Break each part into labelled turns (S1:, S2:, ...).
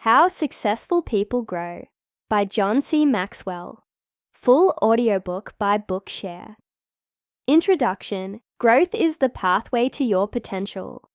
S1: How Successful People Grow by John C. Maxwell. Full audiobook by Bookshare. Introduction. Growth is the pathway to your potential.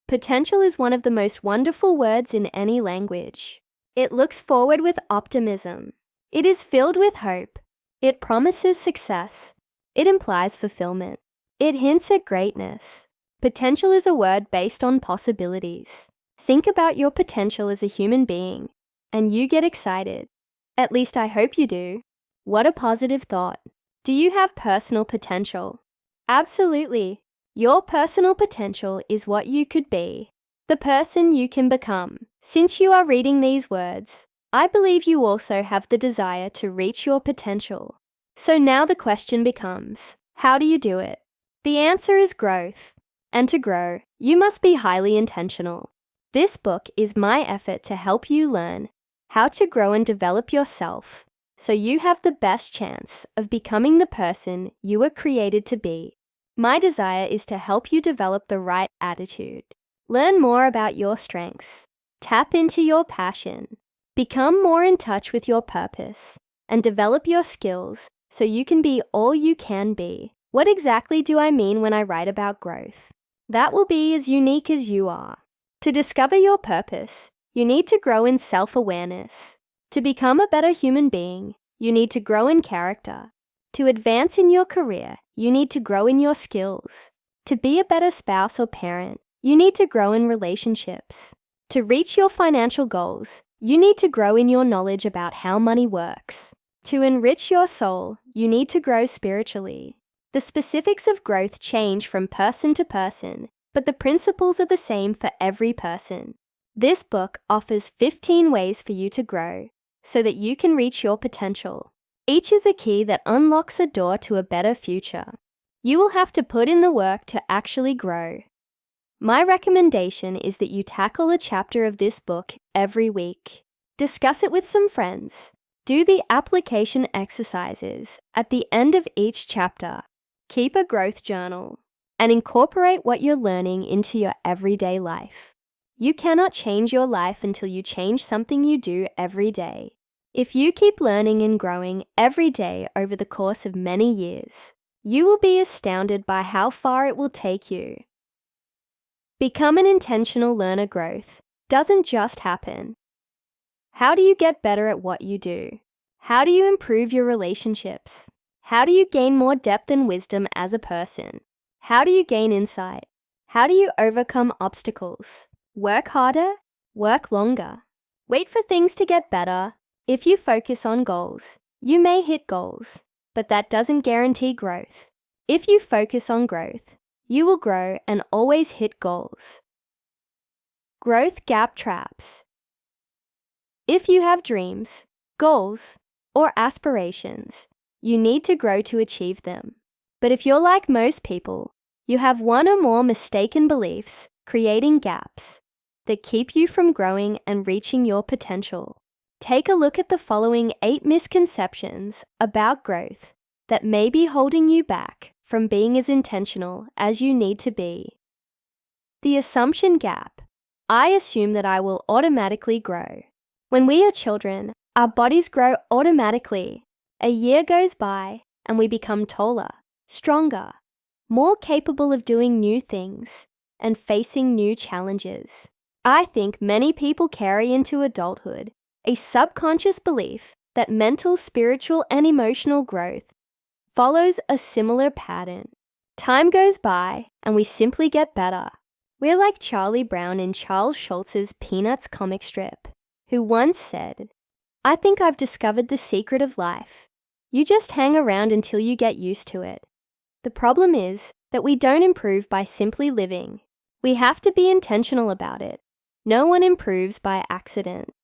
S1: Potential is one of the most wonderful words in any language. It looks forward with optimism. It is filled with hope. It promises success. It implies fulfillment. It hints at greatness. Potential is a word based on possibilities. Think about your potential as a human being, and you get excited. At least I hope you do. What a positive thought. Do you have personal potential? Absolutely. Your personal potential is what you could be, the person you can become. Since you are reading these words, I believe you also have the desire to reach your potential. So now the question becomes, how do you do it? The answer is growth. And to grow, you must be highly intentional. This book is my effort to help you learn how to grow and develop yourself so you have the best chance of becoming the person you were created to be. My desire is to help you develop the right attitude, learn more about your strengths, tap into your passion, become more in touch with your purpose, and develop your skills so you can be all you can be. What exactly do I mean when I write about growth? That will be as unique as you are. To discover your purpose, you need to grow in self-awareness. To become a better human being, you need to grow in character. To advance in your career, you need to grow in your skills. To be a better spouse or parent, you need to grow in relationships. To reach your financial goals, you need to grow in your knowledge about how money works. To enrich your soul, you need to grow spiritually. The specifics of growth change from person to person, but the principles are the same for every person. This book offers 15 ways for you to grow so that you can reach your potential. Each is a key that unlocks a door to a better future. You will have to put in the work to actually grow. My recommendation is that you tackle a chapter of this book every week. Discuss it with some friends. Do the application exercises at the end of each chapter. Keep a growth journal and incorporate what you're learning into your everyday life. You cannot change your life until you change something you do every day. If you keep learning and growing every day over the course of many years, you will be astounded by how far it will take you. Become an intentional learner. Growth doesn't just happen. How do you get better at what you do? How do you improve your relationships? How do you gain more depth and wisdom as a person? How do you gain insight? How do you overcome obstacles? Work harder? Work longer? Wait for things to get better? If you focus on goals, you may hit goals, but that doesn't guarantee growth. If you focus on growth, you will grow and always hit goals. Growth gap traps. If you have dreams, goals, or aspirations, you need to grow to achieve them. But if you're like most people, you have one or more mistaken beliefs creating gaps that keep you from growing and reaching your potential. Take a look at the following 8 misconceptions about growth that may be holding you back from being as intentional as you need to be. The assumption gap. I assume that I will automatically grow. When we are children, our bodies grow automatically. A year goes by and we become taller, stronger, more capable of doing new things and facing new challenges. I think many people carry into adulthood a subconscious belief that mental, spiritual, and emotional growth follows a similar pattern. Time goes by and we simply get better. We're like Charlie Brown in Charles Schulz's Peanuts comic strip, who once said, "I think I've discovered the secret of life. You just hang around until you get used to it." The problem is that we don't improve by simply living. We have to be intentional about it. No one improves by accident.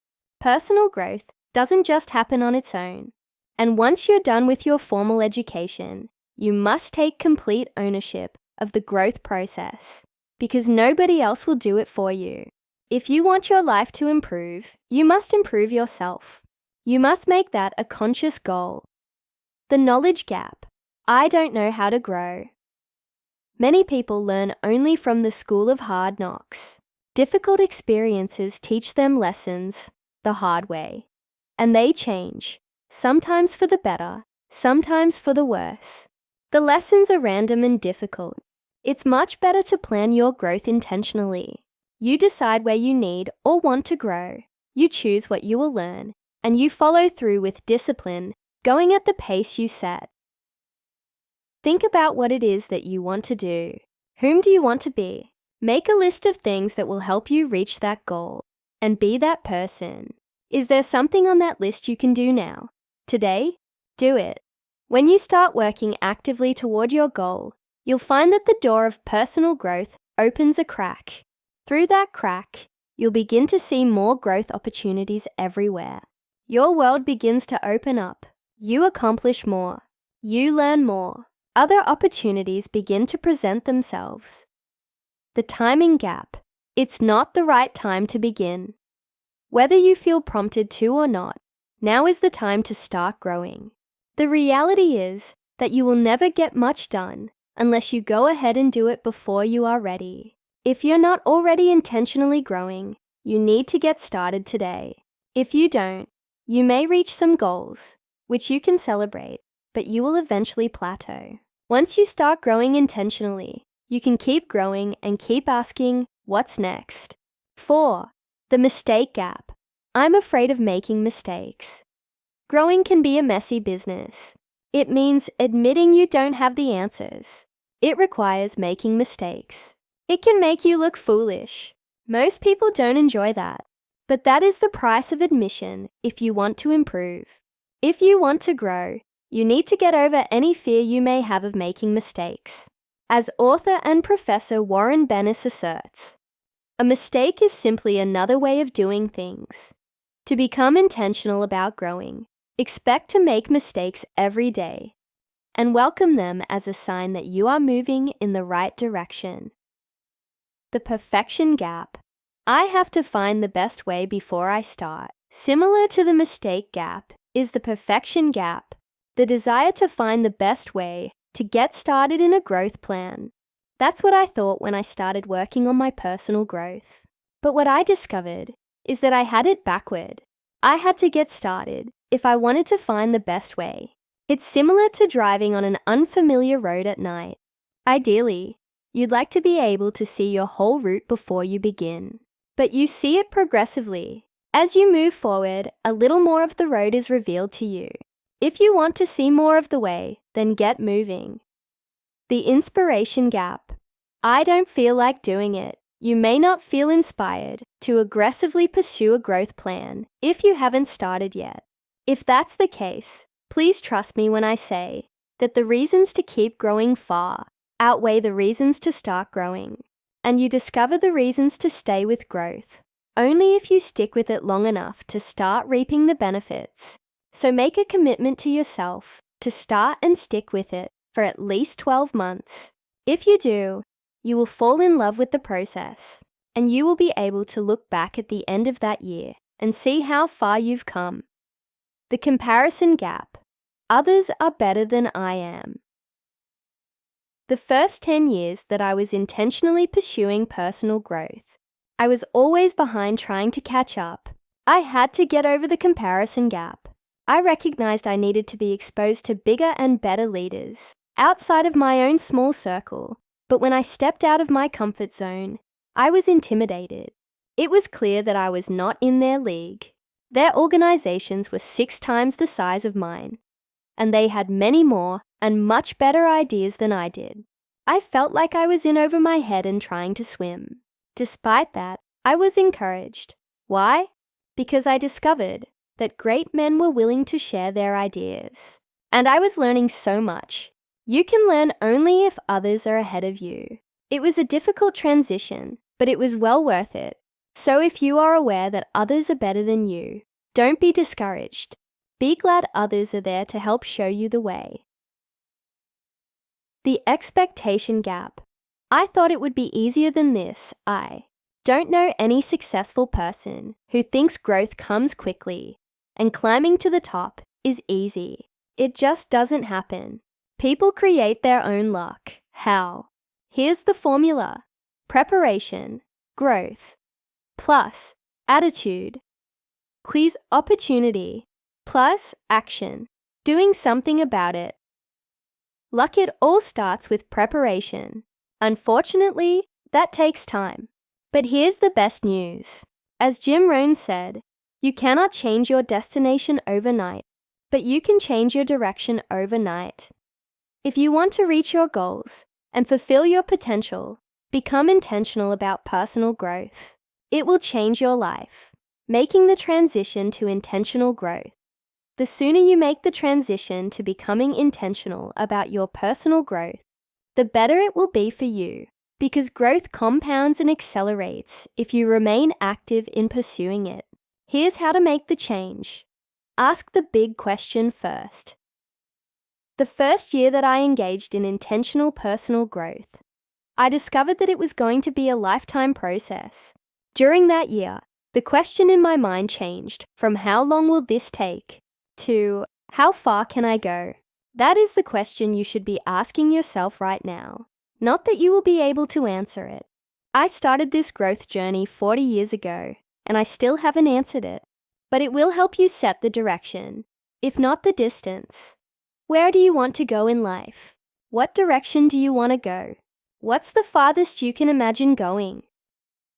S1: Personal growth doesn't just happen on its own. And once you're done with your formal education, you must take complete ownership of the growth process, because nobody else will do it for you. If you want your life to improve, you must improve yourself. You must make that a conscious goal. The knowledge gap. I don't know how to grow. Many people learn only from the school of hard knocks. Difficult experiences teach them lessons the hard way. And they change, sometimes for the better, sometimes for the worse. The lessons are random and difficult. It's much better to plan your growth intentionally. You decide where you need or want to grow. You choose what you will learn, and you follow through with discipline, going at the pace you set. Think about what it is that you want to do. Whom do you want to be? Make a list of things that will help you reach that goal, and be that person. Is there something on that list you can do now? Today? Do it. When you start working actively toward your goal, you'll find that the door of personal growth opens a crack. Through that crack, you'll begin to see more growth opportunities everywhere. Your world begins to open up. You accomplish more. You learn more. Other opportunities begin to present themselves. The timing gap. It's not the right time to begin. Whether you feel prompted to or not, now is the time to start growing. The reality is that you will never get much done unless you go ahead and do it before you are ready. If you're not already intentionally growing, you need to get started today. If you don't, you may reach some goals, which you can celebrate, but you will eventually plateau. Once you start growing intentionally, you can keep growing and keep asking, what's next? 4. The mistake gap. I'm afraid of making mistakes. Growing can be a messy business. It means admitting you don't have the answers. It requires making mistakes. It can make you look foolish. Most people don't enjoy that. But that is the price of admission if you want to improve. If you want to grow, you need to get over any fear you may have of making mistakes. As author and professor Warren Bennis asserts, a mistake is simply another way of doing things. To become intentional about growing, expect to make mistakes every day and welcome them as a sign that you are moving in the right direction. The perfection gap. I have to find the best way before I start. Similar to the mistake gap is the perfection gap, the desire to find the best way to get started in a growth plan. That's what I thought when I started working on my personal growth. But what I discovered is that I had it backward. I had to get started if I wanted to find the best way. It's similar to driving on an unfamiliar road at night. Ideally, you'd like to be able to see your whole route before you begin. But you see it progressively. As you move forward, a little more of the road is revealed to you. If you want to see more of the way, then get moving. The inspiration gap. I don't feel like doing it. You may not feel inspired to aggressively pursue a growth plan if you haven't started yet. If that's the case, please trust me when I say that the reasons to keep growing far outweigh the reasons to start growing. And you discover the reasons to stay with growth only if you stick with it long enough to start reaping the benefits. So make a commitment to yourself to start and stick with it for at least 12 months. If you do, you will fall in love with the process, and you will be able to look back at the end of that year and see how far you've come. The comparison gap. Others are better than I am. The first 10 years that I was intentionally pursuing personal growth, I was always behind trying to catch up. I had to get over the comparison gap. I recognized I needed to be exposed to bigger and better leaders outside of my own small circle. But when I stepped out of my comfort zone, I was intimidated. It was clear that I was not in their league. Their organizations were 6 times the size of mine, and they had many more and much better ideas than I did. I felt like I was in over my head and trying to swim. Despite that, I was encouraged. Why? Because I discovered that great men were willing to share their ideas. And I was learning so much. You can learn only if others are ahead of you. It was a difficult transition, but it was well worth it. So if you are aware that others are better than you, don't be discouraged. Be glad others are there to help show you the way. The expectation gap. I thought it would be easier than this. I don't know any successful person who thinks growth comes quickly and climbing to the top is easy. It just doesn't happen. People create their own luck. How? Here's the formula: preparation, growth, plus attitude, plus opportunity, plus action, doing something about it. Luck, it all starts with preparation. Unfortunately, that takes time. But here's the best news. As Jim Rohn said, you cannot change your destination overnight, but you can change your direction overnight. If you want to reach your goals and fulfill your potential, become intentional about personal growth. It will change your life, making the transition to intentional growth. The sooner you make the transition to becoming intentional about your personal growth, the better it will be for you, because growth compounds and accelerates if you remain active in pursuing it. Here's how to make the change. Ask the big question first. The first year that I engaged in intentional personal growth, I discovered that it was going to be a lifetime process. During that year, the question in my mind changed from how long will this take to how far can I go? That is the question you should be asking yourself right now. Not that you will be able to answer it. I started this growth journey 40 years ago, and I still haven't answered it. But it will help you set the direction, if not the distance. Where do you want to go in life? What direction do you want to go? What's the farthest you can imagine going?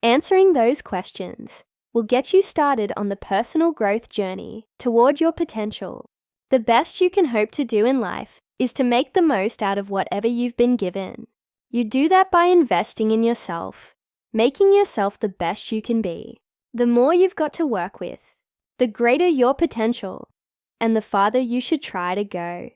S1: Answering those questions will get you started on the personal growth journey toward your potential. The best you can hope to do in life is to make the most out of whatever you've been given. You do that by investing in yourself, making yourself the best you can be. The more you've got to work with, the greater your potential, and the farther you should try to go.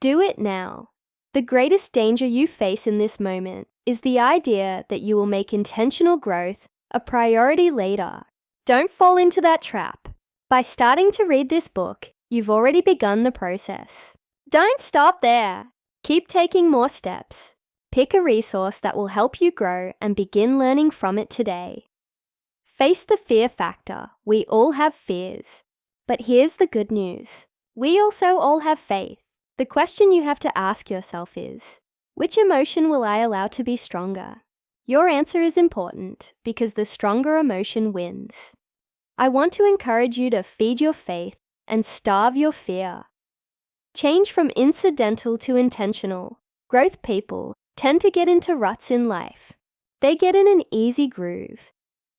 S1: Do it now. The greatest danger you face in this moment is the idea that you will make intentional growth a priority later. Don't fall into that trap. By starting to read this book, you've already begun the process. Don't stop there. Keep taking more steps. Pick a resource that will help you grow and begin learning from it today. Face the fear factor. We all have fears. But here's the good news. We also all have faith. The question you have to ask yourself is, which emotion will I allow to be stronger? Your answer is important because the stronger emotion wins. I want to encourage you to feed your faith and starve your fear. Change from incidental to intentional. Growth people tend to get into ruts in life. They get in an easy groove,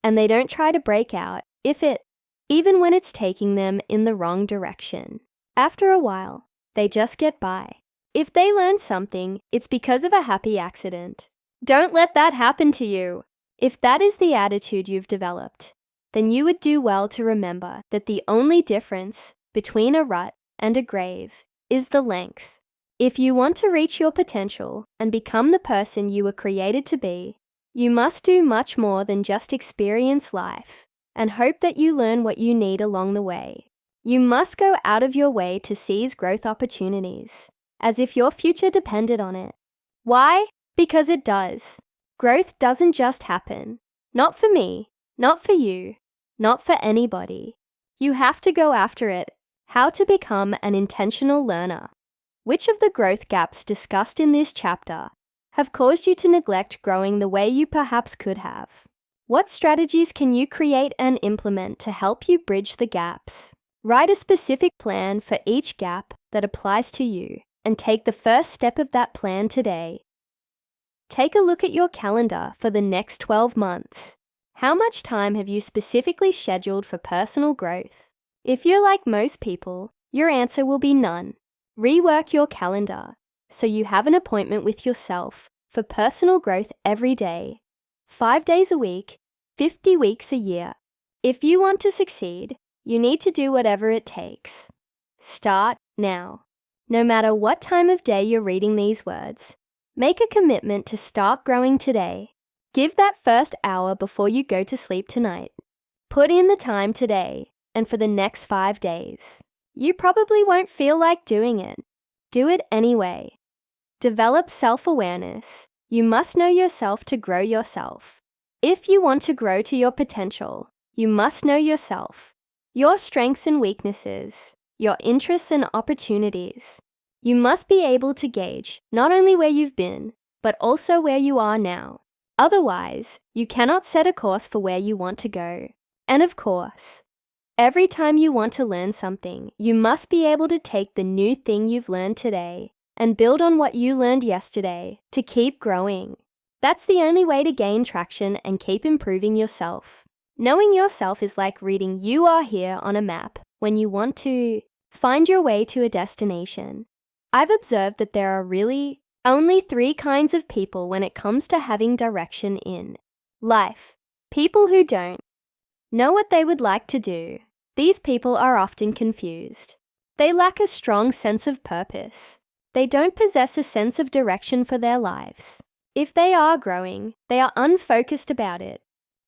S1: and they don't try to break out, even when it's taking them in the wrong direction. After a while, they just get by. If they learn something, it's because of a happy accident. Don't let that happen to you. If that is the attitude you've developed, then you would do well to remember that the only difference between a rut and a grave is the length. If you want to reach your potential and become the person you were created to be, you must do much more than just experience life and hope that you learn what you need along the way. You must go out of your way to seize growth opportunities, as if your future depended on it. Why? Because it does. Growth doesn't just happen. Not for me, not for you, not for anybody. You have to go after it. How to become an intentional learner. Which of the growth gaps discussed in this chapter have caused you to neglect growing the way you perhaps could have? What strategies can you create and implement to help you bridge the gaps? Write a specific plan for each gap that applies to you and take the first step of that plan today. Take a look at your calendar for the next 12 months. How much time have you specifically scheduled for personal growth? If you're like most people, your answer will be none. Rework your calendar so you have an appointment with yourself for personal growth every day, 5 days a week, 50 weeks a year. If you want to succeed, you need to do whatever it takes. Start now. No matter what time of day you're reading these words, make a commitment to start growing today. Give that first hour before you go to sleep tonight. Put in the time today and for the next 5 days. You probably won't feel like doing it. Do it anyway. Develop self-awareness. You must know yourself to grow yourself. If you want to grow to your potential, you must know yourself, your strengths and weaknesses, your interests and opportunities. You must be able to gauge not only where you've been, but also where you are now. Otherwise, you cannot set a course for where you want to go. And of course, every time you want to learn something, you must be able to take the new thing you've learned today and build on what you learned yesterday to keep growing. That's the only way to gain traction and keep improving yourself. Knowing yourself is like reading "You Are Here" on a map when you want to find your way to a destination. I've observed that there are really only 3 kinds of people when it comes to having direction in life. People who don't know what they would like to do. These people are often confused. They lack a strong sense of purpose. They don't possess a sense of direction for their lives. If they are growing, they are unfocused about it.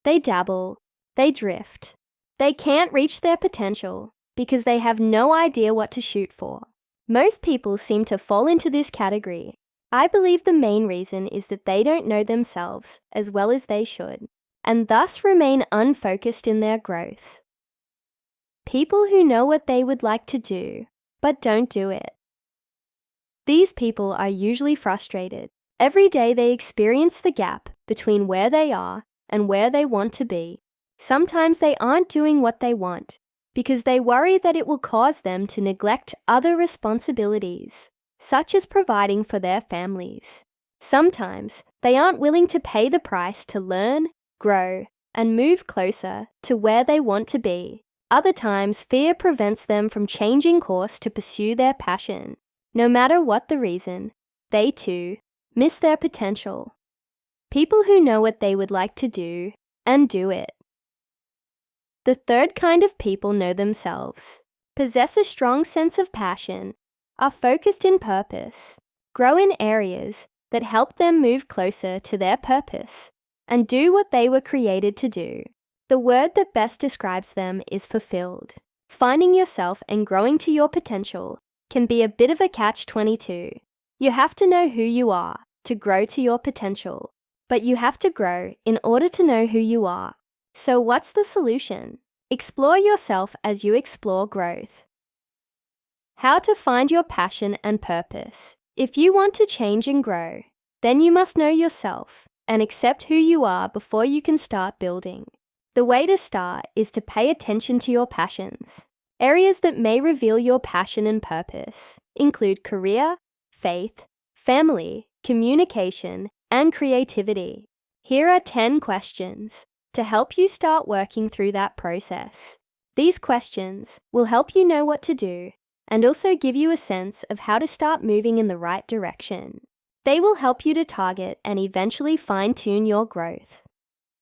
S1: They dabble. They drift. They can't reach their potential because they have no idea what to shoot for. Most people seem to fall into this category. I believe the main reason is that they don't know themselves as well as they should, and thus remain unfocused in their growth. People who know what they would like to do, but don't do it. These people are usually frustrated. Every day they experience the gap between where they are and where they want to be. Sometimes they aren't doing what they want because they worry that it will cause them to neglect other responsibilities, such as providing for their families. Sometimes they aren't willing to pay the price to learn, grow, and move closer to where they want to be. Other times, fear prevents them from changing course to pursue their passion. No matter what the reason, they too miss their potential. People who know what they would like to do and do it. The third kind of people know themselves, possess a strong sense of passion, are focused in purpose, grow in areas that help them move closer to their purpose, and do what they were created to do. The word that best describes them is fulfilled. Finding yourself and growing to your potential can be a bit of a catch-22. You have to know who you are to grow to your potential, but you have to grow in order to know who you are. So what's the solution? Explore yourself as you explore growth. How to find your passion and purpose. If you want to change and grow, then you must know yourself and accept who you are before you can start building. The way to start is to pay attention to your passions. Areas that may reveal your passion and purpose include career, faith, family, communication, and creativity. Here are 10 questions to help you start working through that process. These questions will help you know what to do and also give you a sense of how to start moving in the right direction. They will help you to target and eventually fine-tune your growth.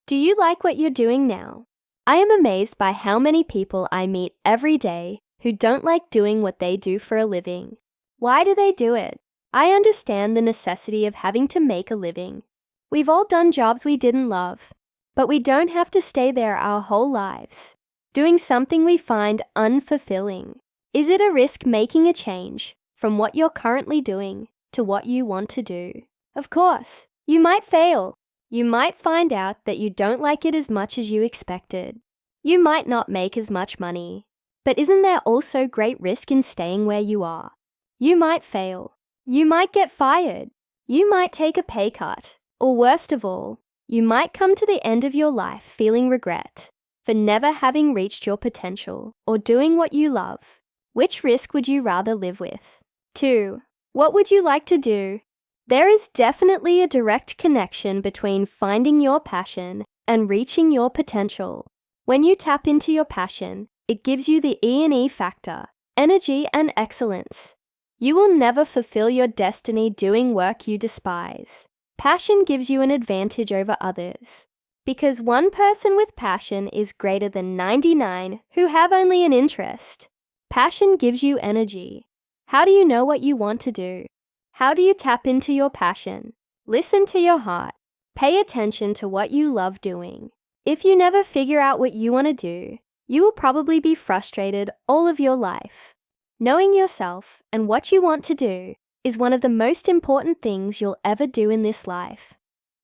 S1: Do you like what you're doing now? I am amazed by how many people I meet every day who don't like doing what they do for a living. Why do they do it? I understand the necessity of having to make a living. We've all done jobs we didn't love, but we don't have to stay there our whole lives, doing something we find unfulfilling. Is it a risk making a change from what you're currently doing to what you want to do? Of course, you might fail. You might find out that you don't like it as much as you expected. You might not make as much money. But isn't there also great risk in staying where you are? You might fail. You might get fired. You might take a pay cut. Or worst of all, you might come to the end of your life feeling regret for never having reached your potential or doing what you love. Which risk would you rather live with? 2. What would you like to do? There is definitely a direct connection between finding your passion and reaching your potential. When you tap into your passion, it gives you the E&E factor, energy and excellence. You will never fulfill your destiny doing work you despise. Passion gives you an advantage over others, because one person with passion is greater than 99 who have only an interest. Passion gives you energy. How do you know what you want to do? How do you tap into your passion? Listen to your heart. Pay attention to what you love doing. If you never figure out what you want to do, you will probably be frustrated all of your life. Knowing yourself and what you want to do is one of the most important things you'll ever do in this life.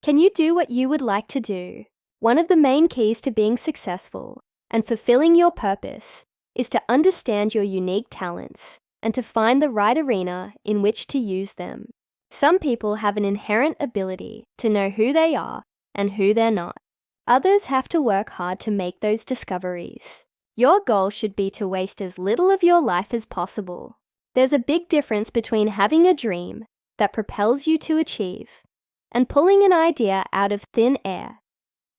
S1: Can you do what you would like to do? One of the main keys to being successful and fulfilling your purpose is to understand your unique talents and to find the right arena in which to use them. Some people have an inherent ability to know who they are and who they're not. Others have to work hard to make those discoveries. Your goal should be to waste as little of your life as possible. There's a big difference between having a dream that propels you to achieve and pulling an idea out of thin air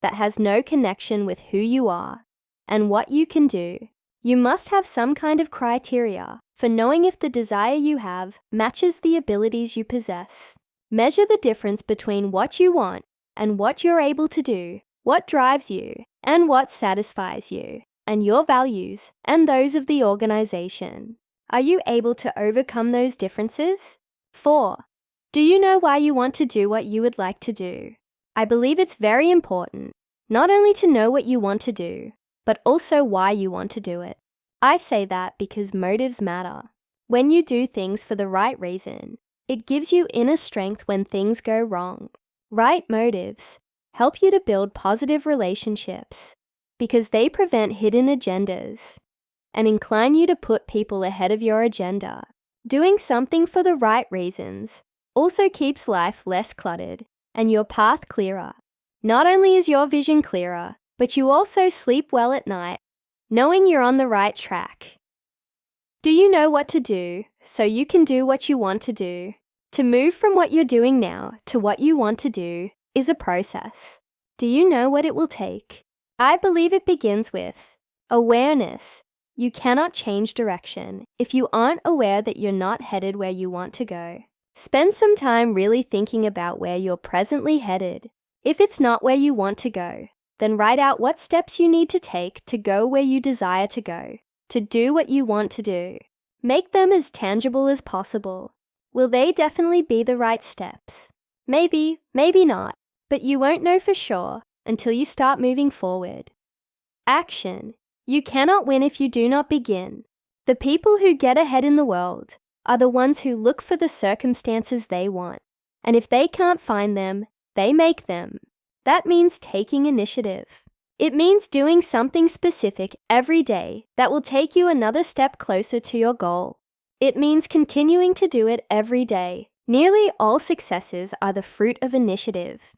S1: that has no connection with who you are and what you can do. You must have some kind of criteria for knowing if the desire you have matches the abilities you possess. Measure the difference between what you want and what you're able to do, what drives you and what satisfies you, and your values and those of the organization. Are you able to overcome those differences? 4. Do you know why you want to do what you would like to do? I believe it's very important, not only to know what you want to do, but also why you want to do it. I say that because motives matter. When you do things for the right reason, it gives you inner strength when things go wrong. Right motives help you to build positive relationships because they prevent hidden agendas and incline you to put people ahead of your agenda. Doing something for the right reasons also keeps life less cluttered and your path clearer. Not only is your vision clearer, but you also sleep well at night, knowing you're on the right track. Do you know what to do so you can do what you want to do? To move from what you're doing now to what you want to do is a process. Do you know what it will take? I believe it begins with awareness. You cannot change direction if you aren't aware that you're not headed where you want to go. Spend some time really thinking about where you're presently headed. If it's not where you want to go, then write out what steps you need to take to go where you desire to go, to do what you want to do. Make them as tangible as possible. Will they definitely be the right steps? Maybe, maybe not, but you won't know for sure until you start moving forward. Action. You cannot win if you do not begin. The people who get ahead in the world are the ones who look for the circumstances they want, and if they can't find them, they make them. That means taking initiative. It means doing something specific every day that will take you another step closer to your goal. It means continuing to do it every day. Nearly all successes are the fruit of initiative.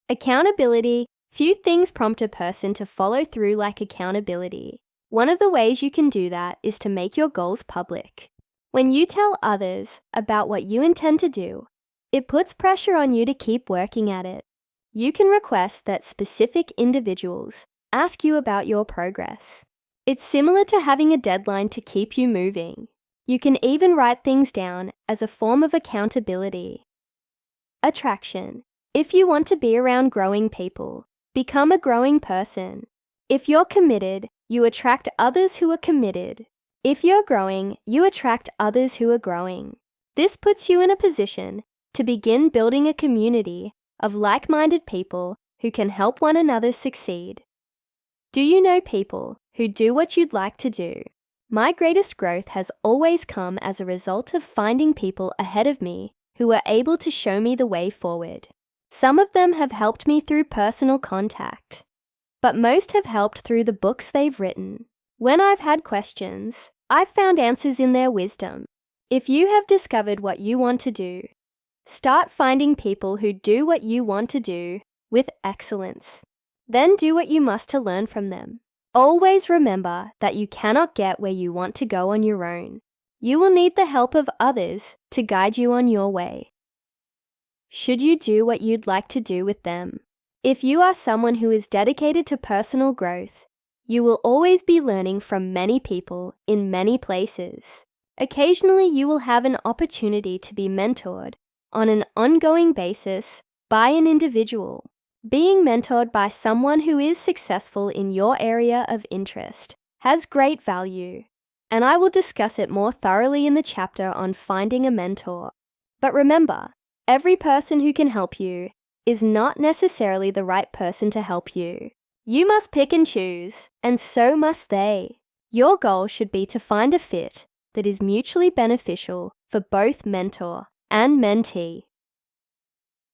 S1: Accountability. Few things prompt a person to follow through like accountability. One of the ways you can do that is to make your goals public. When you tell others about what you intend to do, it puts pressure on you to keep working at it. You can request that specific individuals ask you about your progress. It's similar to having a deadline to keep you moving. You can even write things down as a form of accountability. Attraction. If you want to be around growing people, become a growing person. If you're committed, you attract others who are committed. If you're growing, you attract others who are growing. This puts you in a position to begin building a community of like-minded people who can help one another succeed. Do you know people who do what you'd like to do? My greatest growth has always come as a result of finding people ahead of me who were able to show me the way forward. Some of them have helped me through personal contact, but most have helped through the books they've written. When I've had questions, I've found answers in their wisdom. If you have discovered what you want to do, start finding people who do what you want to do with excellence. Then do what you must to learn from them. Always remember that you cannot get where you want to go on your own. You will need the help of others to guide you on your way. Should you do what you'd like to do with them? If you are someone who is dedicated to personal growth, you will always be learning from many people in many places. Occasionally, you will have an opportunity to be mentored on an ongoing basis by an individual. Being mentored by someone who is successful in your area of interest has great value, and I will discuss it more thoroughly in the chapter on finding a mentor. But remember, every person who can help you is not necessarily the right person to help you. You must pick and choose, and so must they. Your goal should be to find a fit that is mutually beneficial for both mentor and mentee.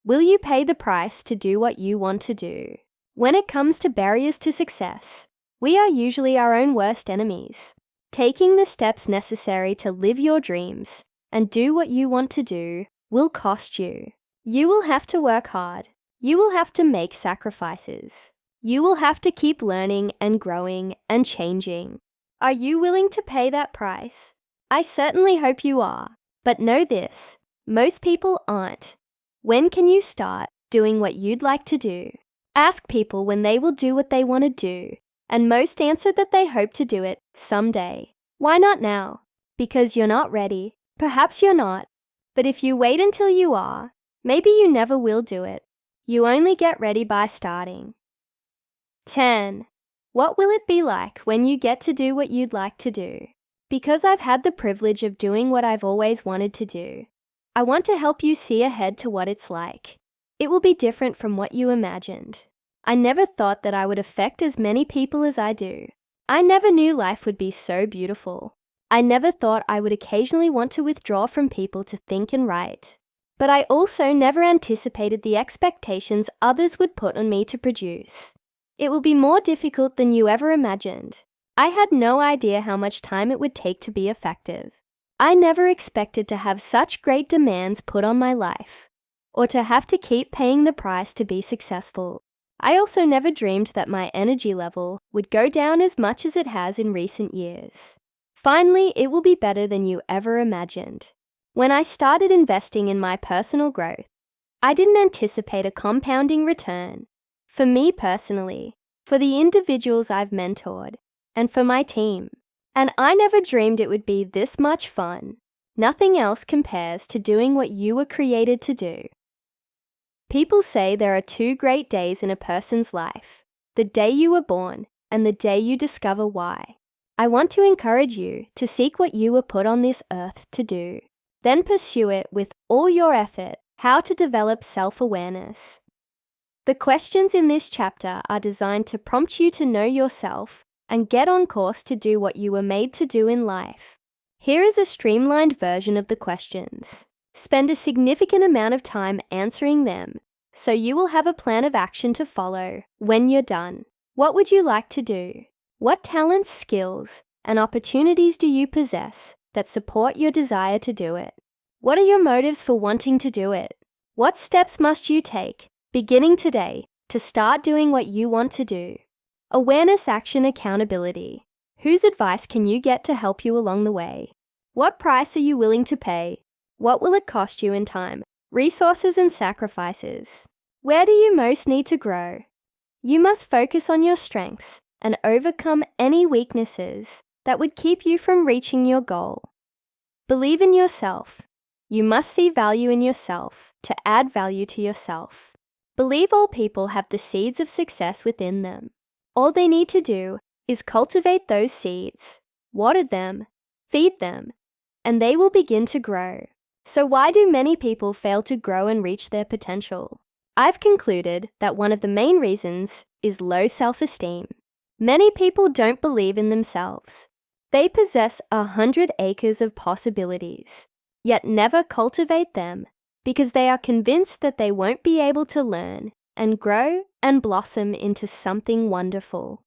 S1: Will you pay the price to do what you want to do? When it comes to barriers to success, we are usually our own worst enemies. Taking the steps necessary to live your dreams and do what you want to do will cost you. You will have to work hard, You will have to make sacrifices. You will have to keep learning and growing and changing. Are you willing to pay that price? I certainly hope you are. But know this, most people aren't. When can you start doing what you'd like to do? Ask people when they will do what they want to do, and most answer that they hope to do it someday. Why not now? Because you're not ready. Perhaps you're not. But if you wait until you are, maybe you never will do it. You only get ready by starting. 10. What will it be like when you get to do what you'd like to do? Because I've had the privilege of doing what I've always wanted to do, I want to help you see ahead to what it's like. It will be different from what you imagined. I never thought that I would affect as many people as I do. I never knew life would be so beautiful. I never thought I would occasionally want to withdraw from people to think and write. But I also never anticipated the expectations others would put on me to produce. It will be more difficult than you ever imagined. I had no idea how much time it would take to be effective. I never expected to have such great demands put on my life, or to have to keep paying the price to be successful. I also never dreamed that my energy level would go down as much as it has in recent years. Finally, it will be better than you ever imagined. When I started investing in my personal growth, I didn't anticipate a compounding return. For me personally, for the individuals I've mentored, and for my team. And I never dreamed it would be this much fun. Nothing else compares to doing what you were created to do. People say there are two great days in a person's life, the day you were born and the day you discover why. I want to encourage you to seek what you were put on this earth to do. Then pursue it with all your effort, how to develop self-awareness. The questions in this chapter are designed to prompt you to know yourself and get on course to do what you were made to do in life. Here is a streamlined version of the questions. Spend a significant amount of time answering them, so you will have a plan of action to follow when you're done. What would you like to do? What talents, skills, and opportunities do you possess that support your desire to do it? What are your motives for wanting to do it? What steps must you take, beginning today, to start doing what you want to do? Awareness, action, accountability. Whose advice can you get to help you along the way? What price are you willing to pay? What will it cost you in time, resources, and sacrifices? Where do you most need to grow? You must focus on your strengths and overcome any weaknesses that would keep you from reaching your goal. Believe in yourself. You must see value in yourself to add value to yourself. Believe all people have the seeds of success within them. All they need to do is cultivate those seeds, water them, feed them, and they will begin to grow. So why do many people fail to grow and reach their potential? I've concluded that one of the main reasons is low self-esteem. Many people don't believe in themselves. They possess 100 acres of possibilities, yet never cultivate them because they are convinced that they won't be able to learn and grow and blossom into something wonderful.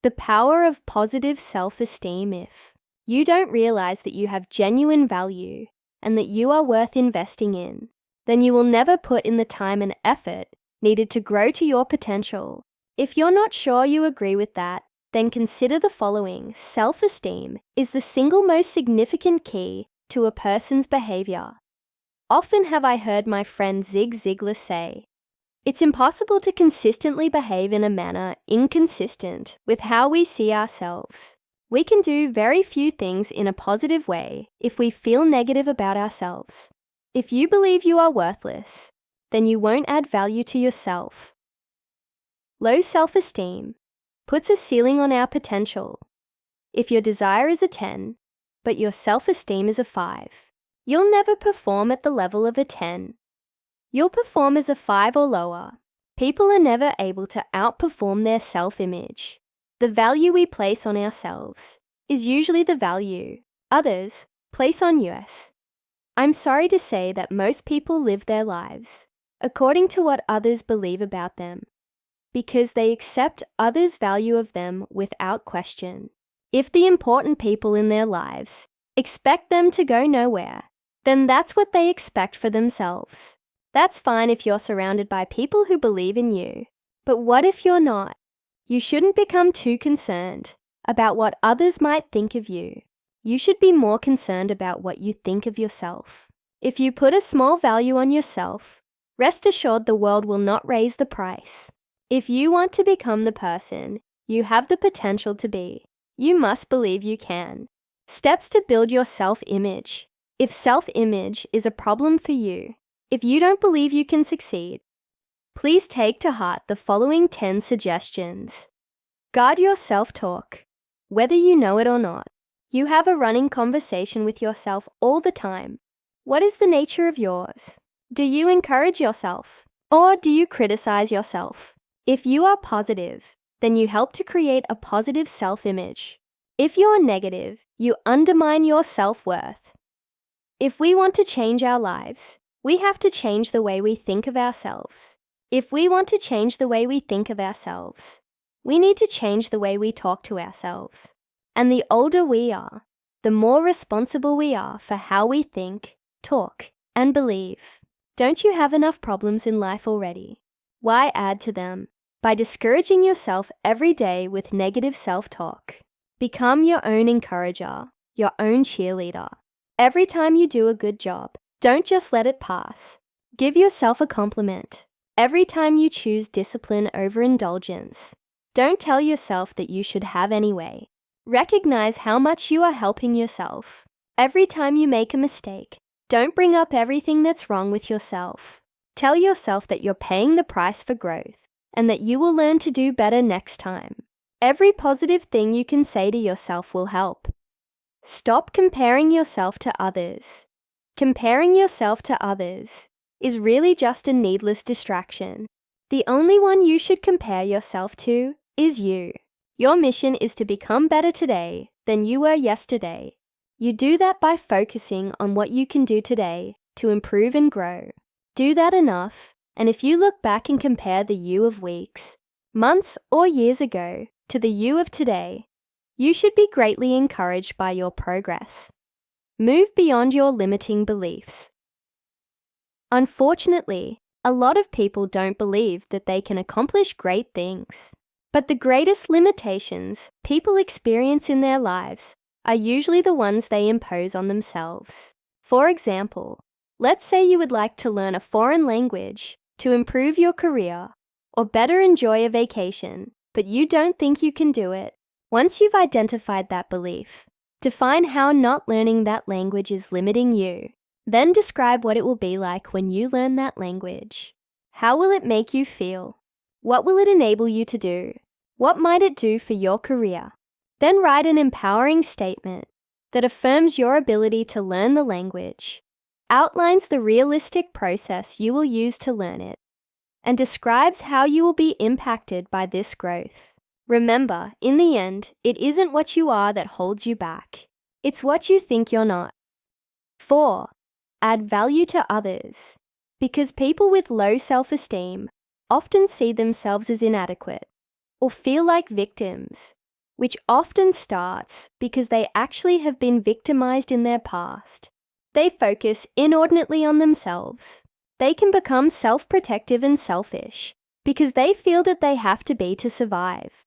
S1: The power of positive self-esteem. If you don't realize that you have genuine value and that you are worth investing in, then you will never put in the time and effort needed to grow to your potential. If you're not sure you agree with that, then consider the following. Self-esteem is the single most significant key to a person's behavior. Often have I heard my friend Zig Ziglar say, "It's impossible to consistently behave in a manner inconsistent with how we see ourselves. We can do very few things in a positive way if we feel negative about ourselves. If you believe you are worthless, then you won't add value to yourself." Low self-esteem puts a ceiling on our potential. If your desire is a 10, but your self-esteem is a 5, you'll never perform at the level of a 10. You'll perform as a 5 or lower. People are never able to outperform their self-image. The value we place on ourselves is usually the value others place on us. I'm sorry to say that most people live their lives according to what others believe about them, because they accept others' value of them without question. If the important people in their lives expect them to go nowhere, then that's what they expect for themselves. That's fine if you're surrounded by people who believe in you. But what if you're not? You shouldn't become too concerned about what others might think of you. You should be more concerned about what you think of yourself. If you put a small value on yourself, rest assured the world will not raise the price. If you want to become the person you have the potential to be, you must believe you can. Steps to build your self-image. If self-image is a problem for you, if you don't believe you can succeed, please take to heart the following 10 suggestions. Guard your self-talk. Whether you know it or not, you have a running conversation with yourself all the time. What is the nature of yours? Do you encourage yourself? Or do you criticize yourself? If you are positive, then you help to create a positive self-image. If you're negative, you undermine your self-worth. If we want to change our lives, we have to change the way we think of ourselves. If we want to change the way we think of ourselves, we need to change the way we talk to ourselves. And the older we are, the more responsible we are for how we think, talk, and believe. Don't you have enough problems in life already? Why add to them? By discouraging yourself every day with negative self-talk. Become your own encourager, your own cheerleader. Every time you do a good job, don't just let it pass. Give yourself a compliment. Every time you choose discipline over indulgence, don't tell yourself that you should have anyway. Recognize how much you are helping yourself. Every time you make a mistake, don't bring up everything that's wrong with yourself. Tell yourself that you're paying the price for growth and that you will learn to do better next time. Every positive thing you can say to yourself will help. Stop comparing yourself to others. Comparing yourself to others is really just a needless distraction. The only one you should compare yourself to is you. Your mission is to become better today than you were yesterday. You do that by focusing on what you can do today to improve and grow. Do that enough, and if you look back and compare the you of weeks, months, or years ago to the you of today, you should be greatly encouraged by your progress. Move beyond your limiting beliefs. Unfortunately, a lot of people don't believe that they can accomplish great things. But the greatest limitations people experience in their lives are usually the ones they impose on themselves. For example, let's say you would like to learn a foreign language to improve your career or better enjoy a vacation, but you don't think you can do it. Once you've identified that belief, define how not learning that language is limiting you. Then describe what it will be like when you learn that language. How will it make you feel? What will it enable you to do? What might it do for your career? Then write an empowering statement that affirms your ability to learn the language, outlines the realistic process you will use to learn it, and describes how you will be impacted by this growth. Remember, in the end, it isn't what you are that holds you back. It's what you think you're not. 4. Add value to others. Because people with low self-esteem often see themselves as inadequate or feel like victims, which often starts because they actually have been victimized in their past. They focus inordinately on themselves. They can become self-protective and selfish because they feel that they have to be to survive.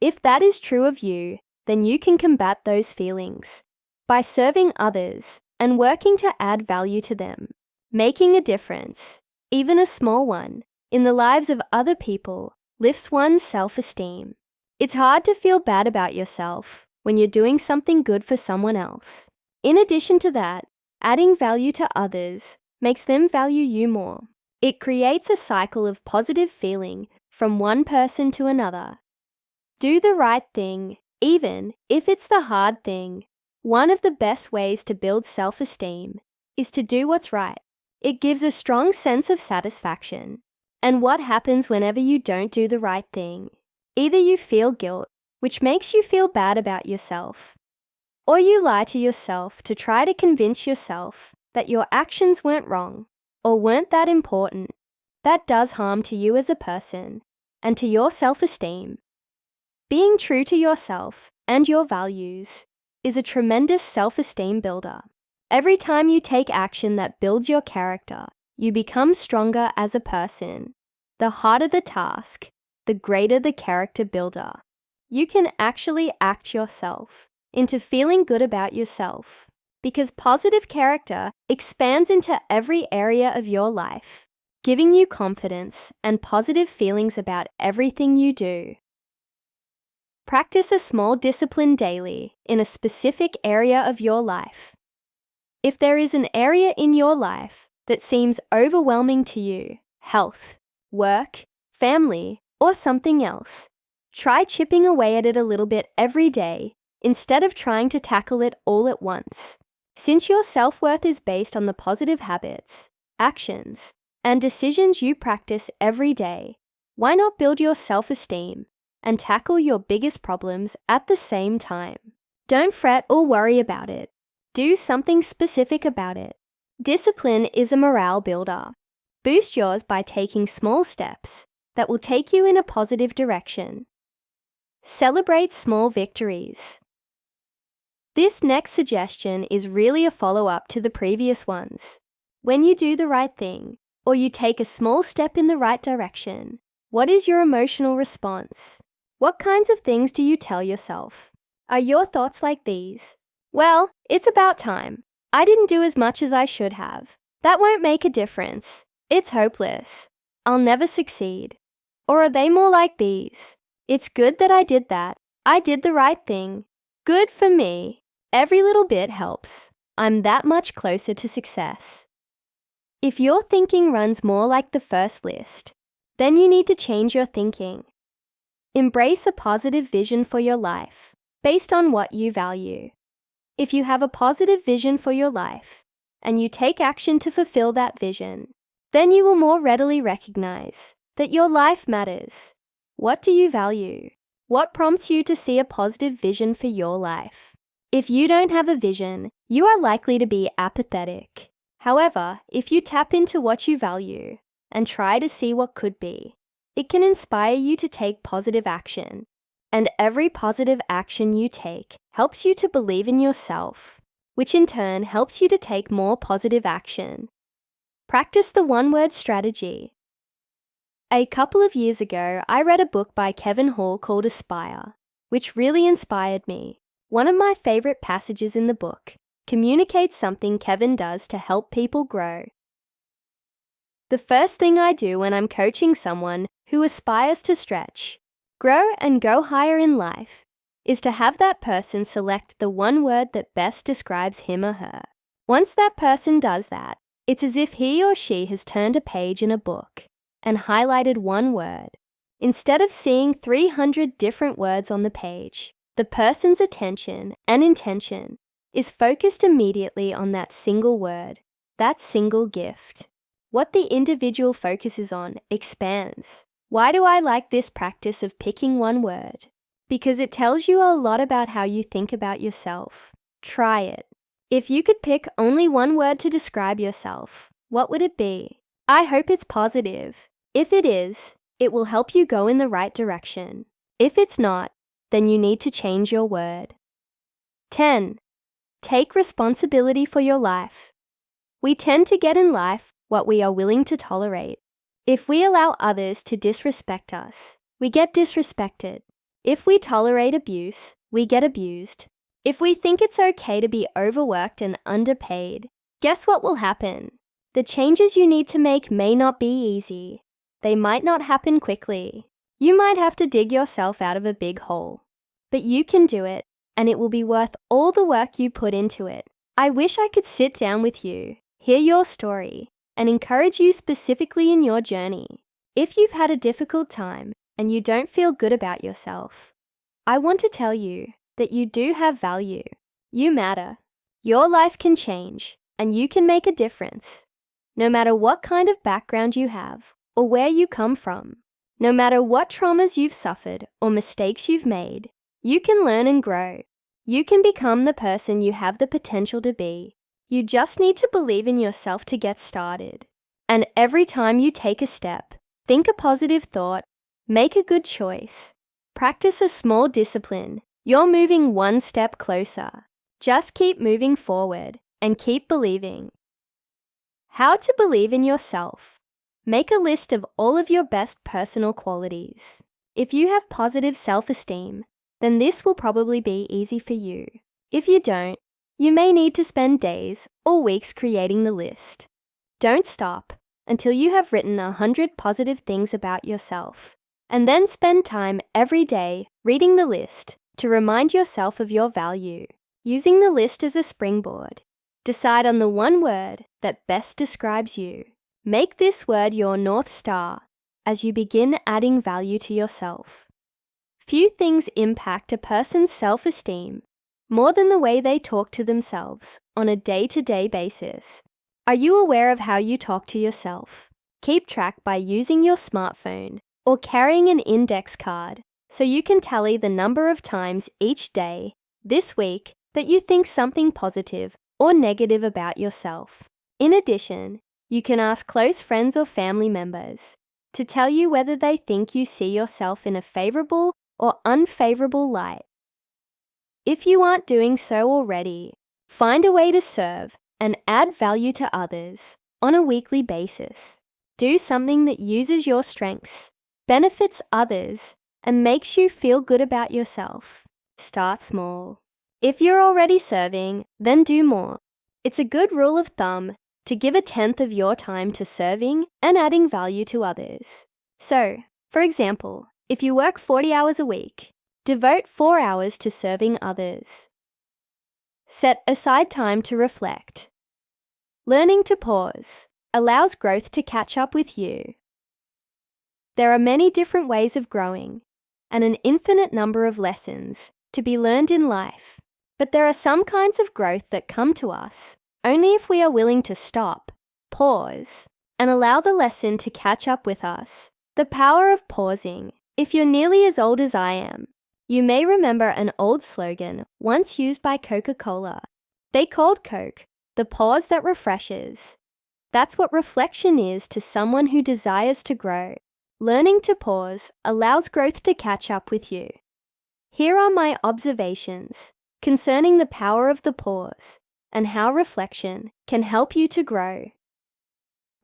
S1: If that is true of you, then you can combat those feelings by serving others and working to add value to them, making a difference, even a small one, in the lives of other people lifts one's self-esteem. It's hard to feel bad about yourself when you're doing something good for someone else. In addition to that, adding value to others makes them value you more. It creates a cycle of positive feeling from one person to another. Do the right thing, even if it's the hard thing. One of the best ways to build self-esteem is to do what's right. It gives a strong sense of satisfaction. And what happens whenever you don't do the right thing? Either you feel guilt, which makes you feel bad about yourself, or you lie to yourself to try to convince yourself that your actions weren't wrong or weren't that important. That does harm to you as a person and to your self-esteem. Being true to yourself and your values is a tremendous self-esteem builder. Every time you take action that builds your character, you become stronger as a person. The harder the task, the greater the character builder. You can actually act yourself into feeling good about yourself, because positive character expands into every area of your life, giving you confidence and positive feelings about everything you do. Practice a small discipline daily in a specific area of your life. If there is an area in your life that seems overwhelming to you, health, work, family, or something else, try chipping away at it a little bit every day instead of trying to tackle it all at once. Since your self-worth is based on the positive habits, actions, and decisions you practice every day, why not build your self-esteem and tackle your biggest problems at the same time? Don't fret or worry about it. Do something specific about it. Discipline is a morale builder. Boost yours by taking small steps that will take you in a positive direction. Celebrate small victories. This next suggestion is really a follow-up to the previous ones. When you do the right thing, or you take a small step in the right direction, what is your emotional response? What kinds of things do you tell yourself? Are your thoughts like these? Well, it's about time. I didn't do as much as I should have. That won't make a difference. It's hopeless. I'll never succeed. Or are they more like these? It's good that I did that. I did the right thing. Good for me. Every little bit helps. I'm that much closer to success. If your thinking runs more like the first list, then you need to change your thinking. Embrace a positive vision for your life, based on what you value. If you have a positive vision for your life, and you take action to fulfill that vision, then you will more readily recognize that your life matters. What do you value? What prompts you to see a positive vision for your life? If you don't have a vision, you are likely to be apathetic. However, if you tap into what you value and try to see what could be, it can inspire you to take positive action. And every positive action you take helps you to believe in yourself, which in turn helps you to take more positive action. Practice the one-word strategy. A couple of years ago, I read a book by Kevin Hall called Aspire, which really inspired me. One of my favorite passages in the book communicates something Kevin does to help people grow. The first thing I do when I'm coaching someone who aspires to stretch, grow, and go higher in life is to have that person select the one word that best describes him or her. Once that person does that, it's as if he or she has turned a page in a book and highlighted one word. Instead of seeing 300 different words on the page, the person's attention and intention is focused immediately on that single word, that single gift. What the individual focuses on expands. Why do I like this practice of picking one word? Because it tells you a lot about how you think about yourself. Try it. If you could pick only one word to describe yourself, what would it be? I hope it's positive. If it is, it will help you go in the right direction. If it's not, then you need to change your word. 10. Take responsibility for your life. We tend to get in life what we are willing to tolerate. If we allow others to disrespect us, we get disrespected. If we tolerate abuse, we get abused. If we think it's okay to be overworked and underpaid, guess what will happen? The changes you need to make may not be easy. They might not happen quickly. You might have to dig yourself out of a big hole. But you can do it, and it will be worth all the work you put into it. I wish I could sit down with you, hear your story, and encourage you specifically in your journey. If you've had a difficult time and you don't feel good about yourself, I want to tell you that you do have value. You matter. Your life can change, and you can make a difference. No matter what kind of background you have or where you come from, no matter what traumas you've suffered or mistakes you've made, you can learn and grow. You can become the person you have the potential to be. You just need to believe in yourself to get started. And every time you take a step, think a positive thought, make a good choice, practice a small discipline, you're moving one step closer. Just keep moving forward and keep believing. How to believe in yourself. Make a list of all of your best personal qualities. If you have positive self-esteem, then this will probably be easy for you. If you don't, you may need to spend days or weeks creating the list. Don't stop until you have written 100 positive things about yourself, and then spend time every day reading the list to remind yourself of your value. Using the list as a springboard, decide on the one word that best describes you. Make this word your North Star as you begin adding value to yourself. Few things impact a person's self-esteem more than the way they talk to themselves on a day-to-day basis. Are you aware of how you talk to yourself? Keep track by using your smartphone or carrying an index card so you can tally the number of times each day, this week, that you think something positive or negative about yourself. In addition, you can ask close friends or family members to tell you whether they think you see yourself in a favorable or unfavorable light. If you aren't doing so already, find a way to serve and add value to others on a weekly basis. Do something that uses your strengths, benefits others, and makes you feel good about yourself. Start small. If you're already serving, then do more. It's a good rule of thumb to give 1/10 of your time to serving and adding value to others. So, for example, if you work 40 hours a week, devote 4 hours to serving others. Set aside time to reflect. Learning to pause allows growth to catch up with you. There are many different ways of growing and an infinite number of lessons to be learned in life. But there are some kinds of growth that come to us only if we are willing to stop, pause, and allow the lesson to catch up with us. The power of pausing. If you're nearly as old as I am, you may remember an old slogan once used by Coca-Cola. They called Coke the pause that refreshes. That's what reflection is to someone who desires to grow. Learning to pause allows growth to catch up with you. Here are my observations concerning the power of the pause and how reflection can help you to grow.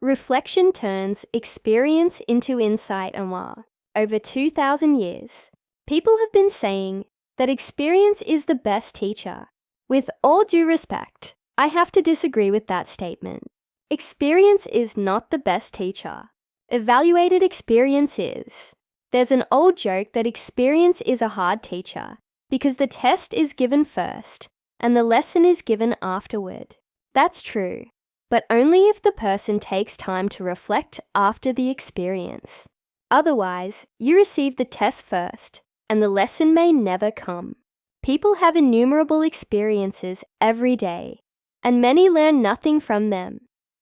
S1: Reflection turns experience into insight. Over 2,000 years, people have been saying that experience is the best teacher. With all due respect, I have to disagree with that statement. Experience is not the best teacher. Evaluated experience is. There's an old joke that experience is a hard teacher because the test is given first and the lesson is given afterward. That's true, but only if the person takes time to reflect after the experience. Otherwise, you receive the test first and the lesson may never come. People have innumerable experiences every day, and many learn nothing from them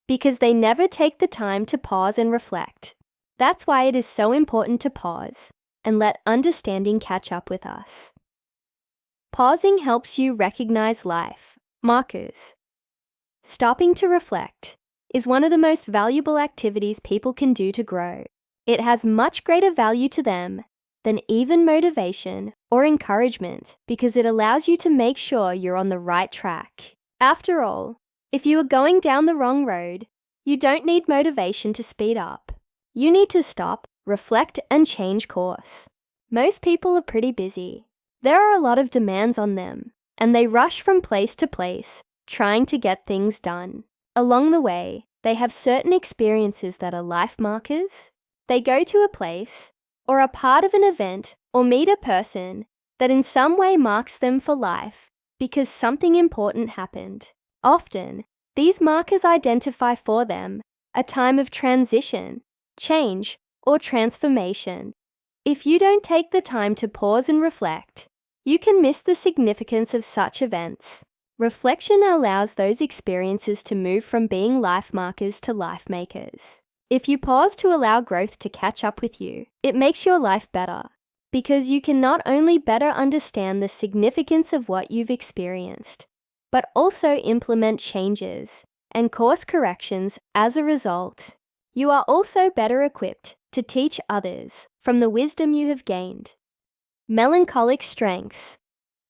S1: because they never take the time to pause and reflect. That's why it is so important to pause and let understanding catch up with us. Pausing helps you recognize life markers. Stopping to reflect is one of the most valuable activities people can do to grow. It has much greater value to them than even motivation or encouragement because it allows you to make sure you're on the right track. After all, if you are going down the wrong road, you don't need motivation to speed up. You need to stop, reflect, and change course. Most people are pretty busy. There are a lot of demands on them, and they rush from place to place, trying to get things done. Along the way, they have certain experiences that are life markers. They go to a place, or are part of an event, or meet a person that in some way marks them for life because something important happened. Often, these markers identify for them a time of transition, change, or transformation. If you don't take the time to pause and reflect, you can miss the significance of such events. Reflection allows those experiences to move from being life markers to life makers. If you pause to allow growth to catch up with you, it makes your life better because you can not only better understand the significance of what you've experienced, but also implement changes and course corrections as a result. You are also better equipped to teach others from the wisdom you have gained. Melancholic strengths.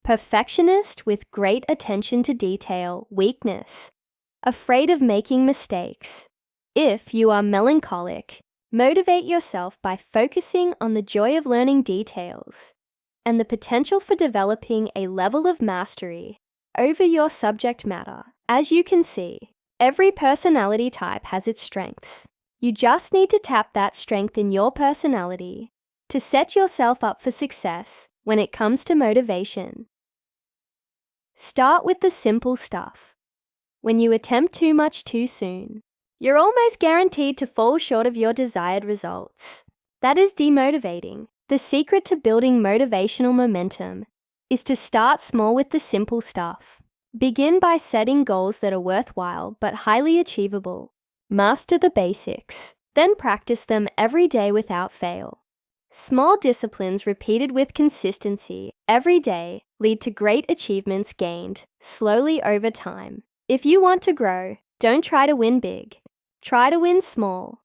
S1: Perfectionist with great attention to detail, weakness. afraid of making mistakes. If you are melancholic, motivate yourself by focusing on the joy of learning details and the potential for developing a level of mastery over your subject matter. As you can see, every personality type has its strengths. You just need to tap that strength in your personality to set yourself up for success when it comes to motivation. Start with the simple stuff. When you attempt too much too soon, you're almost guaranteed to fall short of your desired results. That is demotivating. The secret to building motivational momentum is to start small with the simple stuff. Begin by setting goals that are worthwhile but highly achievable. Master the basics, then practice them every day without fail. Small disciplines repeated with consistency every day lead to great achievements gained slowly over time. If you want to grow, don't try to win big. Try to win small.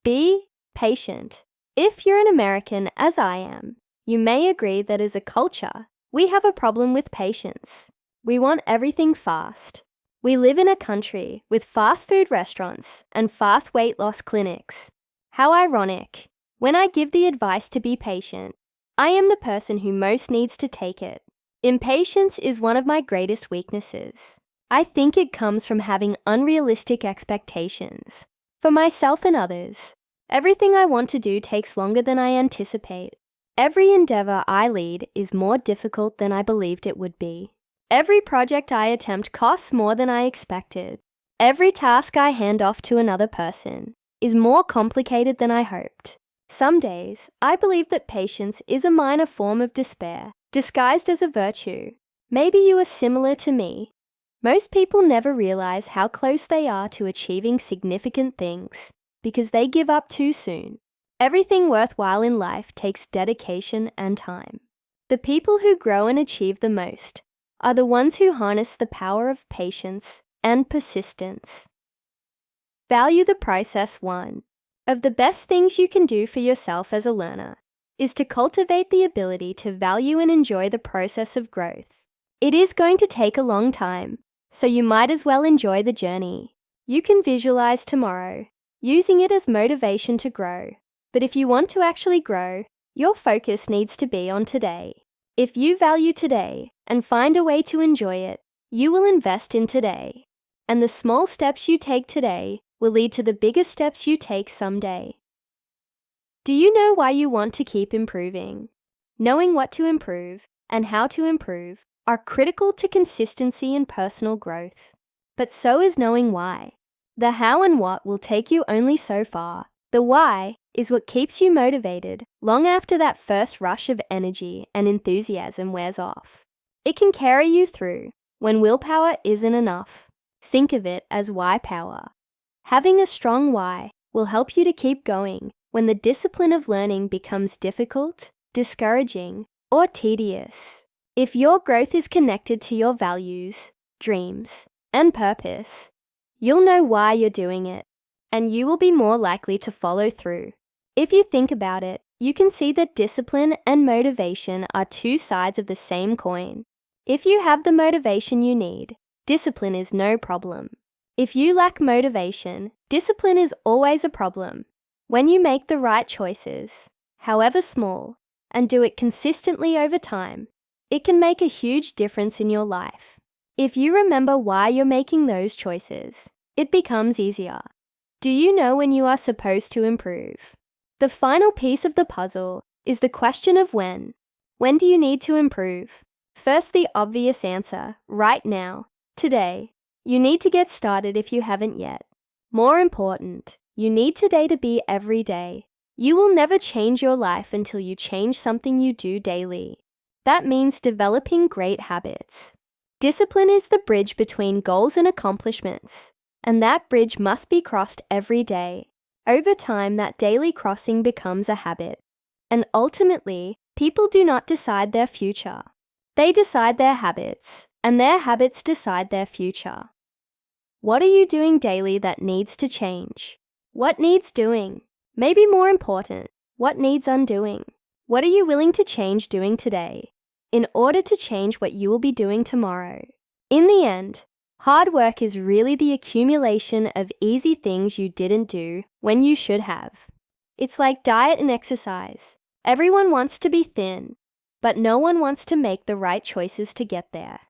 S1: Be patient. If you're an American, as I am, you may agree that as a culture, we have a problem with patience. We want everything fast. We live in a country with fast food restaurants and fast weight loss clinics. How ironic. When I give the advice to be patient, I am the person who most needs to take it. Impatience is one of my greatest weaknesses. I think it comes from having unrealistic expectations. For myself and others, everything I want to do takes longer than I anticipate. Every endeavor I lead is more difficult than I believed it would be. Every project I attempt costs more than I expected. Every task I hand off to another person is more complicated than I hoped. Some days, I believe that patience is a minor form of despair, disguised as a virtue. Maybe you are similar to me. Most people never realize how close they are to achieving significant things because they give up too soon. Everything worthwhile in life takes dedication and time. The people who grow and achieve the most are the ones who harness the power of patience and persistence. Value the process. One of the best things you can do for yourself as a learner is to cultivate the ability to value and enjoy the process of growth. It is going to take a long time, so you might as well enjoy the journey. You can visualize tomorrow, using it as motivation to grow. But if you want to actually grow, your focus needs to be on today. If you value today and find a way to enjoy it, you will invest in today. And the small steps you take today will lead to the bigger steps you take someday. Do you know why you want to keep improving? Knowing what to improve and how to improve are critical to consistency and personal growth. But so is knowing why. The how and what will take you only so far. The why is what keeps you motivated long after that first rush of energy and enthusiasm wears off. It can carry you through when willpower isn't enough. Think of it as why power. Having a strong why will help you to keep going when the discipline of learning becomes difficult, discouraging, or tedious. If your growth is connected to your values, dreams, and purpose, you'll know why you're doing it, and you will be more likely to follow through. If you think about it, you can see that discipline and motivation are two sides of the same coin. If you have the motivation you need, discipline is no problem. If you lack motivation, discipline is always a problem. When you make the right choices, however small, and do it consistently over time, it can make a huge difference in your life. If you remember why you're making those choices, it becomes easier. Do you know when you are supposed to improve? The final piece of the puzzle is the question of when. When do you need to improve? First, the obvious answer, right now, today. You need to get started if you haven't yet. More important, you need today to be every day. You will never change your life until you change something you do daily. That means developing great habits. Discipline is the bridge between goals and accomplishments, and that bridge must be crossed every day. Over time, that daily crossing becomes a habit. And ultimately, people do not decide their future. They decide their habits, and their habits decide their future. What are you doing daily that needs to change? What needs doing? Maybe more important, what needs undoing? What are you willing to change doing today in order to change what you will be doing tomorrow? In the end, Hard work is really the accumulation of easy things you didn't do when you should have. It's like diet and exercise. Everyone wants to be thin, but no one wants to make the right choices to get there.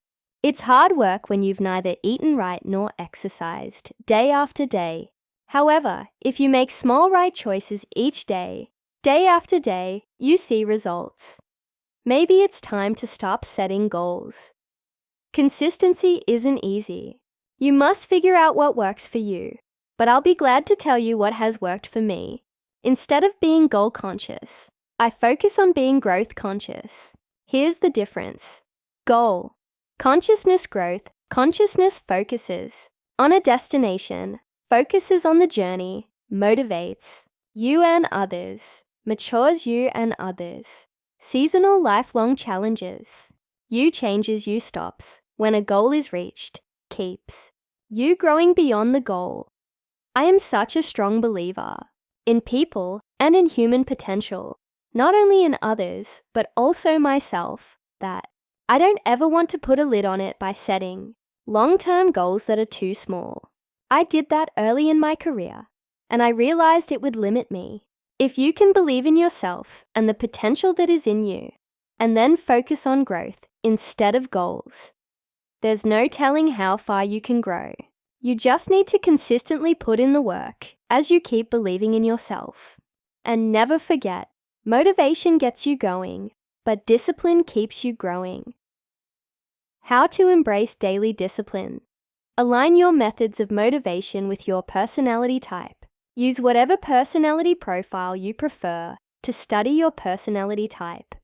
S1: It's hard work when you've neither eaten right nor exercised day after day. However, if you make small right choices each day, day after day, you see results. Maybe it's time to stop setting goals. Consistency isn't easy. You must figure out what works for you, but I'll be glad to tell you what has worked for me. Instead of being goal conscious, I focus on being growth conscious. Here's the difference. Goal. Consciousness growth. Consciousness focuses on a destination, focuses on the journey, motivates you and others, matures you and others. Seasonal lifelong challenges. You changes, you stops. When a goal is reached, keeps you growing beyond the goal. I am such a strong believer in people and in human potential, not only in others, but also myself, that I don't ever want to put a lid on it by setting long-term goals that are too small. I did that early in my career, and I realized it would limit me. If you can believe in yourself and the potential that is in you, and then focus on growth instead of goals, there's no telling how far you can grow. You just need to consistently put in the work as you keep believing in yourself. And never forget, motivation gets you going, but discipline keeps you growing. How to embrace daily discipline. Align your methods of motivation with your personality type. Use whatever personality profile you prefer to study your personality type.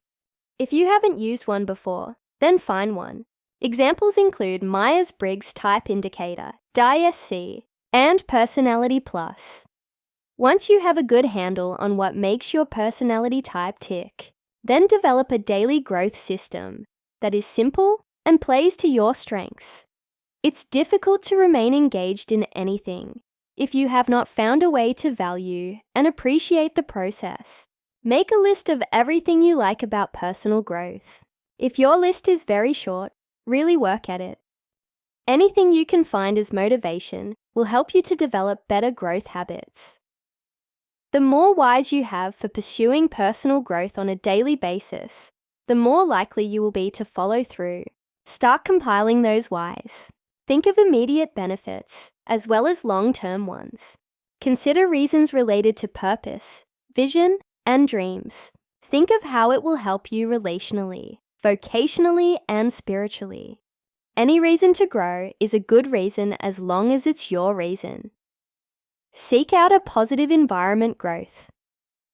S1: If you haven't used one before, then find one. Examples include Myers-Briggs Type Indicator, DISC, and Personality Plus. Once you have a good handle on what makes your personality type tick, then develop a daily growth system that is simple and plays to your strengths. It's difficult to remain engaged in anything if you have not found a way to value and appreciate the process. Make a list of everything you like about personal growth. If your list is very short, really work at it. Anything you can find as motivation will help you to develop better growth habits. The more whys you have for pursuing personal growth on a daily basis, the more likely you will be to follow through. Start compiling those whys. Think of immediate benefits as well as long-term ones. Consider reasons related to purpose, vision, and dreams. Think of how it will help you relationally, vocationally, and spiritually. Any reason to grow is a good reason as long as it's your reason. Seek out a positive environment. Growth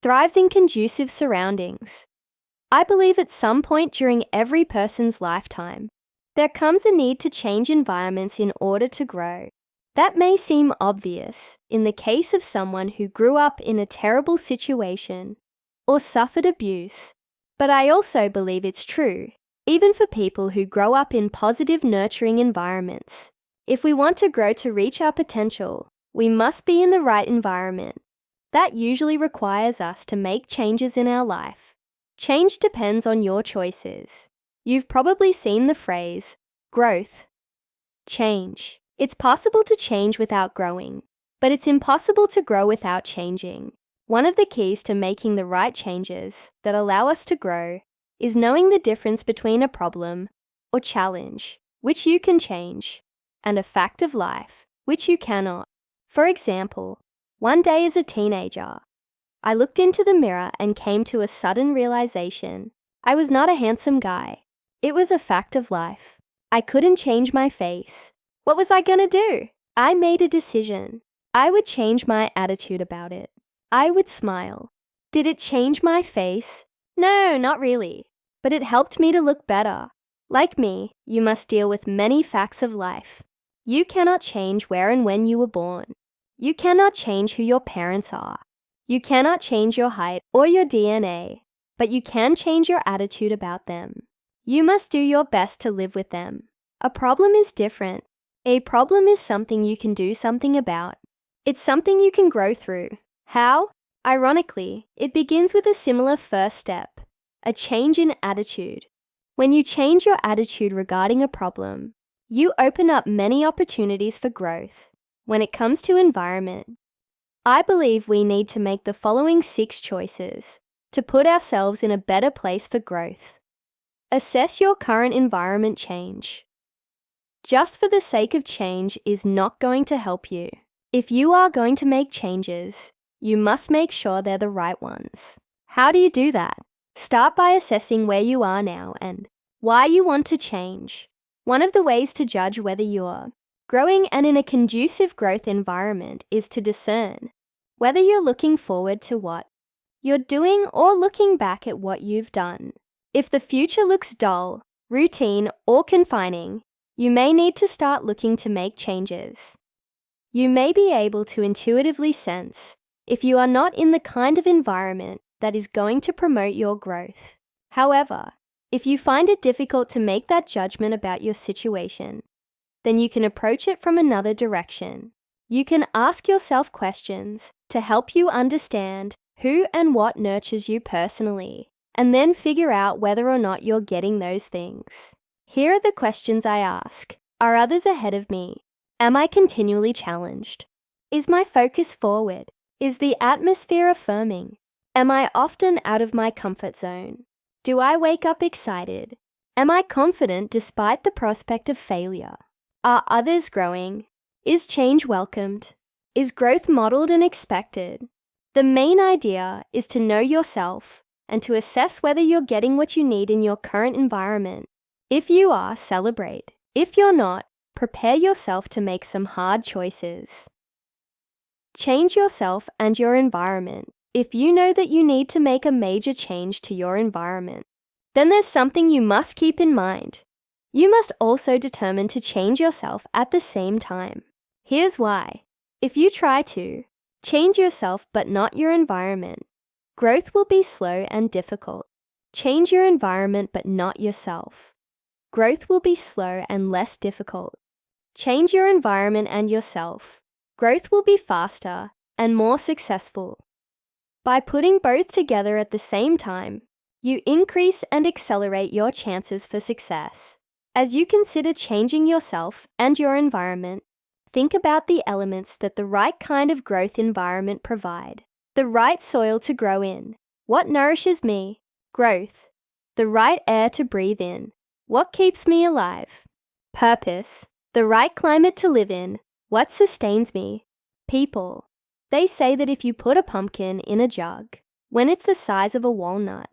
S1: thrives in conducive surroundings. I believe at some point during every person's lifetime, there comes a need to change environments in order to grow. That may seem obvious in the case of someone who grew up in a terrible situation or suffered abuse, but I also believe it's true, even for people who grow up in positive, nurturing environments. If we want to grow to reach our potential, we must be in the right environment. That usually requires us to make changes in our life. Change depends on your choices. You've probably seen the phrase, growth, change. It's possible to change without growing, but it's impossible to grow without changing. One of the keys to making the right changes that allow us to grow is knowing the difference between a problem or challenge, which you can change, and a fact of life, which you cannot. For example, one day as a teenager, I looked into the mirror and came to a sudden realization. I was not a handsome guy. It was a fact of life. I couldn't change my face. What was I gonna do? I made a decision. I would change my attitude about it. I would smile. Did it change my face? No, not really. But it helped me to look better. Like me, you must deal with many facts of life. You cannot change where and when you were born. You cannot change who your parents are. You cannot change your height or your DNA, but you can change your attitude about them. You must do your best to live with them. A problem is different. A problem is something you can do something about. It's something you can grow through. How? Ironically, it begins with a similar first step, a change in attitude. When you change your attitude regarding a problem, you open up many opportunities for growth. When it comes to environment, I believe we need to make the following 6 choices to put ourselves in a better place for growth. Assess your current environment change. Just for the sake of change is not going to help you. If you are going to make changes, you must make sure they're the right ones. How do you do that? Start by assessing where you are now and why you want to change. One of the ways to judge whether you're growing and in a conducive growth environment is to discern whether you're looking forward to what you're doing or looking back at what you've done. If the future looks dull, routine, or confining, you may need to start looking to make changes. You may be able to intuitively sense if you are not in the kind of environment that is going to promote your growth. However, if you find it difficult to make that judgment about your situation, then you can approach it from another direction. You can ask yourself questions to help you understand who and what nurtures you personally, and then figure out whether or not you're getting those things. Here are the questions I ask. Are others ahead of me? Am I continually challenged? Is my focus forward? Is the atmosphere affirming? Am I often out of my comfort zone? Do I wake up excited? Am I confident despite the prospect of failure? Are others growing? Is change welcomed? Is growth modeled and expected? The main idea is to know yourself and to assess whether you're getting what you need in your current environment. If you are, celebrate. If you're not, prepare yourself to make some hard choices. Change yourself and your environment. If you know that you need to make a major change to your environment, then there's something you must keep in mind. You must also determine to change yourself at the same time. Here's why. If you try to change yourself but not your environment, growth will be slow and difficult. Change your environment but not yourself. Growth will be slow and less difficult. Change your environment and yourself. Growth will be faster and more successful. By putting both together at the same time, you increase and accelerate your chances for success. As you consider changing yourself and your environment, think about the elements that the right kind of growth environment provide. The right soil to grow in. What nourishes me? Growth. The right air to breathe in. What keeps me alive? Purpose. The right climate to live in. What sustains me? People. They say that if you put a pumpkin in a jug, when it's the size of a walnut,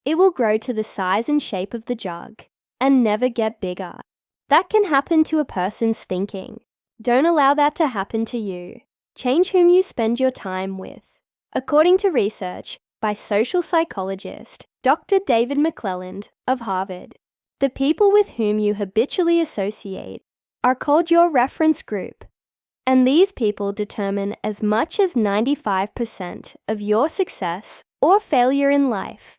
S1: it will grow to the size and shape of the jug and never get bigger. That can happen to a person's thinking. Don't allow that to happen to you. Change whom you spend your time with. According to research by social psychologist Dr. David McClelland of Harvard, the people with whom you habitually associate are called your reference group. And these people determine as much as 95% of your success or failure in life.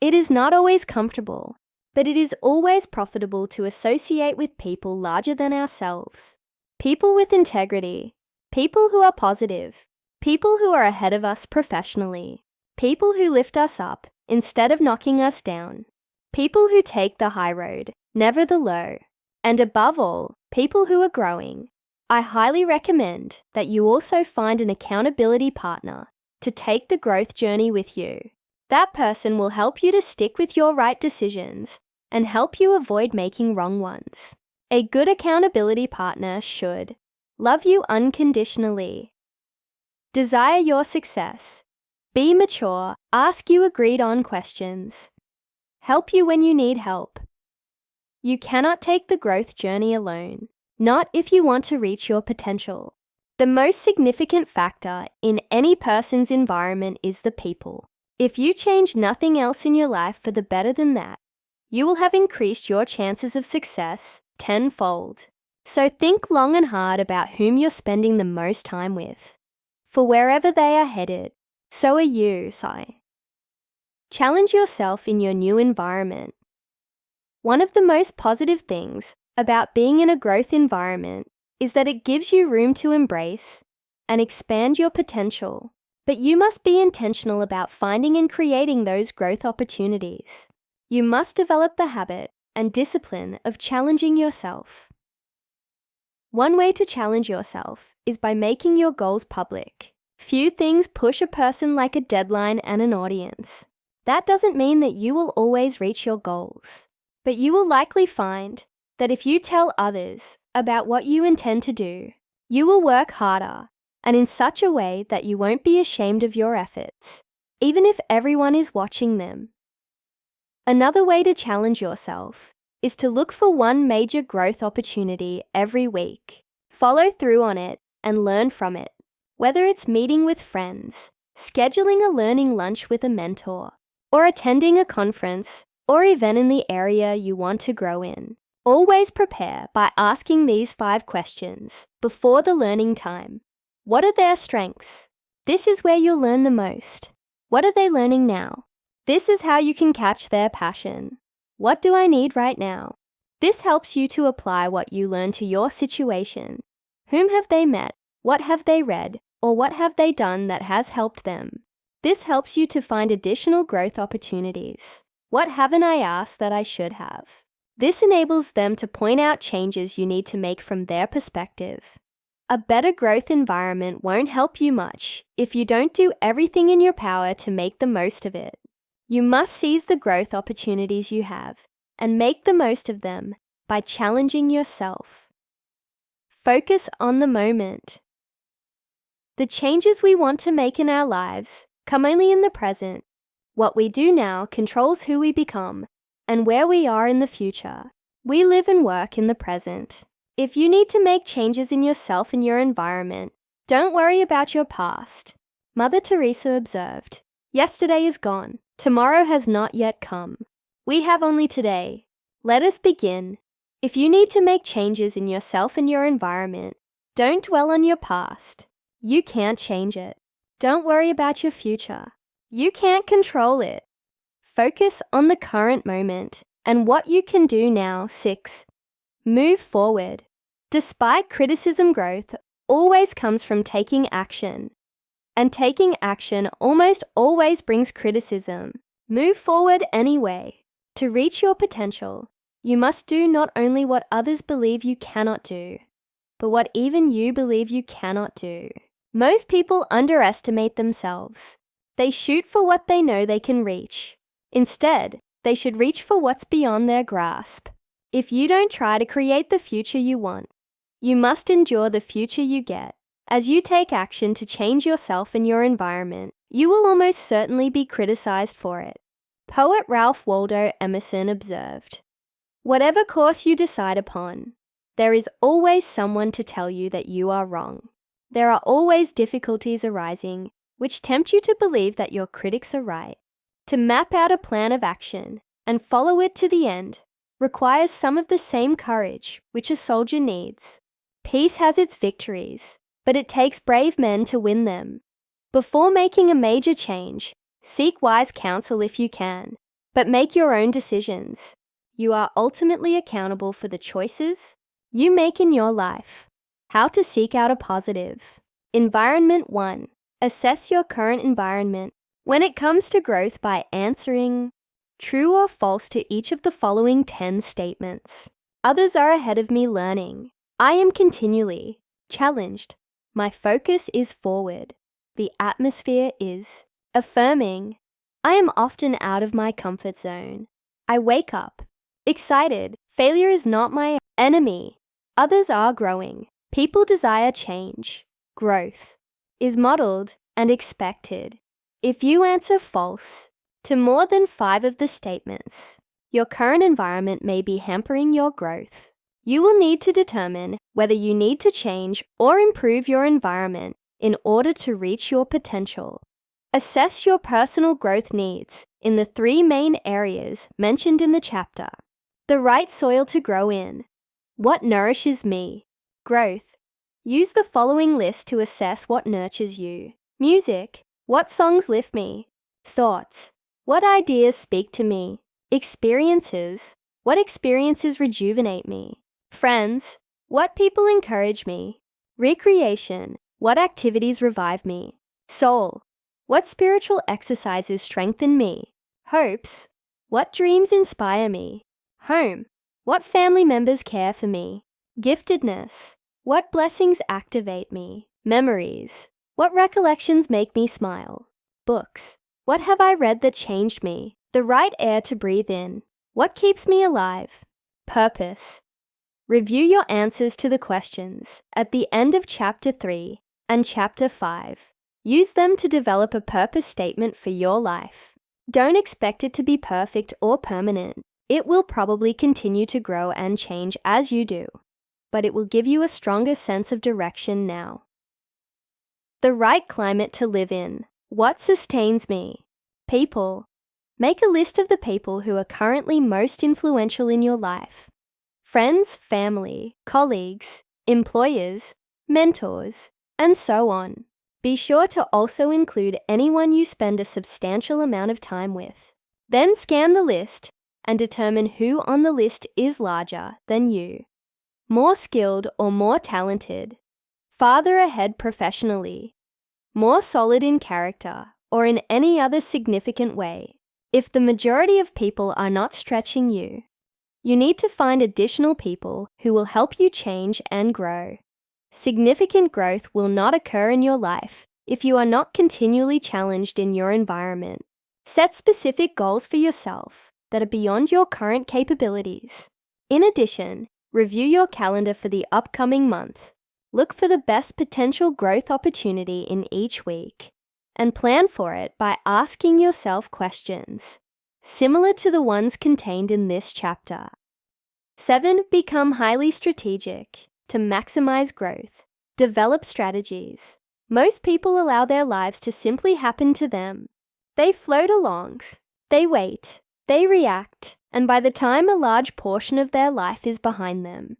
S1: It is not always comfortable, but it is always profitable to associate with people larger than ourselves. People with integrity, people who are positive, people who are ahead of us professionally, people who lift us up instead of knocking us down, people who take the high road, never the low, and above all, people who are growing. I highly recommend that you also find an accountability partner to take the growth journey with you. That person will help you to stick with your right decisions and help you avoid making wrong ones. A good accountability partner should love you unconditionally, desire your success, be mature, ask you agreed-on questions, help you when you need help. You cannot take the growth journey alone. Not if you want to reach your potential. The most significant factor in any person's environment is the people. If you change nothing else in your life for the better than that, you will have increased your chances of success tenfold. So think long and hard about whom you're spending the most time with. For wherever they are headed, so are you, Sai. Challenge yourself in your new environment. One of the most positive things about being in a growth environment is that it gives you room to embrace and expand your potential, but you must be intentional about finding and creating those growth opportunities. You must develop the habit and discipline of challenging yourself. One way to challenge yourself is by making your goals public. Few things push a person like a deadline and an audience. That doesn't mean that you will always reach your goals, but you will likely find that if you tell others about what you intend to do, you will work harder and in such a way that you won't be ashamed of your efforts, even if everyone is watching them. Another way to challenge yourself is to look for one major growth opportunity every week, follow through on it, and learn from it. Whether it's meeting with friends, scheduling a learning lunch with a mentor, or attending a conference or event in the area you want to grow in, always prepare by asking these 5 questions before the learning time. What are their strengths? This is where you'll learn the most. What are they learning now? This is how you can catch their passion. What do I need right now? This helps you to apply what you learn to your situation. Whom have they met? What have they read? Or what have they done that has helped them? This helps you to find additional growth opportunities. What haven't I asked that I should have? This enables them to point out changes you need to make from their perspective. A better growth environment won't help you much if you don't do everything in your power to make the most of it. You must seize the growth opportunities you have and make the most of them by challenging yourself. Focus on the moment. The changes we want to make in our lives come only in the present. What we do now controls who we become and where we are in the future. We live and work in the present. If you need to make changes in yourself and your environment, don't worry about your past. Mother Teresa observed, "Yesterday is gone. Tomorrow has not yet come. We have only today. Let us begin." If you need to make changes in yourself and your environment, don't dwell on your past. You can't change it. Don't worry about your future. You can't control it. Focus on the current moment and what you can do now. 6. Move forward. Despite criticism, growth always comes from taking action. And taking action almost always brings criticism. Move forward anyway. To reach your potential, you must do not only what others believe you cannot do, but what even you believe you cannot do. Most people underestimate themselves. They shoot for what they know they can reach. Instead, they should reach for what's beyond their grasp. If you don't try to create the future you want, you must endure the future you get. As you take action to change yourself and your environment, you will almost certainly be criticized for it. Poet Ralph Waldo Emerson observed, "Whatever course you decide upon, there is always someone to tell you that you are wrong. There are always difficulties arising which tempt you to believe that your critics are right. To map out a plan of action and follow it to the end requires some of the same courage which a soldier needs. Peace has its victories, but it takes brave men to win them. Before making a major change, seek wise counsel if you can, but make your own decisions. You are ultimately accountable for the choices you make in your life." How to seek out a positive. Environment 1. Assess your current environment when it comes to growth by answering true or false to each of the following 10 statements. Others are ahead of me learning. I am continually challenged. My focus is forward. The atmosphere is affirming. I am often out of my comfort zone. I wake up excited. Failure is not my enemy. Others are growing. People desire change. Growth is modeled and expected. If you answer false to more than 5 of the statements, your current environment may be hampering your growth. You will need to determine whether you need to change or improve your environment in order to reach your potential. Assess your personal growth needs in the 3 main areas mentioned in the chapter. The right soil to grow in. What nourishes me? Growth. Use the following list to assess what nurtures you. Music. What songs lift me? Thoughts. What ideas speak to me? Experiences. What experiences rejuvenate me? Friends. What people encourage me? Recreation. What activities revive me? Soul. What spiritual exercises strengthen me? Hopes. What dreams inspire me? Home. What family members care for me? Giftedness. What blessings activate me? Memories. What recollections make me smile? Books. What have I read that changed me? The right air to breathe in. What keeps me alive? Purpose. Review your answers to the questions at the end of Chapter 3 and Chapter 5. Use them to develop a purpose statement for your life. Don't expect it to be perfect or permanent. It will probably continue to grow and change as you do, but it will give you a stronger sense of direction now. The right climate to live in. What sustains me? People. Make a list of the people who are currently most influential in your life. Friends, family, colleagues, employers, mentors, and so on. Be sure to also include anyone you spend a substantial amount of time with. Then scan the list and determine who on the list is larger than you, more skilled or more talented, farther ahead professionally, more solid in character or in any other significant way. If the majority of people are not stretching you, you need to find additional people who will help you change and grow. Significant growth will not occur in your life if you are not continually challenged in your environment. Set specific goals for yourself that are beyond your current capabilities. In addition, review your calendar for the upcoming month. Look for the best potential growth opportunity in each week and plan for it by asking yourself questions similar to the ones contained in this chapter. 7. Become highly strategic to maximize growth. Develop strategies. Most people allow their lives to simply happen to them. They float along, they wait, they react, and by the time a large portion of their life is behind them,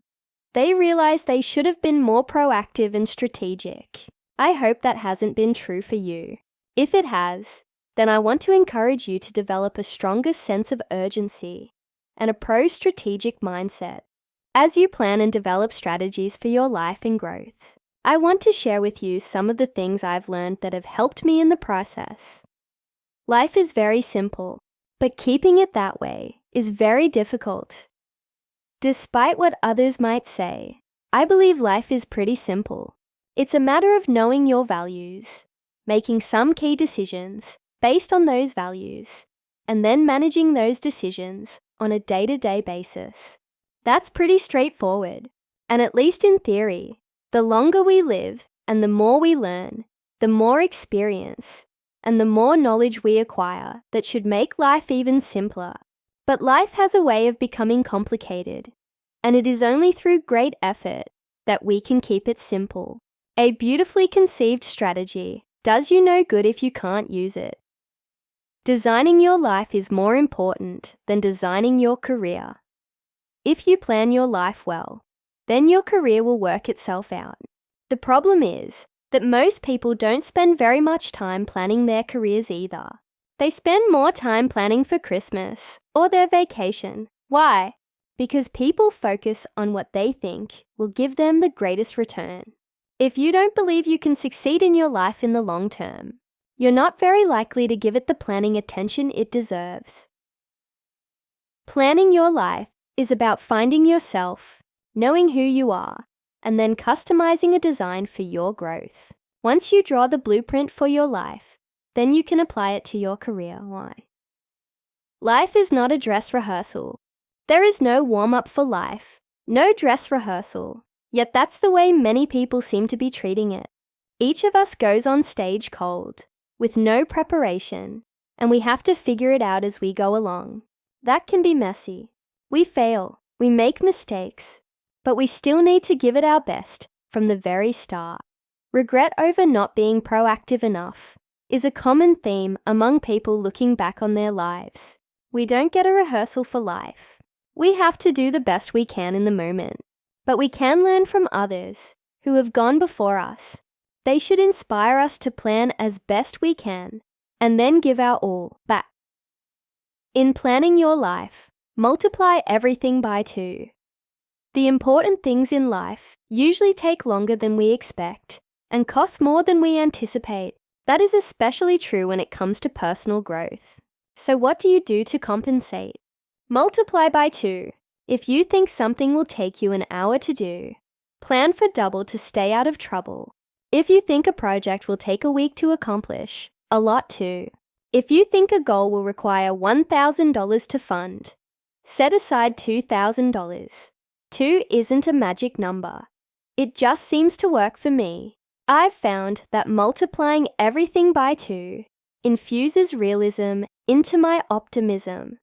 S1: they realize they should have been more proactive and strategic. I hope that hasn't been true for you. If it has, then I want to encourage you to develop a stronger sense of urgency and a pro-strategic mindset. As you plan and develop strategies for your life and growth, I want to share with you some of the things I've learned that have helped me in the process. Life is very simple, but keeping it that way is very difficult. Despite what others might say, I believe life is pretty simple. It's a matter of knowing your values, making some key decisions based on those values, and then managing those decisions on a day-to-day basis. That's pretty straightforward, and at least in theory, the longer we live and the more we learn, the more experience and the more knowledge we acquire that should make life even simpler. But life has a way of becoming complicated, and it is only through great effort that we can keep it simple. A beautifully conceived strategy does you no good if you can't use it. Designing your life is more important than designing your career. If you plan your life well, then your career will work itself out. The problem is that most people don't spend very much time planning their careers either. They spend more time planning for Christmas or their vacation. Why? Because people focus on what they think will give them the greatest return. If you don't believe you can succeed in your life in the long term, you're not very likely to give it the planning attention it deserves. Planning your life is about finding yourself, knowing who you are, and then customizing a design for your growth. Once you draw the blueprint for your life, then you can apply it to your career. Why? Life is not a dress rehearsal. There is no warm-up for life, no dress rehearsal, yet that's the way many people seem to be treating it. Each of us goes on stage cold, with no preparation, and we have to figure it out as we go along. That can be messy. We fail, we make mistakes, but we still need to give it our best from the very start. Regret over not being proactive enough is a common theme among people looking back on their lives. We don't get a rehearsal for life. We have to do the best we can in the moment, but we can learn from others who have gone before us. They should inspire us to plan as best we can and then give our all back. In planning your life, multiply everything by 2. The important things in life usually take longer than we expect and cost more than we anticipate. That is especially true when it comes to personal growth. So what do you do to compensate? Multiply by 2. If you think something will take you an hour to do, plan for double to stay out of trouble. If you think a project will take a week to accomplish, allot 2. If you think a goal will require $1,000 to fund, set aside $2,000. 2 isn't a magic number. It just seems to work for me. I've found that multiplying everything by 2 infuses realism into my optimism.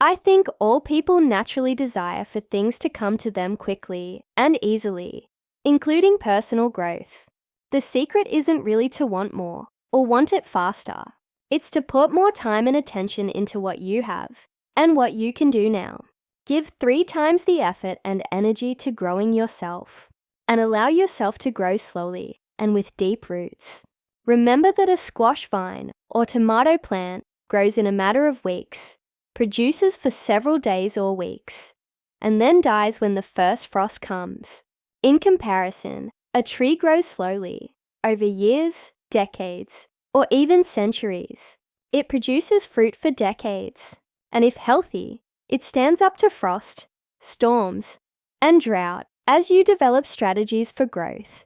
S1: I think all people naturally desire for things to come to them quickly and easily, including personal growth. The secret isn't really to want more or want it faster. It's to put more time and attention into what you have and what you can do now. Give 3 times the effort and energy to growing yourself, and allow yourself to grow slowly and with deep roots. Remember that a squash vine or tomato plant grows in a matter of weeks, produces for several days or weeks, and then dies when the first frost comes. In comparison, a tree grows slowly, over years, decades, or even centuries. It produces fruit for decades, and if healthy, it stands up to frost, storms, and drought. As you develop strategies for growth,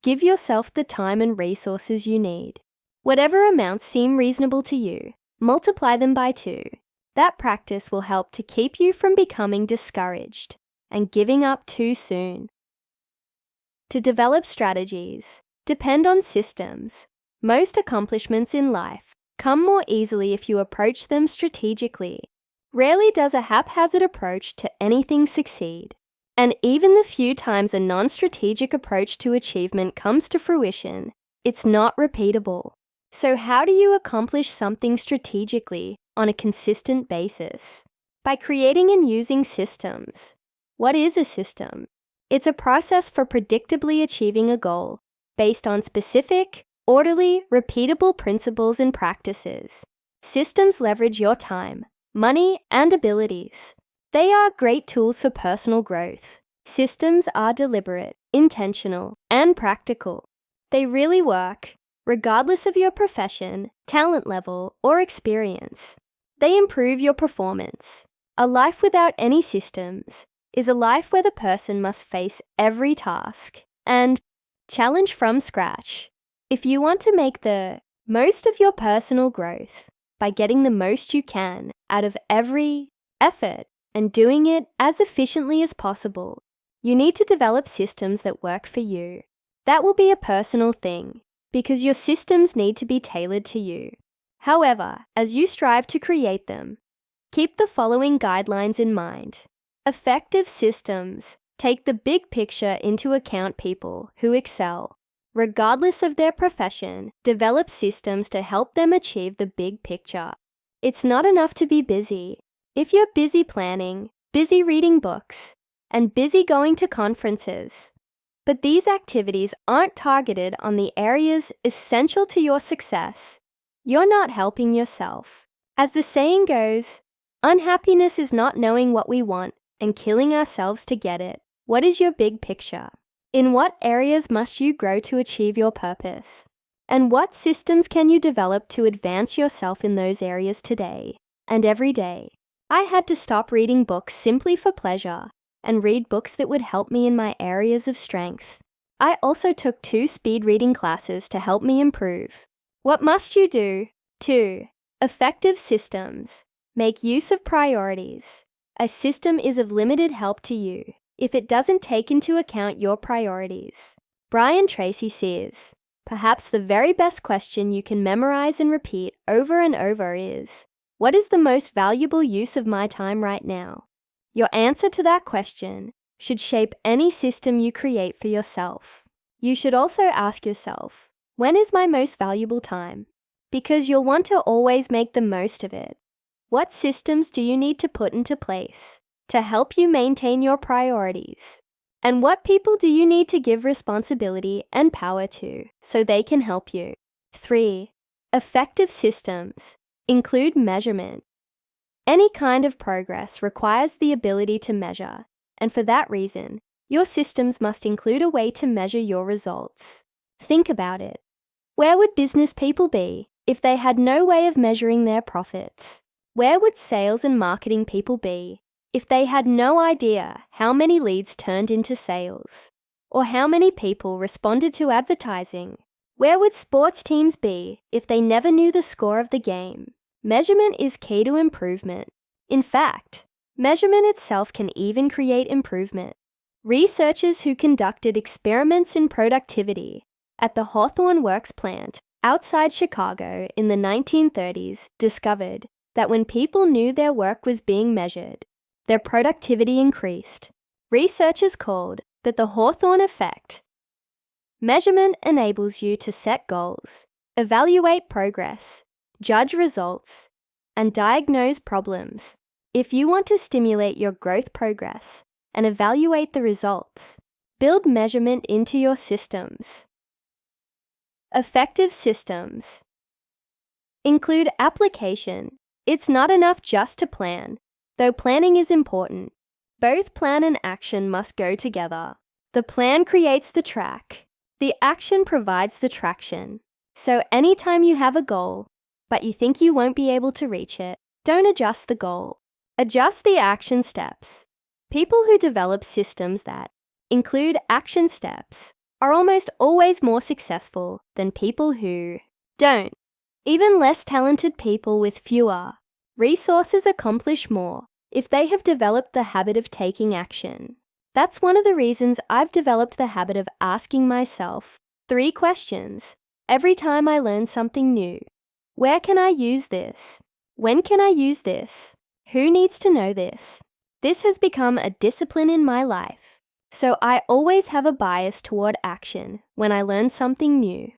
S1: give yourself the time and resources you need. Whatever amounts seem reasonable to you, multiply them by 2. That practice will help to keep you from becoming discouraged and giving up too soon. To develop strategies, depend on systems. Most accomplishments in life come more easily if you approach them strategically. Rarely does a haphazard approach to anything succeed, and even the few times a non-strategic approach to achievement comes to fruition, it's not repeatable. So how do you accomplish something strategically on a consistent basis? By creating and using systems. What is a system? It's a process for predictably achieving a goal based on specific, orderly, repeatable principles and practices. Systems leverage your time, money, and abilities. They are great tools for personal growth. Systems are deliberate, intentional, and practical. They really work, regardless of your profession, talent level, or experience. They improve your performance. A life without any systems is a life where the person must face every task and challenge from scratch. If you want to make the most of your personal growth by getting the most you can out of every effort and doing it as efficiently as possible, you need to develop systems that work for you. That will be a personal thing, because your systems need to be tailored to you. However, as you strive to create them, keep the following guidelines in mind. Effective systems take the big picture into account. People who excel, regardless of their profession, develop systems to help them achieve the big picture. It's not enough to be busy. If you're busy planning, busy reading books, and busy going to conferences, but these activities aren't targeted on the areas essential to your success, you're not helping yourself. As the saying goes, unhappiness is not knowing what we want and killing ourselves to get it. What is your big picture? In what areas must you grow to achieve your purpose? And what systems can you develop to advance yourself in those areas today and every day? I had to stop reading books simply for pleasure and read books that would help me in my areas of strength. I also took 2 speed reading classes to help me improve. What must you do? 2. Effective systems. Make use of priorities. A system is of limited help to you if it doesn't take into account your priorities. Brian Tracy says, perhaps the very best question you can memorize and repeat over and over is, what is the most valuable use of my time right now? Your answer to that question should shape any system you create for yourself. You should also ask yourself, when is my most valuable time? Because you'll want to always make the most of it. What systems do you need to put into place to help you maintain your priorities? And what people do you need to give responsibility and power to so they can help you? 3. Effective systems include measurement. Any kind of progress requires the ability to measure, and for that reason, your systems must include a way to measure your results. Think about it. Where would business people be if they had no way of measuring their profits? Where would sales and marketing people be if they had no idea how many leads turned into sales, or how many people responded to advertising? Where would sports teams be if they never knew the score of the game? Measurement is key to improvement. In fact, measurement itself can even create improvement. Researchers who conducted experiments in productivity at the Hawthorne Works plant outside Chicago in the 1930s discovered that when people knew their work was being measured, their productivity increased. Researchers called that the Hawthorne effect. Measurement enables you to set goals, evaluate progress, judge results, and diagnose problems. If you want to stimulate your growth progress and evaluate the results, build measurement into your systems. Effective systems include application. It's not enough just to plan, though planning is important. Both plan and action must go together. The plan creates the track. The action provides the traction. So anytime you have a goal, but you think you won't be able to reach it, don't adjust the goal. Adjust the action steps. People who develop systems that include action steps are almost always more successful than people who don't. Even less talented people with fewer resources accomplish more if they have developed the habit of taking action. That's one of the reasons I've developed the habit of asking myself 3 questions every time I learn something new. Where can I use this? When can I use this? Who needs to know this? This has become a discipline in my life, so I always have a bias toward action when I learn something new.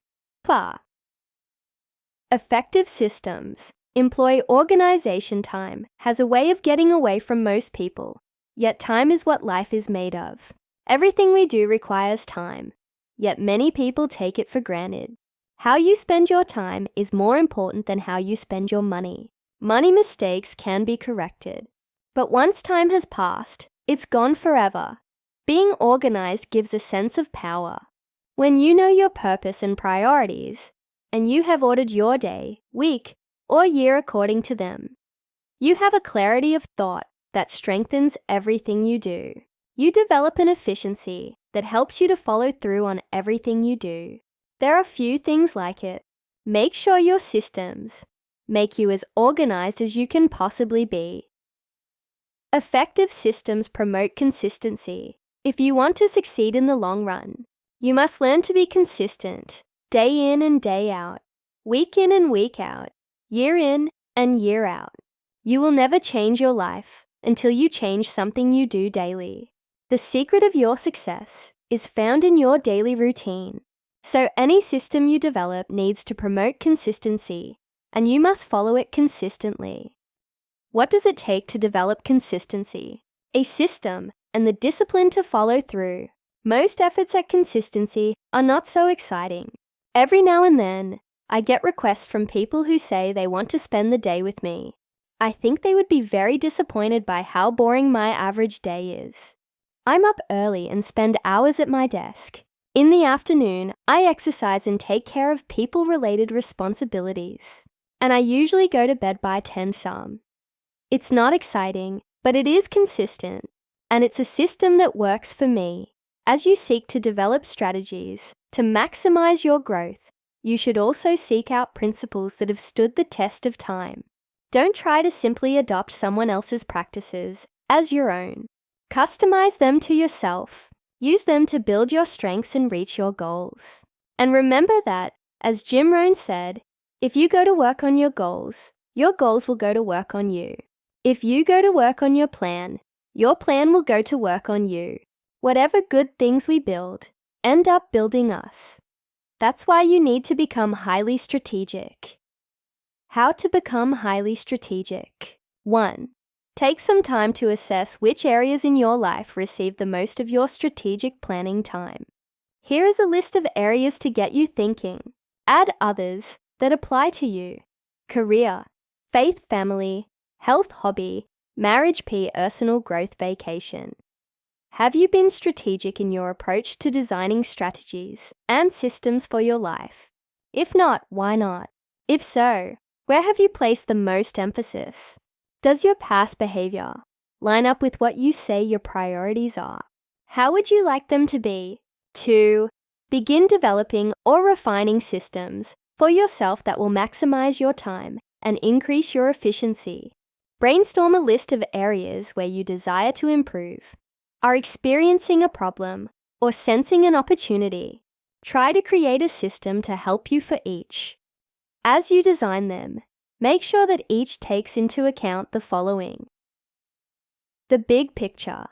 S1: Effective systems employ organization. Time has a way of getting away from most people, yet time is what life is made of. Everything we do requires time, yet many people take it for granted. How you spend your time is more important than how you spend your money. Money mistakes can be corrected, but once time has passed, it's gone forever. Being organized gives a sense of power. When you know your purpose and priorities, and you have ordered your day, week, or year according to them, you have a clarity of thought that strengthens everything you do. You develop an efficiency that helps you to follow through on everything you do. There are few things like it. Make sure your systems make you as organized as you can possibly be. Effective systems promote consistency. If you want to succeed in the long run, you must learn to be consistent, day in and day out, week in and week out, year in and year out. You will never change your life until you change something you do daily. The secret of your success is found in your daily routine. So any system you develop needs to promote consistency, and you must follow it consistently. What does it take to develop consistency? A system and the discipline to follow through. Most efforts at consistency are not so exciting. Every now and then, I get requests from people who say they want to spend the day with me. I think they would be very disappointed by how boring my average day is. I'm up early and spend hours at my desk. In the afternoon, I exercise and take care of people-related responsibilities, and I usually go to bed by 10 some. It's not exciting, but it is consistent, and it's a system that works for me. As you seek to develop strategies to maximize your growth, you should also seek out principles that have stood the test of time. Don't try to simply adopt someone else's practices as your own. Customize them to yourself. Use them to build your strengths and reach your goals. And remember that, as Jim Rohn said, if you go to work on your goals will go to work on you. If you go to work on your plan will go to work on you. Whatever good things we build end up building us. That's why you need to become highly strategic. How to become highly strategic. 1. Take some time to assess which areas in your life receive the most of your strategic planning time. Here is a list of areas to get you thinking. Add others that apply to you. Career, faith, family, health, hobby, marriage, personal growth, vacation. Have you been strategic in your approach to designing strategies and systems for your life? If not, why not? If so, where have you placed the most emphasis? Does your past behavior line up with what you say your priorities are? How would you like them to be? 2. Begin developing or refining systems for yourself that will maximize your time and increase your efficiency. Brainstorm a list of areas where you desire to improve, are experiencing a problem, or sensing an opportunity. Try to create a system to help you for each. As you design them, make sure that each takes into account the following. The big picture.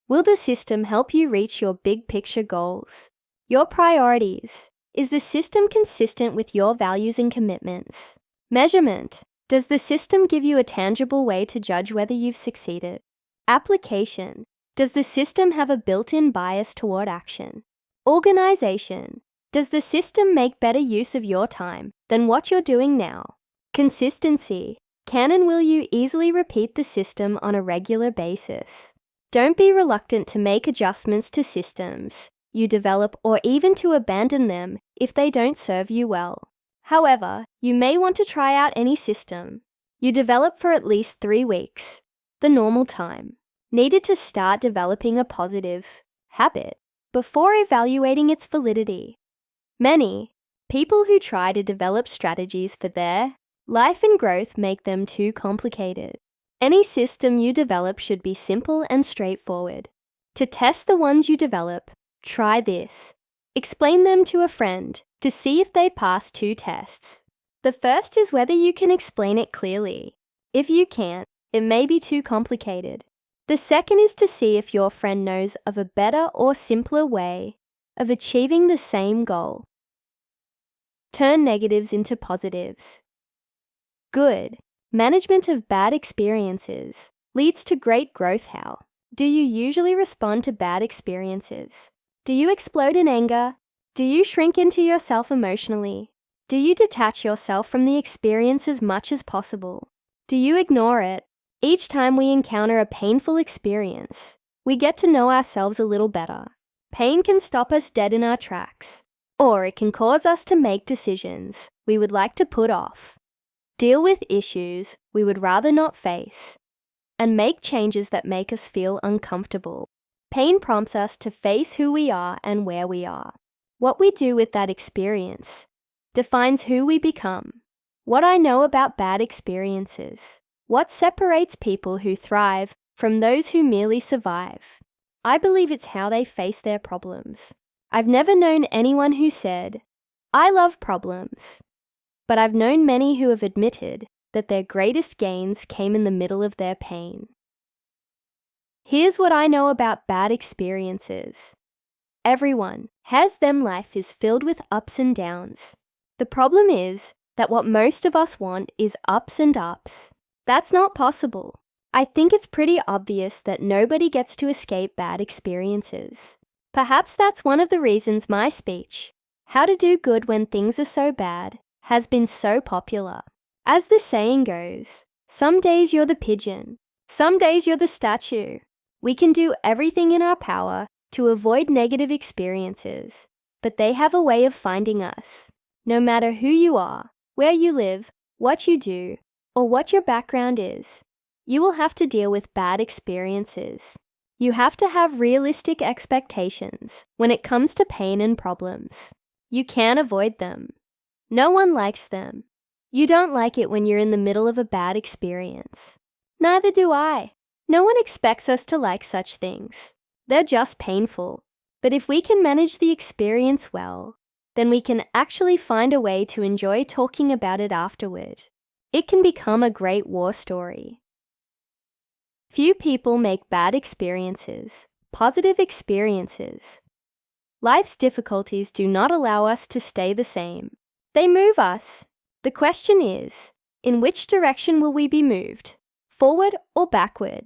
S1: Will the system help you reach your big picture goals? Your priorities. Is the system consistent with your values and commitments? Measurement. Does the system give you a tangible way to judge whether you've succeeded? Application. Does the system have a built-in bias toward action? Organization. Does the system make better use of your time than what you're doing now? Consistency. Can and will you easily repeat the system on a regular basis? Don't be reluctant to make adjustments to systems you develop or even to abandon them if they don't serve you well. However, you may want to try out any system you develop for at least 3 weeks, the normal time needed to start developing a positive habit before evaluating its validity. Many people who try to develop strategies for their life and growth make them too complicated. Any system you develop should be simple and straightforward. To test the ones you develop, try this. Explain them to a friend to see if they pass 2 tests. The first is whether you can explain it clearly. If you can't, it may be too complicated. The second is to see if your friend knows of a better or simpler way of achieving the same goal. Turn negatives into positives. Good. Management of bad experiences leads to great growth. How do you usually respond to bad experiences? Do you explode in anger? Do you shrink into yourself emotionally? Do you detach yourself from the experience as much as possible? Do you ignore it? Each time we encounter a painful experience, we get to know ourselves a little better. Pain can stop us dead in our tracks, or it can cause us to make decisions we would like to put off, deal with issues we would rather not face, and make changes that make us feel uncomfortable. Pain prompts us to face who we are and where we are. What we do with that experience defines who we become. What I know about bad experiences. What separates people who thrive from those who merely survive? I believe it's how they face their problems. I've never known anyone who said, "I love problems," but I've known many who have admitted that their greatest gains came in the middle of their pain. Here's what I know about bad experiences. Everyone has them. Life is filled with ups and downs. The problem is that what most of us want is ups and ups. That's not possible. I think it's pretty obvious that nobody gets to escape bad experiences. Perhaps that's one of the reasons my speech, How to Do Good When Things Are So Bad, has been so popular. As the saying goes, some days you're the pigeon, some days you're the statue. We can do everything in our power to avoid negative experiences, but they have a way of finding us. No matter who you are, where you live, what you do, or what your background is, you will have to deal with bad experiences. You have to have realistic expectations when it comes to pain and problems. You can't avoid them. No one likes them. You don't like it when you're in the middle of a bad experience. Neither do I. No one expects us to like such things. They're just painful. But if we can manage the experience well, then we can actually find a way to enjoy talking about it afterward. It can become a great war story. Few people make bad experiences positive experiences. Life's difficulties do not allow us to stay the same. They move us. The question is, in which direction will we be moved? Forward or backward?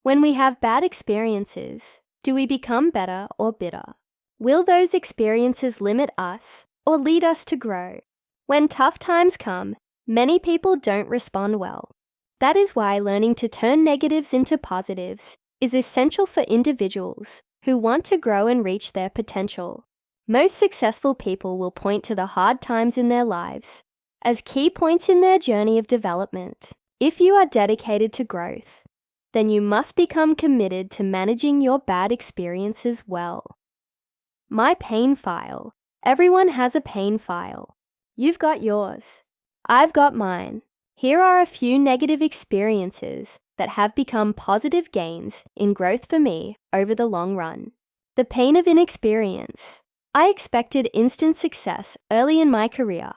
S1: When we have bad experiences, do we become better or bitter? Will those experiences limit us or lead us to grow? When tough times come, many people don't respond well. That is why learning to turn negatives into positives is essential for individuals who want to grow and reach their potential. Most successful people will point to the hard times in their lives as key points in their journey of development. If you are dedicated to growth, then you must become committed to managing your bad experiences well. My pain file. Everyone has a pain file. You've got yours. I've got mine. Here are a few negative experiences that have become positive gains in growth for me over the long run. The pain of inexperience. I expected instant success early in my career,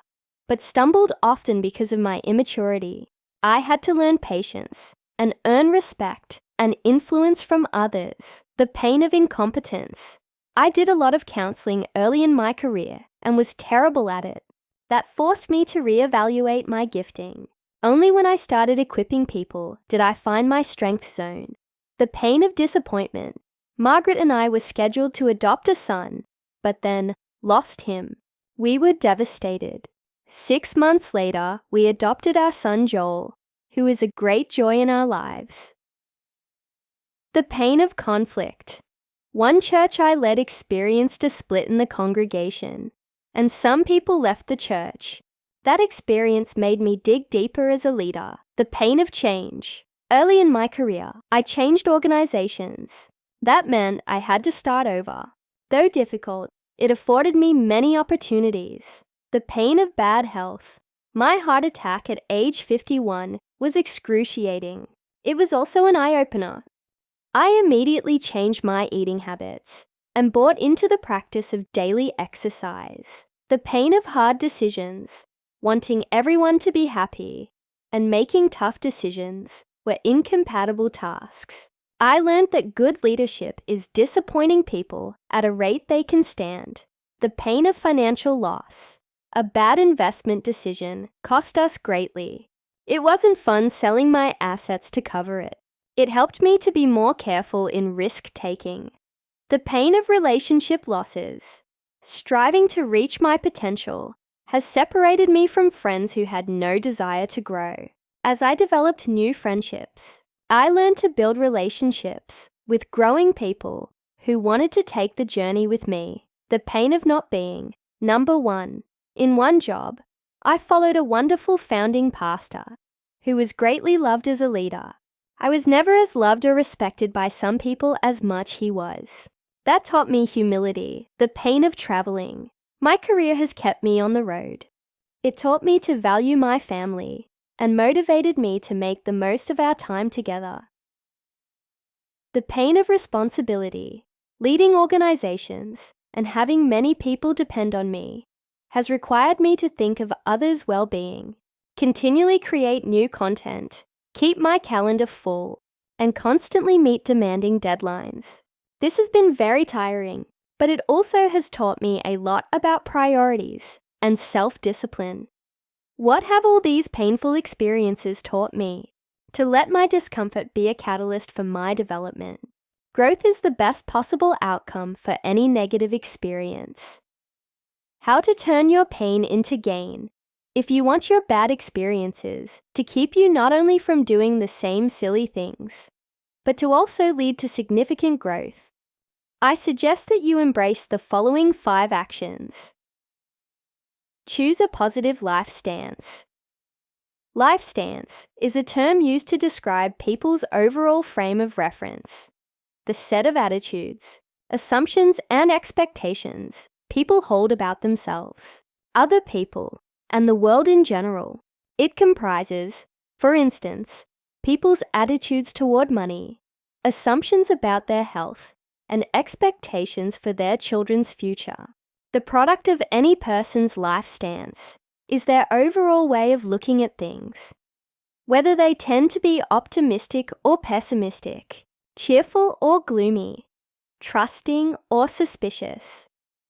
S1: but stumbled often because of my immaturity. I had to learn patience and earn respect and influence from others. The pain of incompetence. I did a lot of counseling early in my career and was terrible at it. That forced me to reevaluate my gifting. Only when I started equipping people did I find my strength zone. The pain of disappointment. Margaret and I were scheduled to adopt a son, but then lost him. We were devastated. 6 months later, we adopted our son Joel, who is a great joy in our lives. The pain of conflict. One church I led experienced a split in the congregation, and some people left the church. That experience made me dig deeper as a leader. The pain of change. Early in my career, I changed organizations. That meant I had to start over. Though difficult, it afforded me many opportunities. The pain of bad health. My heart attack at age 51 was excruciating. It was also an eye-opener. I immediately changed my eating habits and bought into the practice of daily exercise. The pain of hard decisions. Wanting everyone to be happy and making tough decisions were incompatible tasks. I learned that good leadership is disappointing people at a rate they can stand. The pain of financial loss. A bad investment decision cost us greatly. It wasn't fun selling my assets to cover it. It helped me to be more careful in risk-taking. The pain of relationship losses. Striving to reach my potential has separated me from friends who had no desire to grow. As I developed new friendships, I learned to build relationships with growing people who wanted to take the journey with me. The pain of not being number one. In one job, I followed a wonderful founding pastor who was greatly loved as a leader. I was never as loved or respected by some people as much he was. That taught me humility. The pain of traveling. My career has kept me on the road. It taught me to value my family and motivated me to make the most of our time together. The pain of responsibility. Leading organizations and having many people depend on me has required me to think of others' well-being, continually create new content, keep my calendar full, and constantly meet demanding deadlines. This has been very tiring, but it also has taught me a lot about priorities and self-discipline. What have all these painful experiences taught me? To let my discomfort be a catalyst for my development. Growth is the best possible outcome for any negative experience. How to turn your pain into gain. If you want your bad experiences to keep you not only from doing the same silly things, but to also lead to significant growth, I suggest that you embrace the following 5 actions. Choose a positive life stance. Life stance is a term used to describe people's overall frame of reference, the set of attitudes, assumptions, and expectations people hold about themselves, other people, and the world in general. It comprises, for instance, people's attitudes toward money, assumptions about their health, and expectations for their children's future. The product of any person's life stance is their overall way of looking at things, whether they tend to be optimistic or pessimistic, cheerful or gloomy, trusting or suspicious,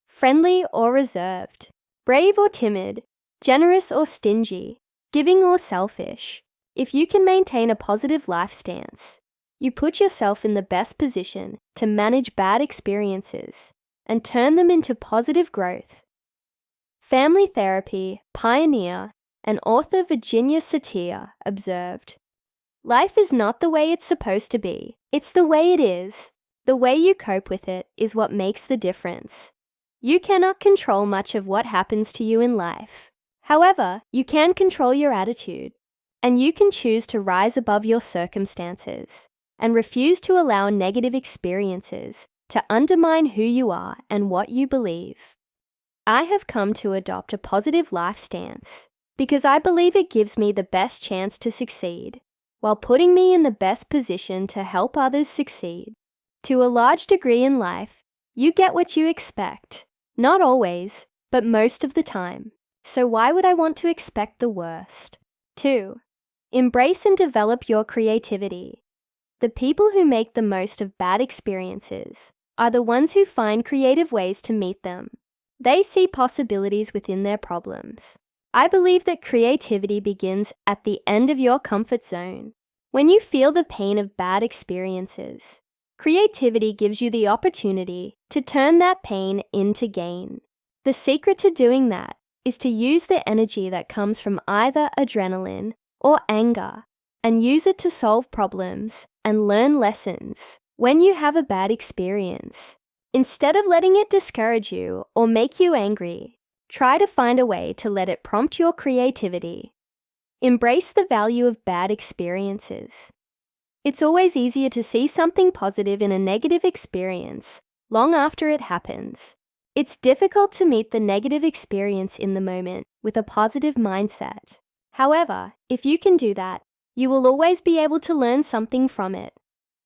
S1: friendly or reserved, brave or timid, generous or stingy, giving or selfish. If you can maintain a positive life stance, you put yourself in the best position to manage bad experiences and turn them into positive growth. Family therapy pioneer and author Virginia Satir observed, "Life is not the way it's supposed to be. It's the way it is. The way you cope with it is what makes the difference. You cannot control much of what happens to you in life. However, you can control your attitude. And you can choose to rise above your circumstances and refuse to allow negative experiences to undermine who you are and what you believe. I have come to adopt a positive life stance because I believe it gives me the best chance to succeed, while putting me in the best position to help others succeed. To a large degree in life, you get what you expect. Not always, but most of the time. So why would I want to expect the worst? 2. Embrace and develop your creativity. The people who make the most of bad experiences are the ones who find creative ways to meet them. They see possibilities within their problems. I believe that creativity begins at the end of your comfort zone. When you feel the pain of bad experiences, creativity gives you the opportunity to turn that pain into gain. The secret to doing that is to use the energy that comes from either adrenaline or anger and use it to solve problems and learn lessons when you have a bad experience. Instead of letting it discourage you or make you angry, try to find a way to let it prompt your creativity. Embrace the value of bad experiences. It's always easier to see something positive in a negative experience long after it happens. It's difficult to meet the negative experience in the moment with a positive mindset. However, if you can do that, you will always be able to learn something from it.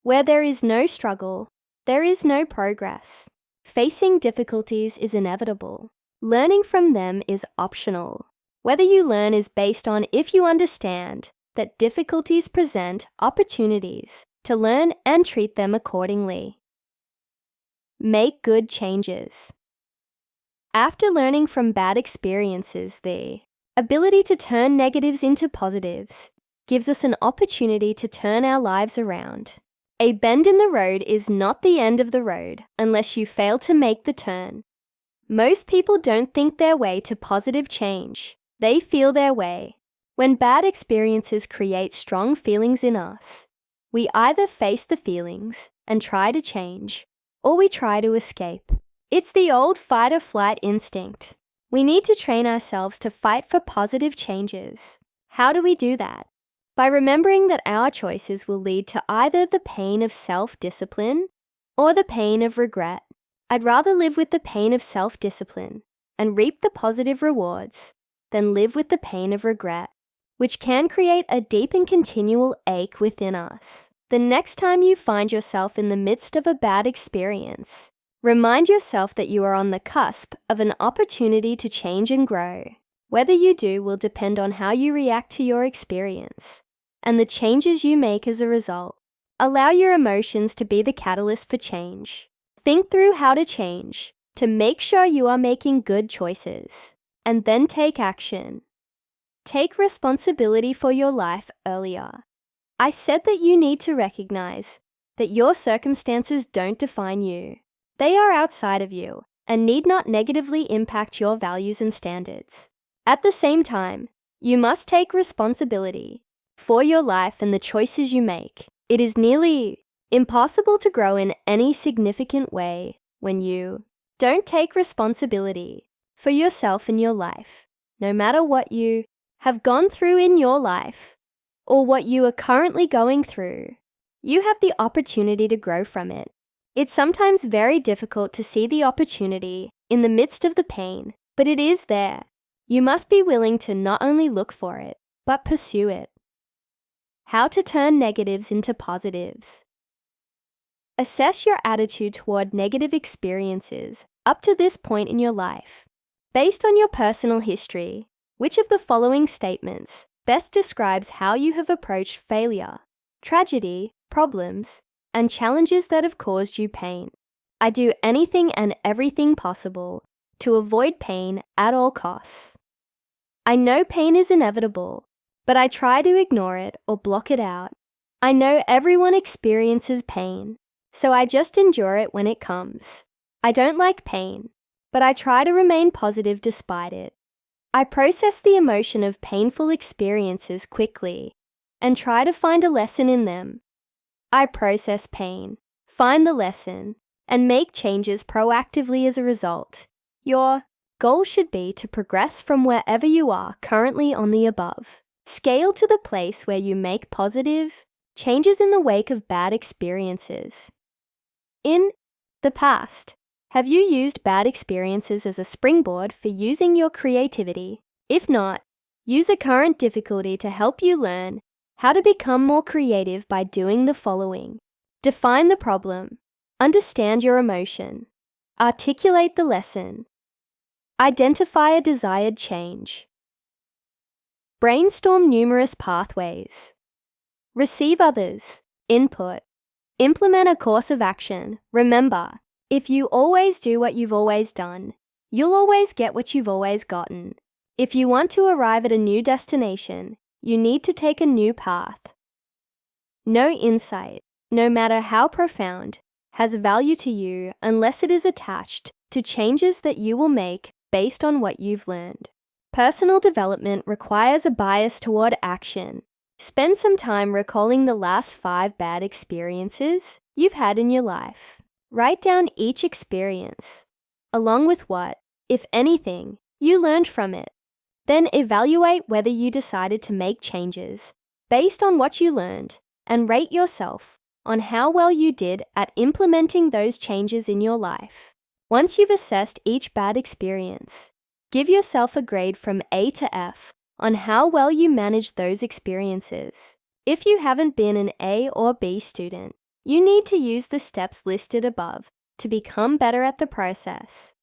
S1: Where there is no struggle, there is no progress. Facing difficulties is inevitable. Learning from them is optional. Whether you learn is based on if you understand that difficulties present opportunities to learn and treat them accordingly. Make good changes. After learning from bad experiences, the ability to turn negatives into positives gives us an opportunity to turn our lives around. A bend in the road is not the end of the road unless you fail to make the turn. Most people don't think their way to positive change. They feel their way. When bad experiences create strong feelings in us, we either face the feelings and try to change, or we try to escape. It's the old fight-or-flight instinct. We need to train ourselves to fight for positive changes. How do we do that? By remembering that our choices will lead to either the pain of self-discipline or the pain of regret. I'd rather live with the pain of self-discipline and reap the positive rewards than live with the pain of regret, which can create a deep and continual ache within us. The next time you find yourself in the midst of a bad experience, remind yourself that you are on the cusp of an opportunity to change and grow. Whether you do will depend on how you react to your experience and the changes you make as a result. Allow your emotions to be the catalyst for change. Think through how to change to make sure you are making good choices, and then take action. Take responsibility for your life earlier. I said that you need to recognize that your circumstances don't define you. They are outside of you and need not negatively impact your values and standards. At the same time, you must take responsibility for your life and the choices you make. It is nearly impossible to grow in any significant way when you don't take responsibility for yourself and your life. No matter what you have gone through in your life or what you are currently going through, you have the opportunity to grow from it. It's sometimes very difficult to see the opportunity in the midst of the pain, but it is there. You must be willing to not only look for it, but pursue it. How to turn negatives into positives. Assess your attitude toward negative experiences up to this point in your life. Based on your personal history, which of the following statements best describes how you have approached failure, tragedy, problems, and challenges that have caused you pain? I do anything and everything possible to avoid pain at all costs. I know pain is inevitable, but I try to ignore it or block it out. I know everyone experiences pain, so I just endure it when it comes. I don't like pain, but I try to remain positive despite it. I process the emotion of painful experiences quickly and try to find a lesson in them. I process pain, find the lesson, and make changes proactively as a result. Your goal should be to progress from wherever you are currently on the above. Scale to the place where you make positive changes in the wake of bad experiences. In the past, have you used bad experiences as a springboard for using your creativity? If not, use a current difficulty to help you learn how to become more creative by doing the following. Define the problem. Understand your emotion. Articulate the lesson. Identify a desired change. Brainstorm numerous pathways. Receive others' input. Implement a course of action. Remember, if you always do what you've always done, you'll always get what you've always gotten. If you want to arrive at a new destination, you need to take a new path. No insight, no matter how profound, has value to you unless it is attached to changes that you will make based on what you've learned. Personal development requires a bias toward action. Spend some time recalling the last 5 bad experiences you've had in your life. Write down each experience, along with what, if anything, you learned from it. Then evaluate whether you decided to make changes based on what you learned and rate yourself on how well you did at implementing those changes in your life. Once you've assessed each bad experience, give yourself a grade from A to F on how well you managed those experiences. If you haven't been an A or B student, you need to use the steps listed above to become better at the process.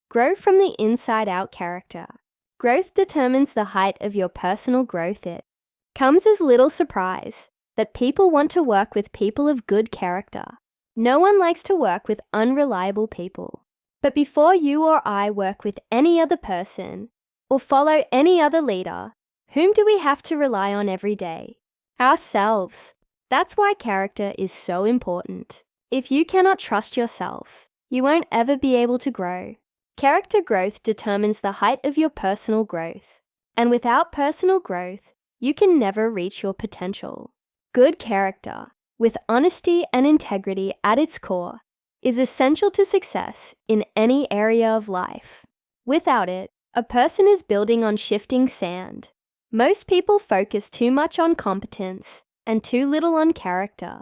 S1: Grow from the inside out character. Growth determines the height of your personal growth. It comes as little surprise that people want to work with people of good character. No one likes to work with unreliable people. But before you or I work with any other person or follow any other leader, whom do we have to rely on every day? Ourselves. That's why character is so important. If you cannot trust yourself, you won't ever be able to grow. Character growth determines the height of your personal growth. And without personal growth, you can never reach your potential. Good character, with honesty and integrity at its core, is essential to success in any area of life. Without it, a person is building on shifting sand. Most people focus too much on competence and too little on character.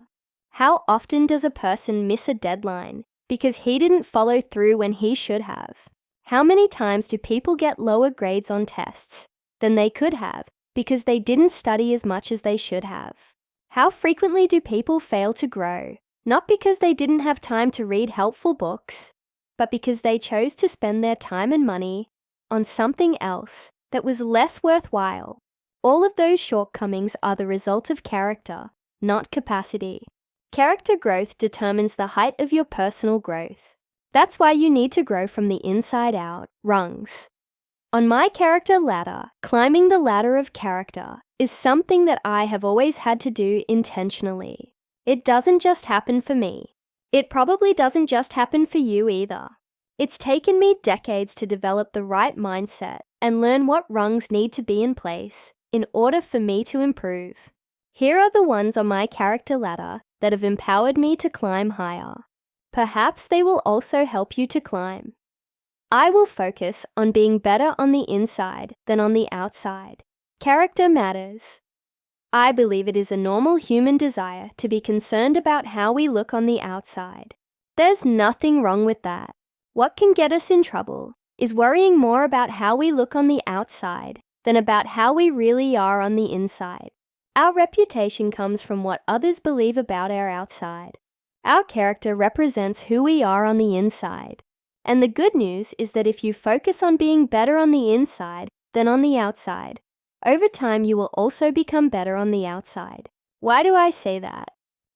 S1: How often does a person miss a deadline because he didn't follow through when he should have? How many times do people get lower grades on tests than they could have because they didn't study as much as they should have? How frequently do people fail to grow? Not because they didn't have time to read helpful books, but because they chose to spend their time and money on something else that was less worthwhile. All of those shortcomings are the result of character, not capacity. Character growth determines the height of your personal growth. That's why you need to grow from the inside out, rungs. On my character ladder, climbing the ladder of character is something that I have always had to do intentionally. It doesn't just happen for me. It probably doesn't just happen for you either. It's taken me decades to develop the right mindset and learn what rungs need to be in place in order for me to improve. Here are the ones on my character ladder that have empowered me to climb higher. Perhaps they will also help you to climb. I will focus on being better on the inside than on the outside. Character matters. I believe it is a normal human desire to be concerned about how we look on the outside. There's nothing wrong with that. What can get us in trouble is worrying more about how we look on the outside than about how we really are on the inside. Our reputation comes from what others believe about our outside. Our character represents who we are on the inside. And the good news is that if you focus on being better on the inside than on the outside, over time you will also become better on the outside. Why do I say that?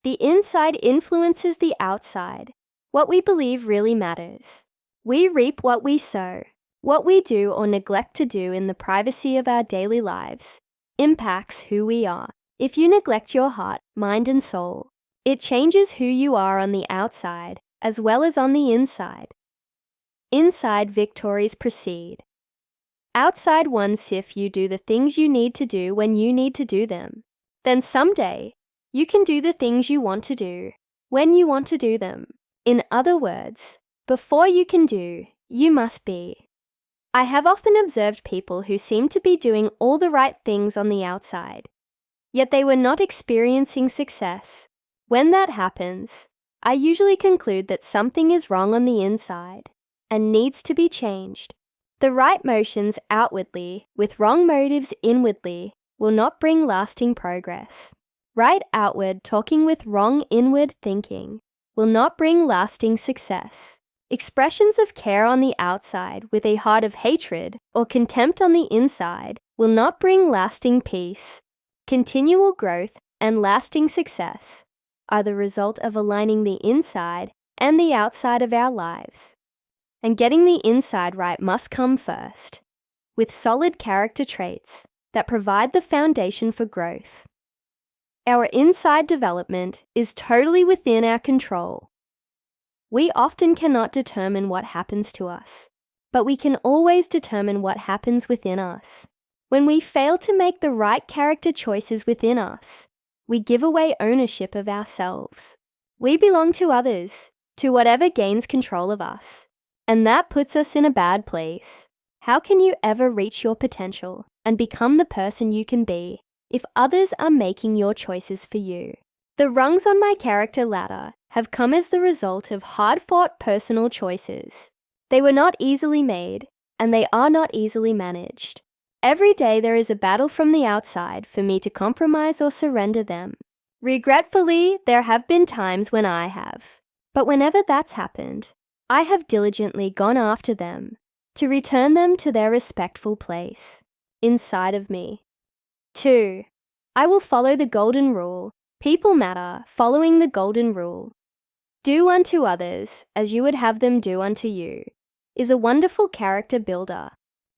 S1: The inside influences the outside. What we believe really matters. We reap what we sow. What we do or neglect to do in the privacy of our daily lives impacts who we are. If you neglect your heart, mind, and soul, it changes who you are on the outside as well as on the inside. Inside victories precede. Outside ones if you do the things you need to do when you need to do them. Then someday, you can do the things you want to do when you want to do them. In other words, before you can do, you must be. I have often observed people who seem to be doing all the right things on the outside, yet they were not experiencing success. When that happens, I usually conclude that something is wrong on the inside and needs to be changed. The right motions outwardly with wrong motives inwardly will not bring lasting progress. Right outward talking with wrong inward thinking will not bring lasting success. Expressions of care on the outside with a heart of hatred or contempt on the inside will not bring lasting peace. Continual growth and lasting success are the result of aligning the inside and the outside of our lives. And getting the inside right must come first, with solid character traits that provide the foundation for growth. Our inside development is totally within our control. We often cannot determine what happens to us, but we can always determine what happens within us. When we fail to make the right character choices within us, we give away ownership of ourselves. We belong to others, to whatever gains control of us, and that puts us in a bad place. How can you ever reach your potential and become the person you can be if others are making your choices for you? The rungs on my character ladder have come as the result of hard-fought personal choices. They were not easily made, and they are not easily managed. Every day there is a battle from the outside for me to compromise or surrender them. Regretfully, there have been times when I have. But whenever that's happened, I have diligently gone after them to return them to their respectful place inside of me. 2. I will follow the golden rule. People matter, following the golden rule. Do unto others as you would have them do unto you is a wonderful character builder.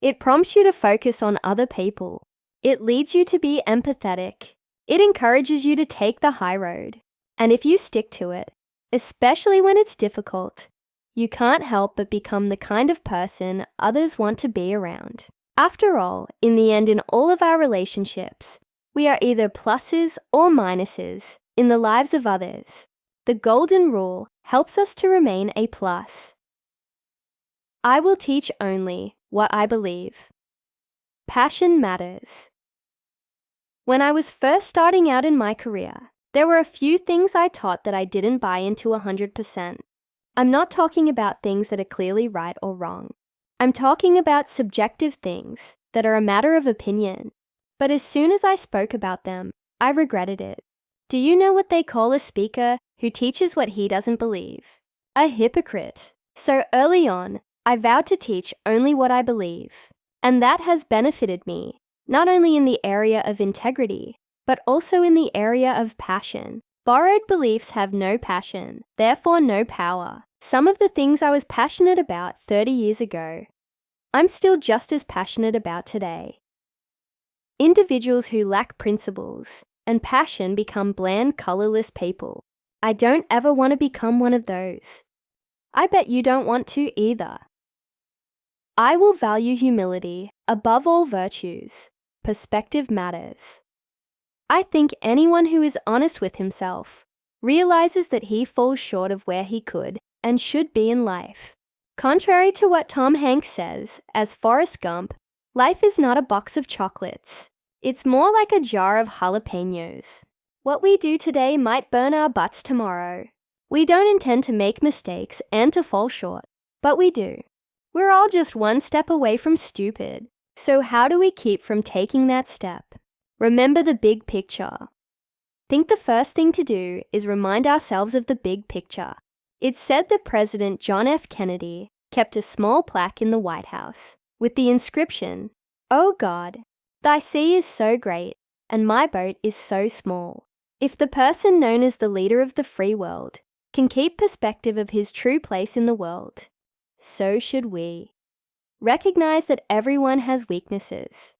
S1: It prompts you to focus on other people. It leads you to be empathetic. It encourages you to take the high road. And if you stick to it, especially when it's difficult, you can't help but become the kind of person others want to be around. After all, in the end, in all of our relationships, we are either pluses or minuses in the lives of others. The golden rule helps us to remain a plus. I will teach only what I believe. Passion matters. When I was first starting out in my career, there were a few things I taught that I didn't buy into 100%. I'm not talking about things that are clearly right or wrong. I'm talking about subjective things that are a matter of opinion. But as soon as I spoke about them, I regretted it. Do you know what they call a speaker who teaches what he doesn't believe? A hypocrite. So early on, I vowed to teach only what I believe. And that has benefited me, not only in the area of integrity, but also in the area of passion. Borrowed beliefs have no passion, therefore no power. Some of the things I was passionate about 30 years ago, I'm still just as passionate about today. Individuals who lack principles and passion become bland, colorless people. I don't ever want to become one of those. I bet you don't want to either. I will value humility above all virtues. Perspective matters. I think anyone who is honest with himself realizes that he falls short of where he could and should be in life. Contrary to what Tom Hanks says, as Forrest Gump, life is not a box of chocolates. It's more like a jar of jalapenos. What we do today might burn our butts tomorrow. We don't intend to make mistakes and to fall short, but we do. We're all just one step away from stupid. So how do we keep from taking that step? Remember the big picture. Think the first thing to do is remind ourselves of the big picture. It's said that President John F. Kennedy kept a small plaque in the White House with the inscription, "Oh God, thy sea is so great, and my boat is so small." If the person known as the leader of the free world can keep perspective of his true place in the world, so should we. Recognize that everyone has weaknesses.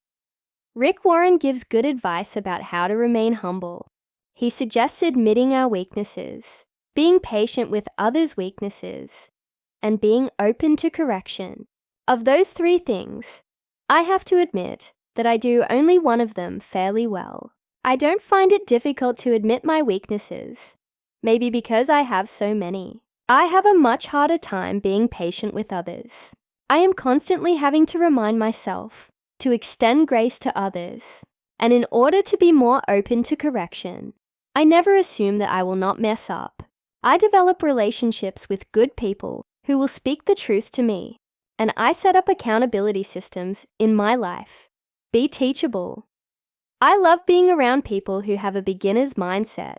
S1: Rick Warren gives good advice about how to remain humble. He suggests admitting our weaknesses, being patient with others' weaknesses, and being open to correction. Of those three things, I have to admit that I do only one of them fairly well. I don't find it difficult to admit my weaknesses, maybe because I have so many. I have a much harder time being patient with others. I am constantly having to remind myself to extend grace to others, and in order to be more open to correction, I never assume that I will not mess up. I develop relationships with good people who will speak the truth to me, and I set up accountability systems in my life. Be teachable. I love being around people who have a beginner's mindset.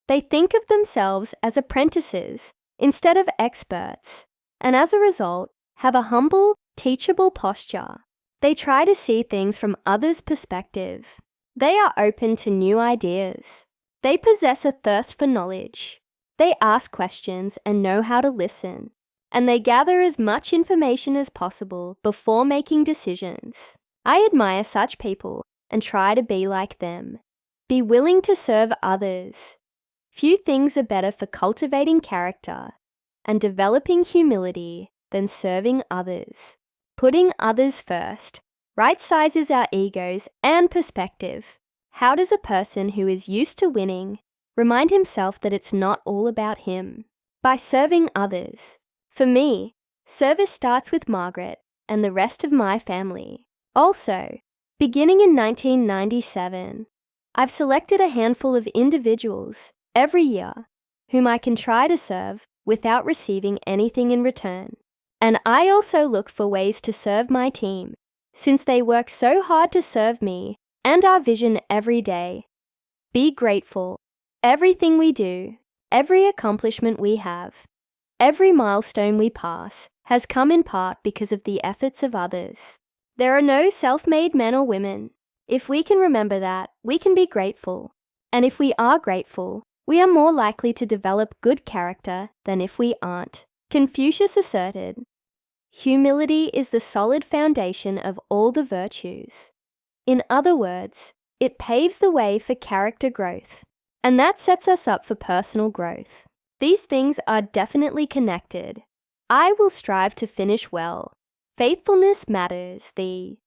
S1: They think of themselves as apprentices instead of experts, and as a result, have a humble, teachable posture. They try to see things from others' perspective. They are open to new ideas. They possess a thirst for knowledge. They ask questions and know how to listen. And they gather as much information as possible before making decisions. I admire such people and try to be like them. Be willing to serve others. Few things are better for cultivating character and developing humility than serving others. Putting others first right-sizes our egos and perspective. How does a person who is used to winning remind himself that it's not all about him? By serving others. For me, service starts with Margaret and the rest of my family. Also, beginning in 1997, I've selected a handful of individuals every year whom I can try to serve without receiving anything in return. And I also look for ways to serve my team, since they work so hard to serve me and our vision every day. Be grateful. Everything we do, every accomplishment we have, every milestone we pass has come in part because of the efforts of others. There are no self-made men or women. If we can remember that, we can be grateful. And if we are grateful, we are more likely to develop good character than if we aren't. Confucius asserted, "Humility is the solid foundation of all the virtues." In other words, it paves the way for character growth, and that sets us up for personal growth. These things are definitely connected. I will strive to finish well. Faithfulness matters. The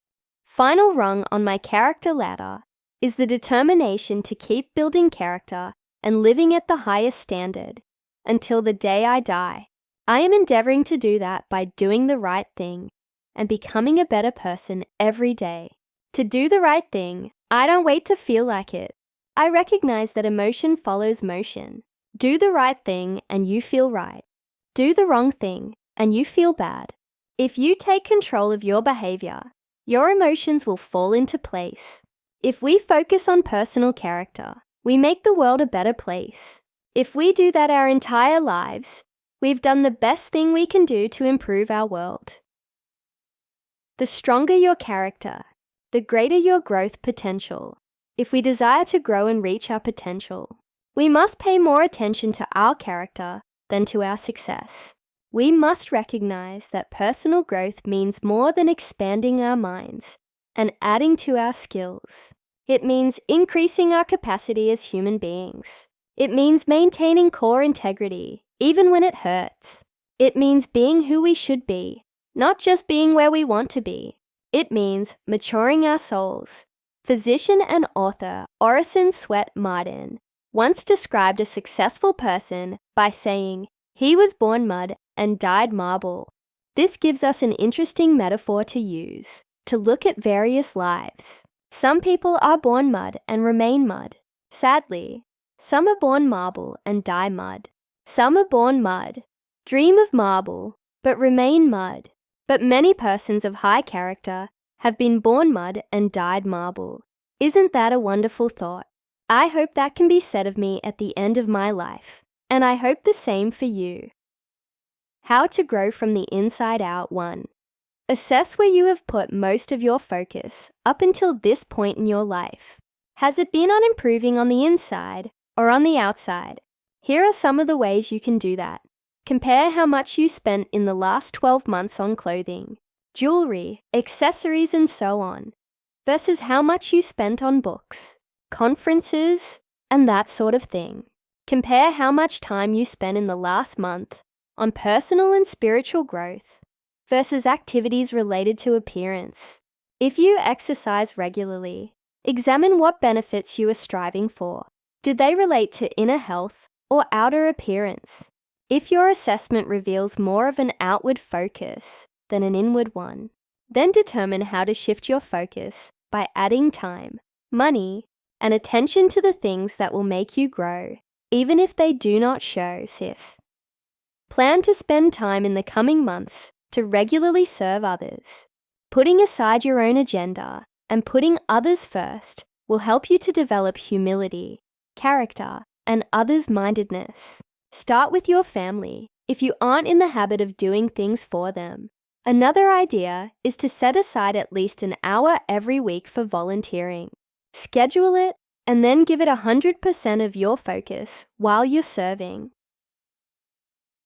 S1: final rung on my character ladder is the determination to keep building character and living at the highest standard until the day I die. I am endeavoring to do that by doing the right thing and becoming a better person every day. To do the right thing, I don't wait to feel like it. I recognize that emotion follows motion. Do the right thing and you feel right. Do the wrong thing and you feel bad. If you take control of your behavior, your emotions will fall into place. If we focus on personal character, we make the world a better place. If we do that our entire lives, we've done the best thing we can do to improve our world. The stronger your character, the greater your growth potential. If we desire to grow and reach our potential, we must pay more attention to our character than to our success. We must recognize that personal growth means more than expanding our minds and adding to our skills. It means increasing our capacity as human beings. It means maintaining core integrity, even when it hurts. It means being who we should be, not just being where we want to be. It means maturing our souls. Physician and author Orison Swett Marden once described a successful person by saying, "He was born mud and died marble." This gives us an interesting metaphor to use, to look at various lives. Some people are born mud and remain mud. Sadly, some are born marble and die mud. Some are born mud, dream of marble, but remain mud. But many persons of high character have been born mud and died marble. Isn't that a wonderful thought? I hope that can be said of me at the end of my life, and I hope the same for you. How to grow from the inside out. 1. Assess where you have put most of your focus up until this point in your life. Has it been on improving on the inside or on the outside? Here are some of the ways you can do that. Compare how much you spent in the last 12 months on clothing, jewelry, accessories, and so on, versus how much you spent on books, conferences, and that sort of thing. Compare how much time you spent in the last month on personal and spiritual growth versus activities related to appearance. If you exercise regularly, examine what benefits you are striving for. Do they relate to inner health or outer appearance? If your assessment reveals more of an outward focus, than an inward one. Then determine how to shift your focus by adding time, money, and attention to the things that will make you grow, even if they do not show, sis. Plan to spend time in the coming months to regularly serve others. Putting aside your own agenda and putting others first will help you to develop humility, character, and others-mindedness. Start with your family if you aren't in the habit of doing things for them. Another idea is to set aside at least an hour every week for volunteering. Schedule it and then give it 100% of your focus while you're serving.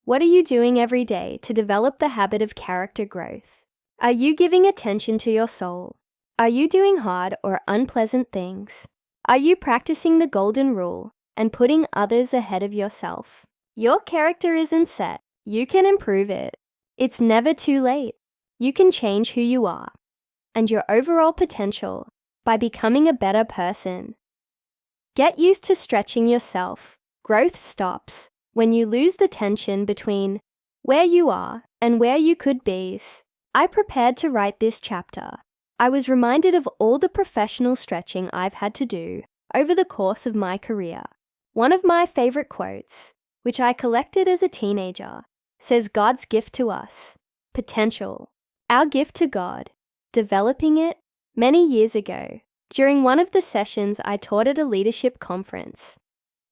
S1: What are you doing every day to develop the habit of character growth? Are you giving attention to your soul? Are you doing hard or unpleasant things? Are you practicing the golden rule and putting others ahead of yourself? Your character isn't set. You can improve it. It's never too late. You can change who you are and your overall potential by becoming a better person. Get used to stretching yourself. Growth stops when you lose the tension between where you are and where you could be. I prepared to write this chapter. I was reminded of all the professional stretching I've had to do over the course of my career. One of my favorite quotes, which I collected as a teenager, says God's gift to us, potential, our gift to God, developing it many years ago. During one of the sessions I taught at a leadership conference,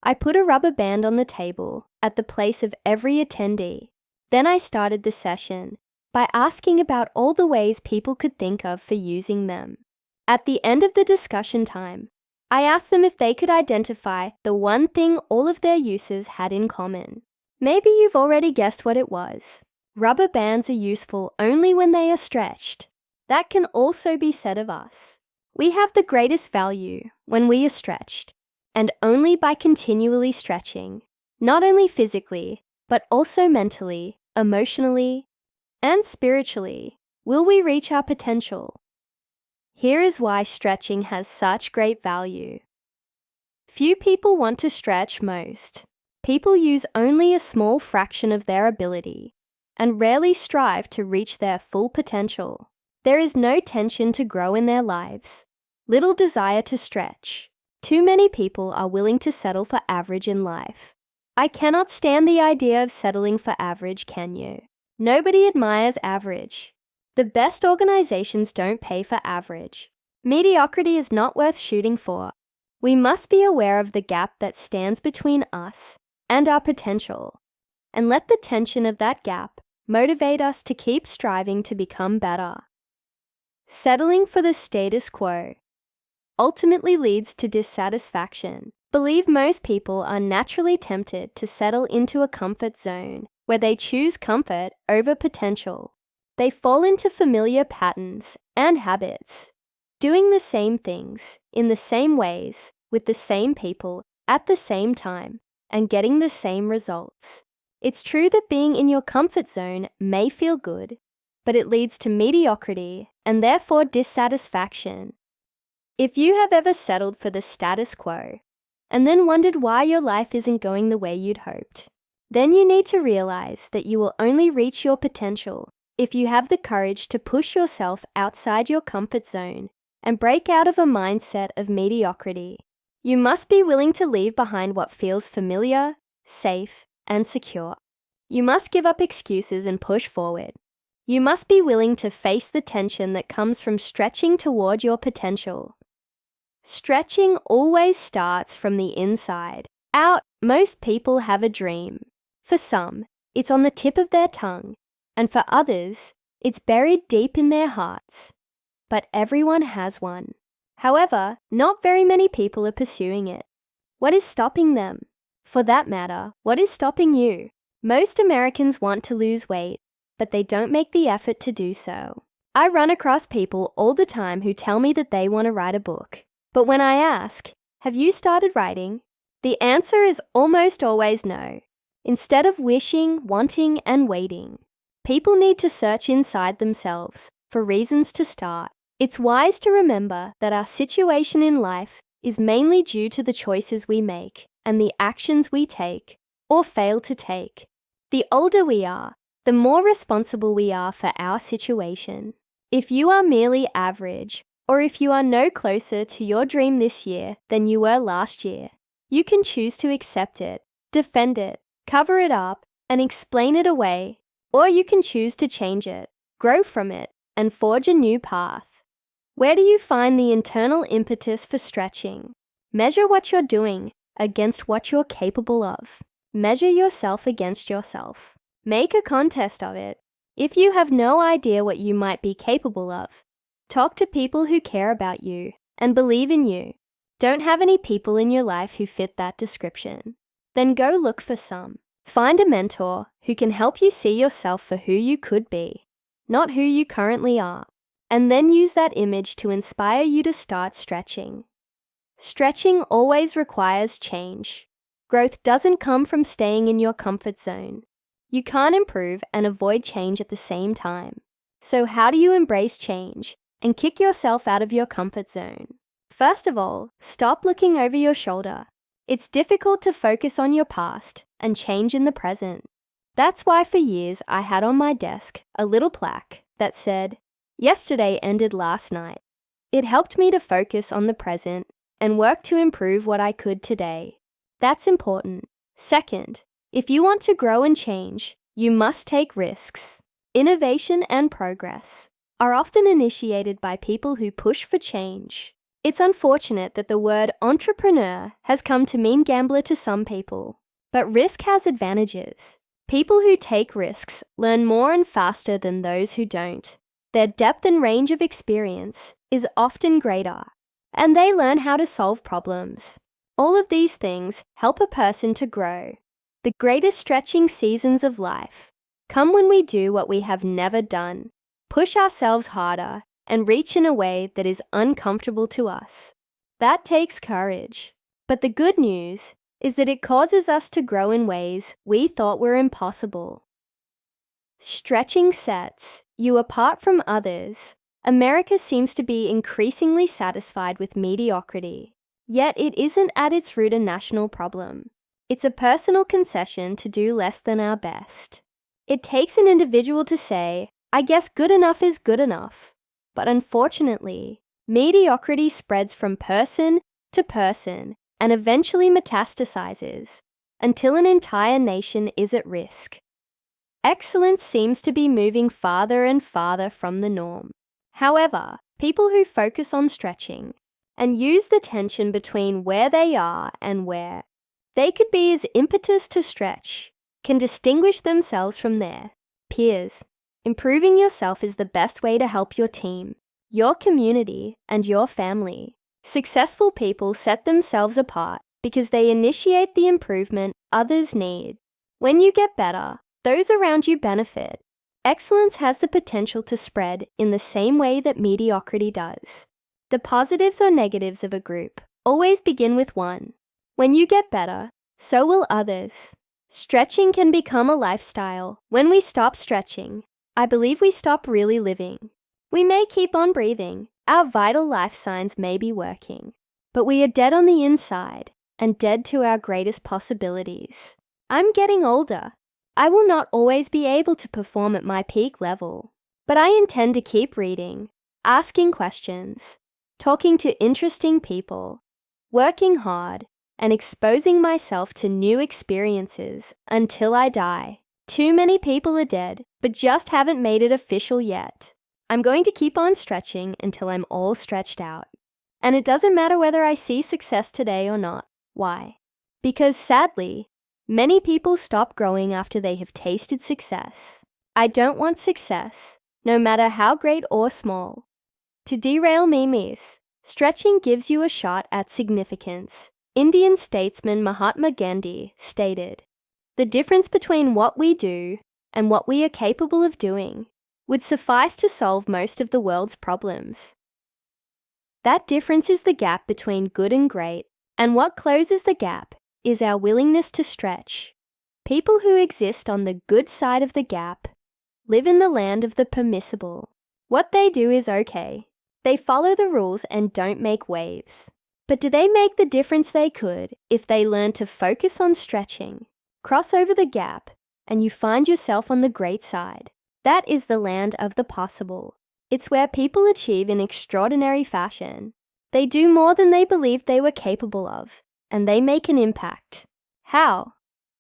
S1: I put a rubber band on the table at the place of every attendee. Then I started the session by asking about all the ways people could think of for using them. At the end of the discussion time, I asked them if they could identify the one thing all of their uses had in common. Maybe you've already guessed what it was. Rubber bands are useful only when they are stretched. That can also be said of us. We have the greatest value when we are stretched, and only by continually stretching, not only physically, but also mentally, emotionally, and spiritually, will we reach our potential. Here is why stretching has such great value. Few people want to stretch most. People use only a small fraction of their ability and rarely strive to reach their full potential. There is no tension to grow in their lives, little desire to stretch. Too many people are willing to settle for average in life. I cannot stand the idea of settling for average, can you? Nobody admires average. The best organizations don't pay for average. Mediocrity is not worth shooting for. We must be aware of the gap that stands between us and our potential, and let the tension of that gap motivate us to keep striving to become better. Settling for the status quo ultimately leads to dissatisfaction. Believe most people are naturally tempted to settle into a comfort zone where they choose comfort over potential. They fall into familiar patterns and habits, doing the same things in the same ways with the same people at the same time and getting the same results. It's true that being in your comfort zone may feel good, but it leads to mediocrity and therefore dissatisfaction. If you have ever settled for the status quo and then wondered why your life isn't going the way you'd hoped, then you need to realize that you will only reach your potential if you have the courage to push yourself outside your comfort zone and break out of a mindset of mediocrity. You must be willing to leave behind what feels familiar, safe, and secure. You must give up excuses and push forward. You must be willing to face the tension that comes from stretching toward your potential. Stretching always starts from the inside out. Most people have a dream. For some, it's on the tip of their tongue, and for others, it's buried deep in their hearts. But everyone has one. However, not very many people are pursuing it. What is stopping them? For that matter, what is stopping you? Most Americans want to lose weight, but they don't make the effort to do so. I run across people all the time who tell me that they want to write a book. But when I ask, have you started writing? The answer is almost always no. Instead of wishing, wanting, and waiting, people need to search inside themselves for reasons to start. It's wise to remember that our situation in life is mainly due to the choices we make and the actions we take or fail to take. The older we are, the more responsible we are for our situation. If you are merely average, or if you are no closer to your dream this year than you were last year, you can choose to accept it, defend it, cover it up, and explain it away, or you can choose to change it, grow from it, and forge a new path. Where do you find the internal impetus for stretching? Measure what you're doing against what you're capable of. Measure yourself against yourself. Make a contest of it. If you have no idea what you might be capable of, talk to people who care about you and believe in you. Don't have any people in your life who fit that description? Then go look for some. Find a mentor who can help you see yourself for who you could be, not who you currently are, and then use that image to inspire you to start stretching. Stretching always requires change. Growth doesn't come from staying in your comfort zone. You can't improve and avoid change at the same time. So how do you embrace change and kick yourself out of your comfort zone? First of all, stop looking over your shoulder. It's difficult to focus on your past and change in the present. That's why for years I had on my desk a little plaque that said, "Yesterday ended last night." It helped me to focus on the present and work to improve what I could today. That's important. Second, if you want to grow and change, you must take risks. Innovation and progress are often initiated by people who push for change. It's unfortunate that the word entrepreneur has come to mean gambler to some people, but risk has advantages. People who take risks learn more and faster than those who don't. Their depth and range of experience is often greater, and they learn how to solve problems. All of these things help a person to grow. The greatest stretching seasons of life come when we do what we have never done, push ourselves harder, and reach in a way that is uncomfortable to us. That takes courage. But the good news is that it causes us to grow in ways we thought were impossible. Stretching sets you apart from others. America seems to be increasingly satisfied with mediocrity, yet it isn't at its root a national problem. It's a personal concession to do less than our best. It takes an individual to say, "I guess good enough is good enough." But unfortunately, mediocrity spreads from person to person and eventually metastasizes until an entire nation is at risk. Excellence seems to be moving farther and farther from the norm. However, people who focus on stretching and use the tension between where they are and where they could be as impetus to stretch can distinguish themselves from their peers. Improving yourself is the best way to help your team, your community, and your family. Successful people set themselves apart because they initiate the improvement others need. When you get better, those around you benefit. Excellence has the potential to spread in the same way that mediocrity does. The positives or negatives of a group always begin with one. When you get better, so will others. Stretching can become a lifestyle. When we stop stretching, I believe we stop really living. We may keep on breathing, our vital life signs may be working, but we are dead on the inside and dead to our greatest possibilities. I'm getting older. I will not always be able to perform at my peak level, but I intend to keep reading, asking questions, talking to interesting people, working hard, and exposing myself to new experiences until I die. Too many people are dead, but just haven't made it official yet. I'm going to keep on stretching until I'm all stretched out. And it doesn't matter whether I see success today or not. Why? Because sadly, many people stop growing after they have tasted success. I don't want success, no matter how great or small, to derail me, miss. Stretching gives you a shot at significance. Indian statesman Mahatma Gandhi stated, "The difference between what we do and what we are capable of doing would suffice to solve most of the world's problems." That difference is the gap between good and great, and what closes the gap is our willingness to stretch. People who exist on the good side of the gap live in the land of the permissible. What they do is okay. They follow the rules and don't make waves. But do they make the difference they could if they learn to focus on stretching, cross over the gap, and you find yourself on the great side. That is the land of the possible. It's where people achieve in extraordinary fashion. They do more than they believed they were capable of, and they make an impact. How?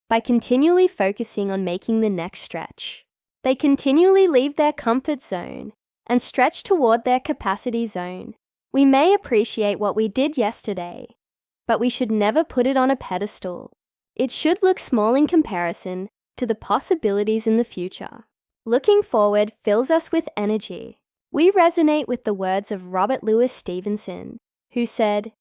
S1: By continually focusing on making the next stretch. They continually leave their comfort zone and stretch toward their capacity zone. We may appreciate what we did yesterday, but we should never put it on a pedestal. It should look small in comparison to the possibilities in the future. Looking forward fills us with energy. We resonate with the words of Robert Louis Stevenson, who said,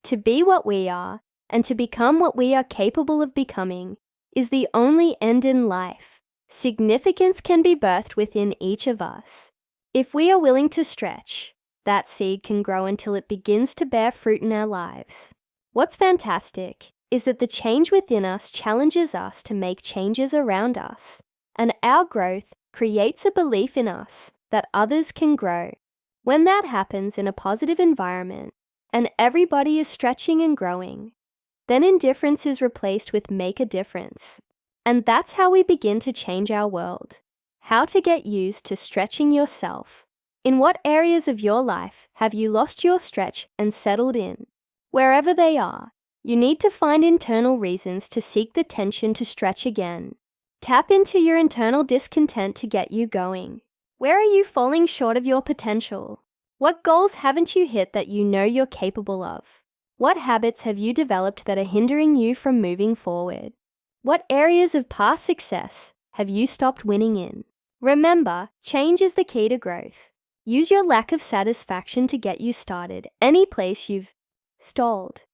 S1: "To be what we are and to become what we are capable of becoming is the only end in life. Significance can be birthed within each of us. If we are willing to stretch, that seed can grow until it begins to bear fruit in our lives." What's fantastic is that the change within us challenges us to make changes around us, and our growth creates a belief in us that others can grow. When that happens in a positive environment and everybody is stretching and growing, then indifference is replaced with make a difference. And that's how we begin to change our world. How to get used to stretching yourself. In what areas of your life have you lost your stretch and settled in? Wherever they are, you need to find internal reasons to seek the tension to stretch again. Tap into your internal discontent to get you going. Where are you falling short of your potential? What goals haven't you hit that you know you're capable of? What habits have you developed that are hindering you from moving forward? What areas of past success have you stopped winning in? Remember, change is the key to growth. Use your lack of satisfaction to get you started any place you've stalled.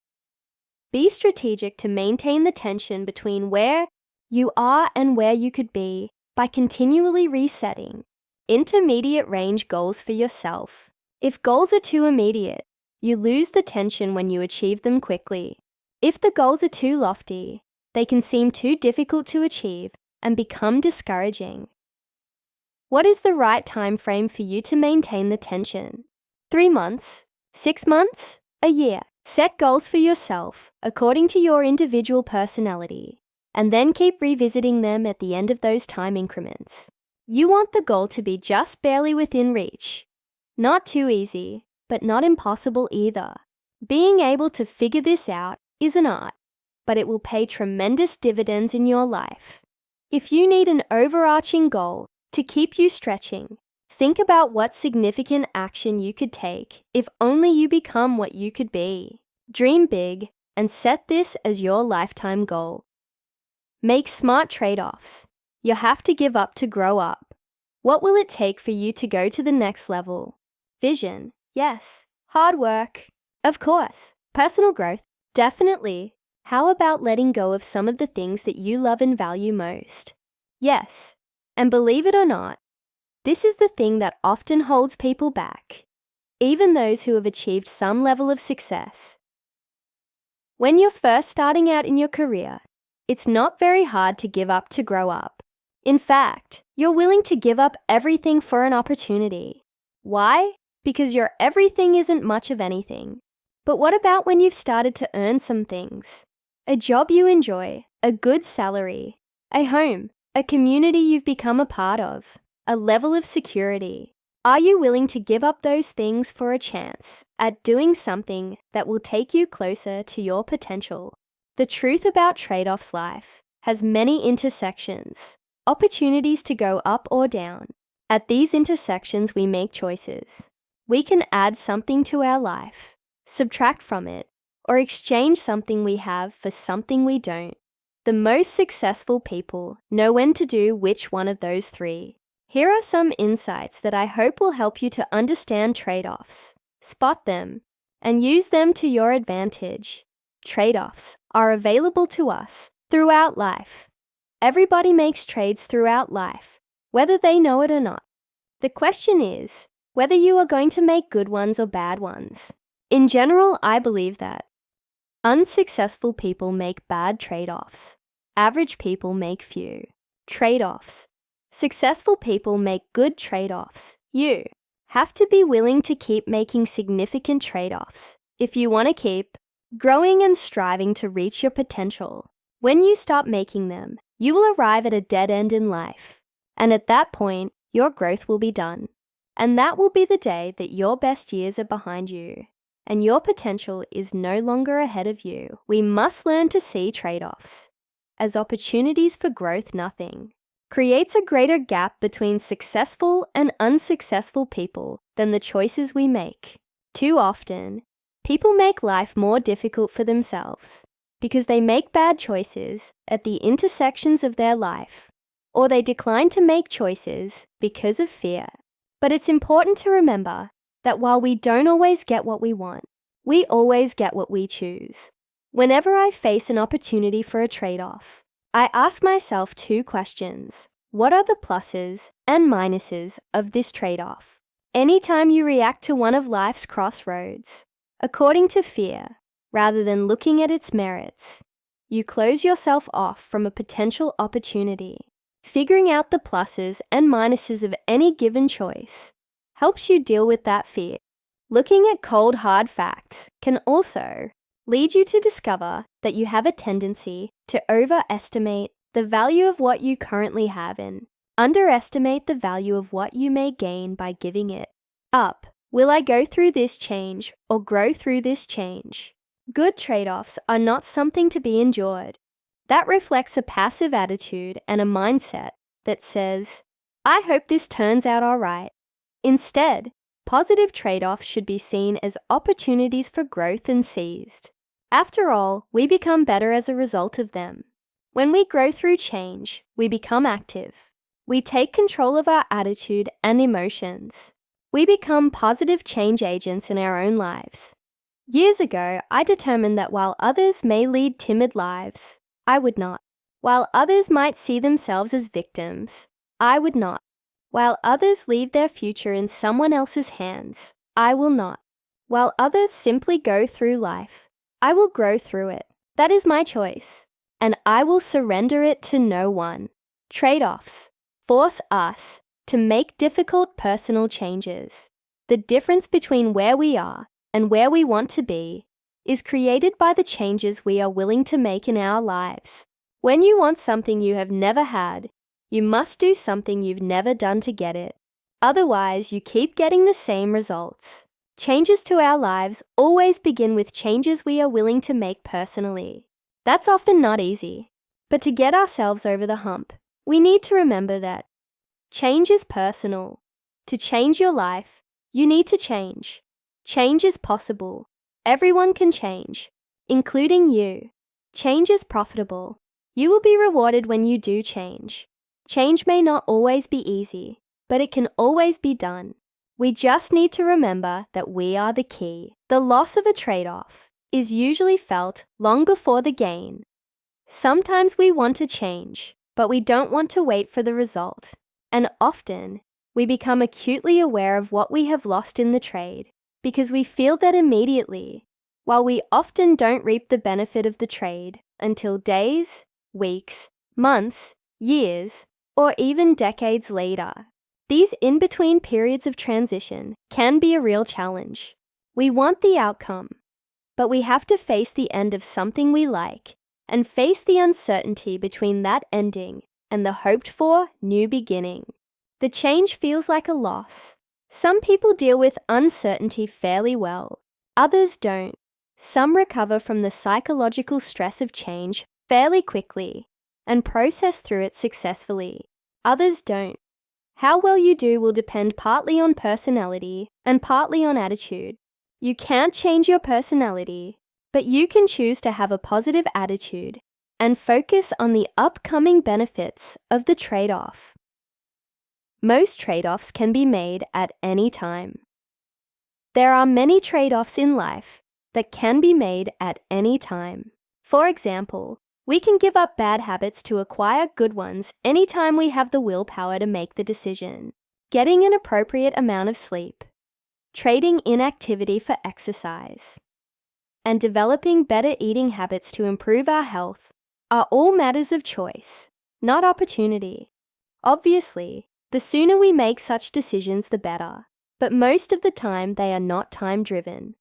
S1: Be strategic to maintain the tension between where you are and where you could be by continually resetting. Intermediate range goals for yourself. If goals are too immediate, you lose the tension when you achieve them quickly. If the goals are too lofty, they can seem too difficult to achieve and become discouraging. What is the right time frame for you to maintain the tension? 3 months? 6 months? A year? Set goals for yourself according to your individual personality, and then keep revisiting them at the end of those time increments. You want the goal to be just barely within reach. Not too easy, but not impossible either. Being able to figure this out is an art, but it will pay tremendous dividends in your life. If you need an overarching goal to keep you stretching, think about what significant action you could take if only you become what you could be. Dream big and set this as your lifetime goal. Make smart trade-offs. You have to give up to grow up. What will it take for you to go to the next level? Vision, yes. Hard work, of course. Personal growth, definitely. How about letting go of some of the things that you love and value most? Yes, and believe it or not, this is the thing that often holds people back, even those who have achieved some level of success. When you're first starting out in your career, it's not very hard to give up to grow up. In fact, you're willing to give up everything for an opportunity. Why? Because your everything isn't much of anything. But what about when you've started to earn some things? A job you enjoy, a good salary, a home, a community you've become a part of, a level of security. Are you willing to give up those things for a chance at doing something that will take you closer to your potential? The truth about trade-offs life has many intersections, opportunities to go up or down. At these intersections, we make choices. We can add something to our life, subtract from it, or exchange something we have for something we don't. The most successful people know when to do which one of those three. Here are some insights that I hope will help you to understand trade-offs, spot them, and use them to your advantage. Trade-offs are available to us throughout life. Everybody makes trades throughout life, whether they know it or not. The question is whether you are going to make good ones or bad ones. In general, I believe that unsuccessful people make bad trade-offs. Average people make few trade-offs. Successful people make good trade-offs. You have to be willing to keep making significant trade-offs if you want to keep growing and striving to reach your potential. When you stop making them, you will arrive at a dead end in life. And at that point, your growth will be done. And that will be the day that your best years are behind you and your potential is no longer ahead of you. We must learn to see trade-offs as opportunities for growth. Nothing creates a greater gap between successful and unsuccessful people than the choices we make. Too often, people make life more difficult for themselves because they make bad choices at the intersections of their life, or they decline to make choices because of fear. But it's important to remember that while we don't always get what we want, we always get what we choose. Whenever I face an opportunity for a trade-off, I ask myself two questions. What are the pluses and minuses of this trade-off? Anytime you react to one of life's crossroads, according to fear, rather than looking at its merits, you close yourself off from a potential opportunity. Figuring out the pluses and minuses of any given choice helps you deal with that fear. Looking at cold, hard facts can also lead you to discover that you have a tendency to overestimate the value of what you currently have and underestimate the value of what you may gain by giving it up. Will I go through this change or grow through this change? Good trade-offs are not something to be endured. That reflects a passive attitude and a mindset that says, I hope this turns out all right. Instead, positive trade-offs should be seen as opportunities for growth and seized. After all, we become better as a result of them. When we grow through change, we become active. We take control of our attitude and emotions. We become positive change agents in our own lives. Years ago, I determined that while others may lead timid lives, I would not. While others might see themselves as victims, I would not. While others leave their future in someone else's hands, I will not. While others simply go through life, I will grow through it. That is my choice, and I will surrender it to no one. Trade-offs force us to make difficult personal changes. The difference between where we are and where we want to be is created by the changes we are willing to make in our lives. When you want something you have never had, you must do something you've never done to get it. Otherwise, you keep getting the same results. Changes to our lives always begin with changes we are willing to make personally. That's often not easy. But to get ourselves over the hump, we need to remember that change is personal. To change your life, you need to change. Change is possible. Everyone can change, including you. Change is profitable. You will be rewarded when you do change. Change may not always be easy, but it can always be done. We just need to remember that we are the key. The loss of a trade-off is usually felt long before the gain. Sometimes we want to change, but we don't want to wait for the result. And often, we become acutely aware of what we have lost in the trade because we feel that immediately, while we often don't reap the benefit of the trade until days, weeks, months, years, or even decades later. These in-between periods of transition can be a real challenge. We want the outcome, but we have to face the end of something we like and face the uncertainty between that ending and the hoped-for new beginning. The change feels like a loss. Some people deal with uncertainty fairly well. Others don't. Some recover from the psychological stress of change fairly quickly and process through it successfully. Others don't. How well you do will depend partly on personality and partly on attitude. You can't change your personality, but you can choose to have a positive attitude and focus on the upcoming benefits of the trade-off. Most trade-offs can be made at any time. There are many trade-offs in life that can be made at any time. For example, we can give up bad habits to acquire good ones anytime we have the willpower to make the decision. Getting an appropriate amount of sleep, trading inactivity for exercise, and developing better eating habits to improve our health are all matters of choice, not opportunity. Obviously, the sooner we make such decisions, the better, but most of the time they are not time-driven.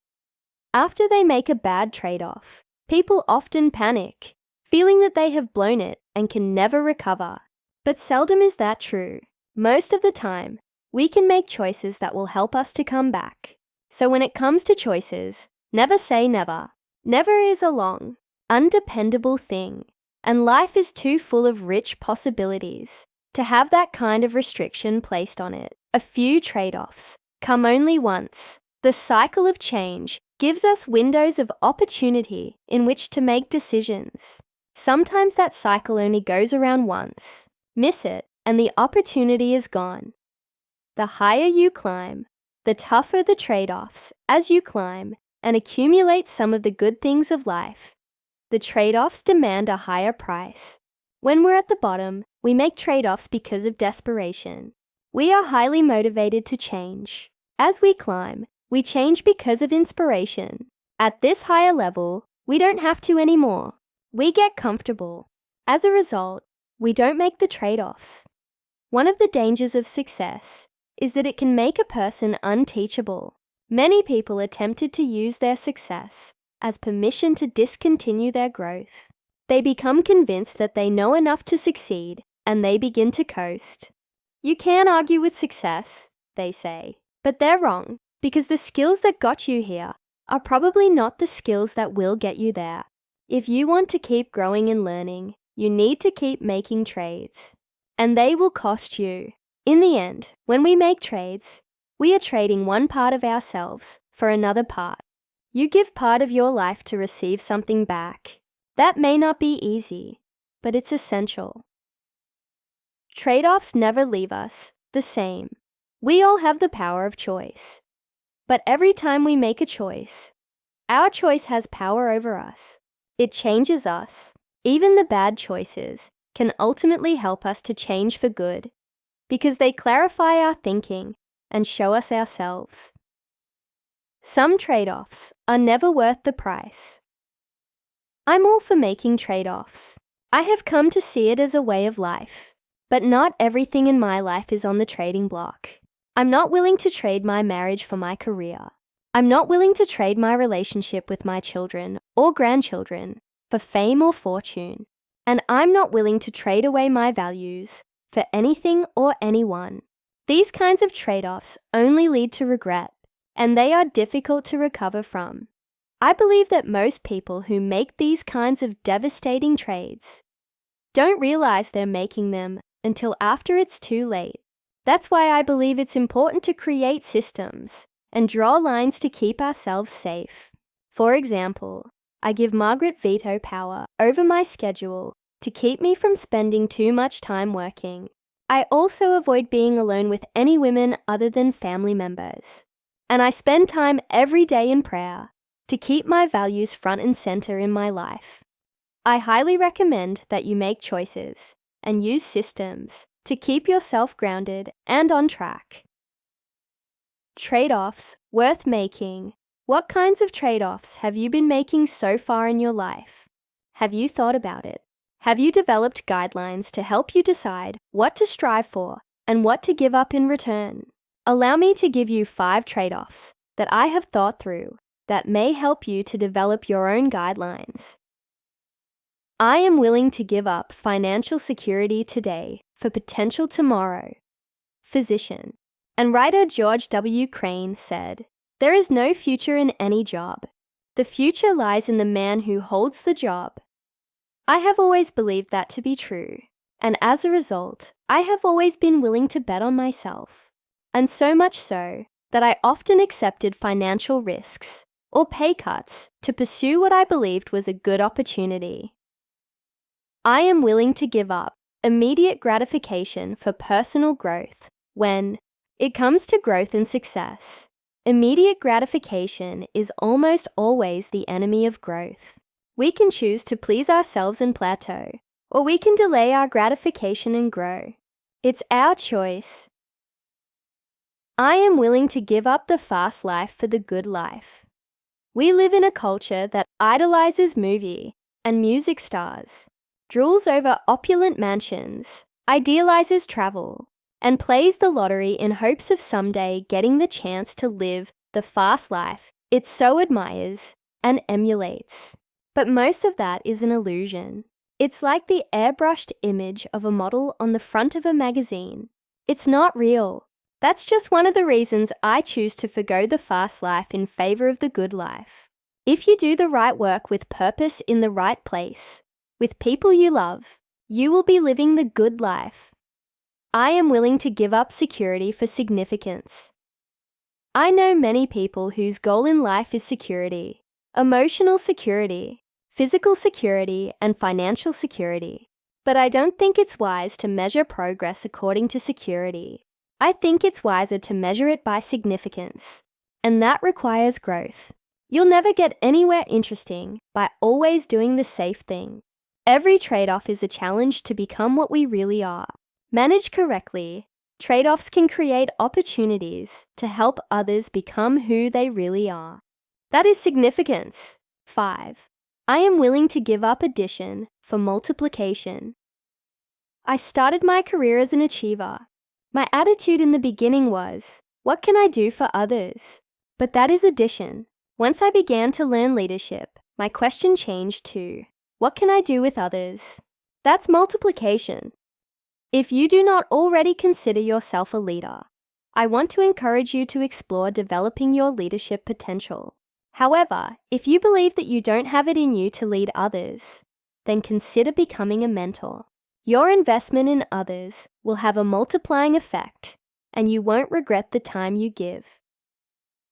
S1: After they make a bad trade-off, people often panic, feeling that they have blown it and can never recover. But seldom is that true. Most of the time, we can make choices that will help us to come back. So when it comes to choices, never say never. Never is a long, undependable thing, and life is too full of rich possibilities to have that kind of restriction placed on it. A few trade-offs come only once. The cycle of change gives us windows of opportunity in which to make decisions. Sometimes that cycle only goes around once. Miss it, and the opportunity is gone. The higher you climb, the tougher the trade-offs as you climb and accumulate some of the good things of life. The trade-offs demand a higher price. When we're at the bottom, we make trade-offs because of desperation. We are highly motivated to change. As we climb, we change because of inspiration. At this higher level, we don't have to anymore. We get comfortable. As a result, we don't make the trade-offs. One of the dangers of success is that it can make a person unteachable. Many people are tempted to use their success as permission to discontinue their growth. They become convinced that they know enough to succeed, and they begin to coast. You can't argue with success, they say, but they're wrong, because the skills that got you here are probably not the skills that will get you there. If you want to keep growing and learning, you need to keep making trades, and they will cost you. In the end, when we make trades, we are trading one part of ourselves for another part. You give part of your life to receive something back. That may not be easy, but it's essential. Trade-offs never leave us the same. We all have the power of choice. But every time we make a choice, our choice has power over us. It changes us. Even the bad choices can ultimately help us to change for good, because they clarify our thinking and show us ourselves. Some trade-offs are never worth the price. I'm all for making trade-offs. I have come to see it as a way of life, but not everything in my life is on the trading block. I'm not willing to trade my marriage for my career. I'm not willing to trade my relationship with my children or grandchildren for fame or fortune, and I'm not willing to trade away my values for anything or anyone. These kinds of trade-offs only lead to regret, and they are difficult to recover from. I believe that most people who make these kinds of devastating trades don't realize they're making them until after it's too late. That's why I believe it's important to create systems and draw lines to keep ourselves safe. For example, I give Margaret veto power over my schedule to keep me from spending too much time working. I also avoid being alone with any women other than family members. And I spend time every day in prayer to keep my values front and center in my life. I highly recommend that you make choices and use systems to keep yourself grounded and on track. Trade-offs worth making. What kinds of trade-offs have you been making so far in your life? Have you thought about it? Have you developed guidelines to help you decide what to strive for and what to give up in return? Allow me to give you 5 trade-offs that I have thought through that may help you to develop your own guidelines. I am willing to give up financial security today for potential tomorrow. Physician and writer George W. Crane said, "There is no future in any job. The future lies in the man who holds the job." I have always believed that to be true, and as a result, I have always been willing to bet on myself, and so much so that I often accepted financial risks or pay cuts to pursue what I believed was a good opportunity. I am willing to give up immediate gratification for personal growth when it comes to growth and success. Immediate gratification is almost always the enemy of growth. We can choose to please ourselves and plateau, or we can delay our gratification and grow. It's our choice. I am willing to give up the fast life for the good life. We live in a culture that idolizes movie and music stars, drools over opulent mansions, idealizes travel, and plays the lottery in hopes of someday getting the chance to live the fast life it so admires and emulates. But most of that is an illusion. It's like the airbrushed image of a model on the front of a magazine. It's not real. That's just one of the reasons I choose to forgo the fast life in favor of the good life. If you do the right work with purpose in the right place, with people you love, you will be living the good life. I am willing to give up security for significance. I know many people whose goal in life is security, emotional security, physical security, and financial security. But I don't think it's wise to measure progress according to security. I think it's wiser to measure it by significance, and that requires growth. You'll never get anywhere interesting by always doing the safe thing. Every trade-off is a challenge to become what we really are. Managed correctly, trade-offs can create opportunities to help others become who they really are. That is significance. 5. I am willing to give up addition for multiplication. I started my career as an achiever. My attitude in the beginning was, what can I do for others? But that is addition. Once I began to learn leadership, my question changed to, what can I do with others? That's multiplication. If you do not already consider yourself a leader, I want to encourage you to explore developing your leadership potential. However, if you believe that you don't have it in you to lead others, then consider becoming a mentor. Your investment in others will have a multiplying effect, and you won't regret the time you give.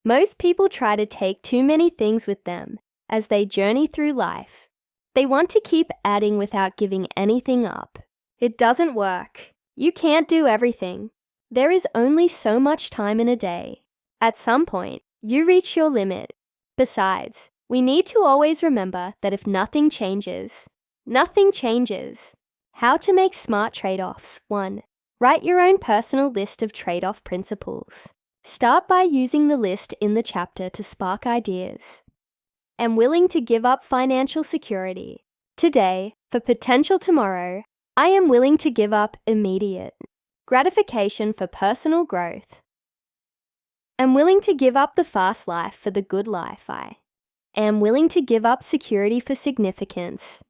S1: Most people try to take too many things with them as they journey through life. They want to keep adding without giving anything up. It doesn't work. You can't do everything. There is only so much time in a day. At some point, you reach your limit. Besides, we need to always remember that if nothing changes, nothing changes. How to make smart trade-offs. 1. Write your own personal list of trade-off principles. Start by using the list in the chapter to spark ideas. Am willing to give up financial security. Today, for potential tomorrow, I am willing to give up immediate gratification for personal growth. Am willing to give up the fast life for the good life. I am willing to give up security for significance.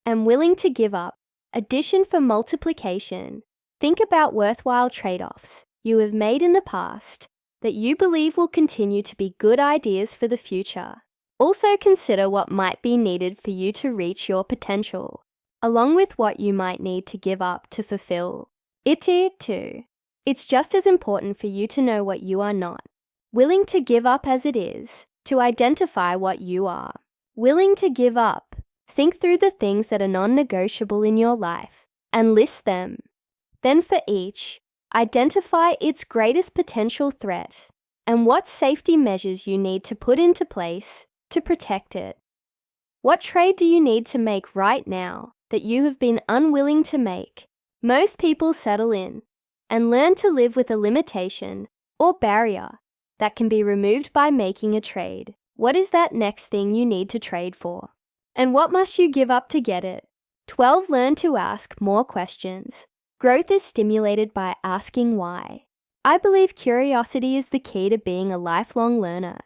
S1: Am willing to give up addition for multiplication. Think about worthwhile trade-offs you have made in the past that you believe will continue to be good ideas for the future. Also consider what might be needed for you to reach your potential, along with what you might need to give up to fulfill it too. It's just as important for you to know what you are not willing to give up as it is to identify what you are willing to give up. Think through the things that are non-negotiable in your life and list them. Then for each, identify its greatest potential threat and what safety measures you need to put into place to protect it. What trade do you need to make right now that you have been unwilling to make? Most people settle in and learn to live with a limitation or barrier that can be removed by making a trade. What is that next thing you need to trade for? And what must you give up to get it? 12. Learn to ask more questions. Growth is stimulated by asking why. I believe curiosity is the key to being a lifelong learner.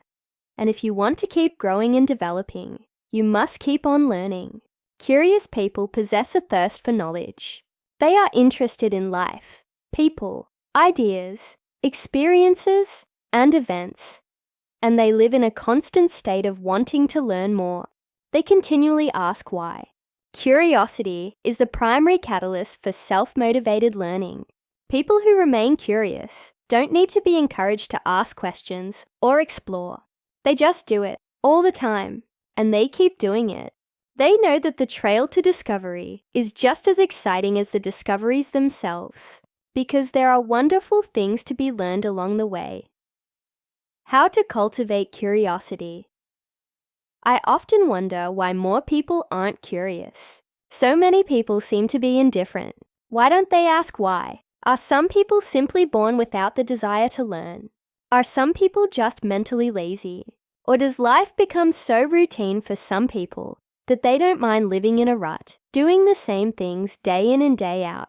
S1: And if you want to keep growing and developing, you must keep on learning. Curious people possess a thirst for knowledge. They are interested in life, people, ideas, experiences, and events, and they live in a constant state of wanting to learn more. They continually ask why. Curiosity is the primary catalyst for self-motivated learning. People who remain curious don't need to be encouraged to ask questions or explore. They just do it all the time, and they keep doing it. They know that the trail to discovery is just as exciting as the discoveries themselves, because there are wonderful things to be learned along the way. How to cultivate curiosity. I often wonder why more people aren't curious. So many people seem to be indifferent. Why don't they ask why? Are some people simply born without the desire to learn? Are some people just mentally lazy? Or does life become so routine for some people that they don't mind living in a rut, doing the same things day in and day out?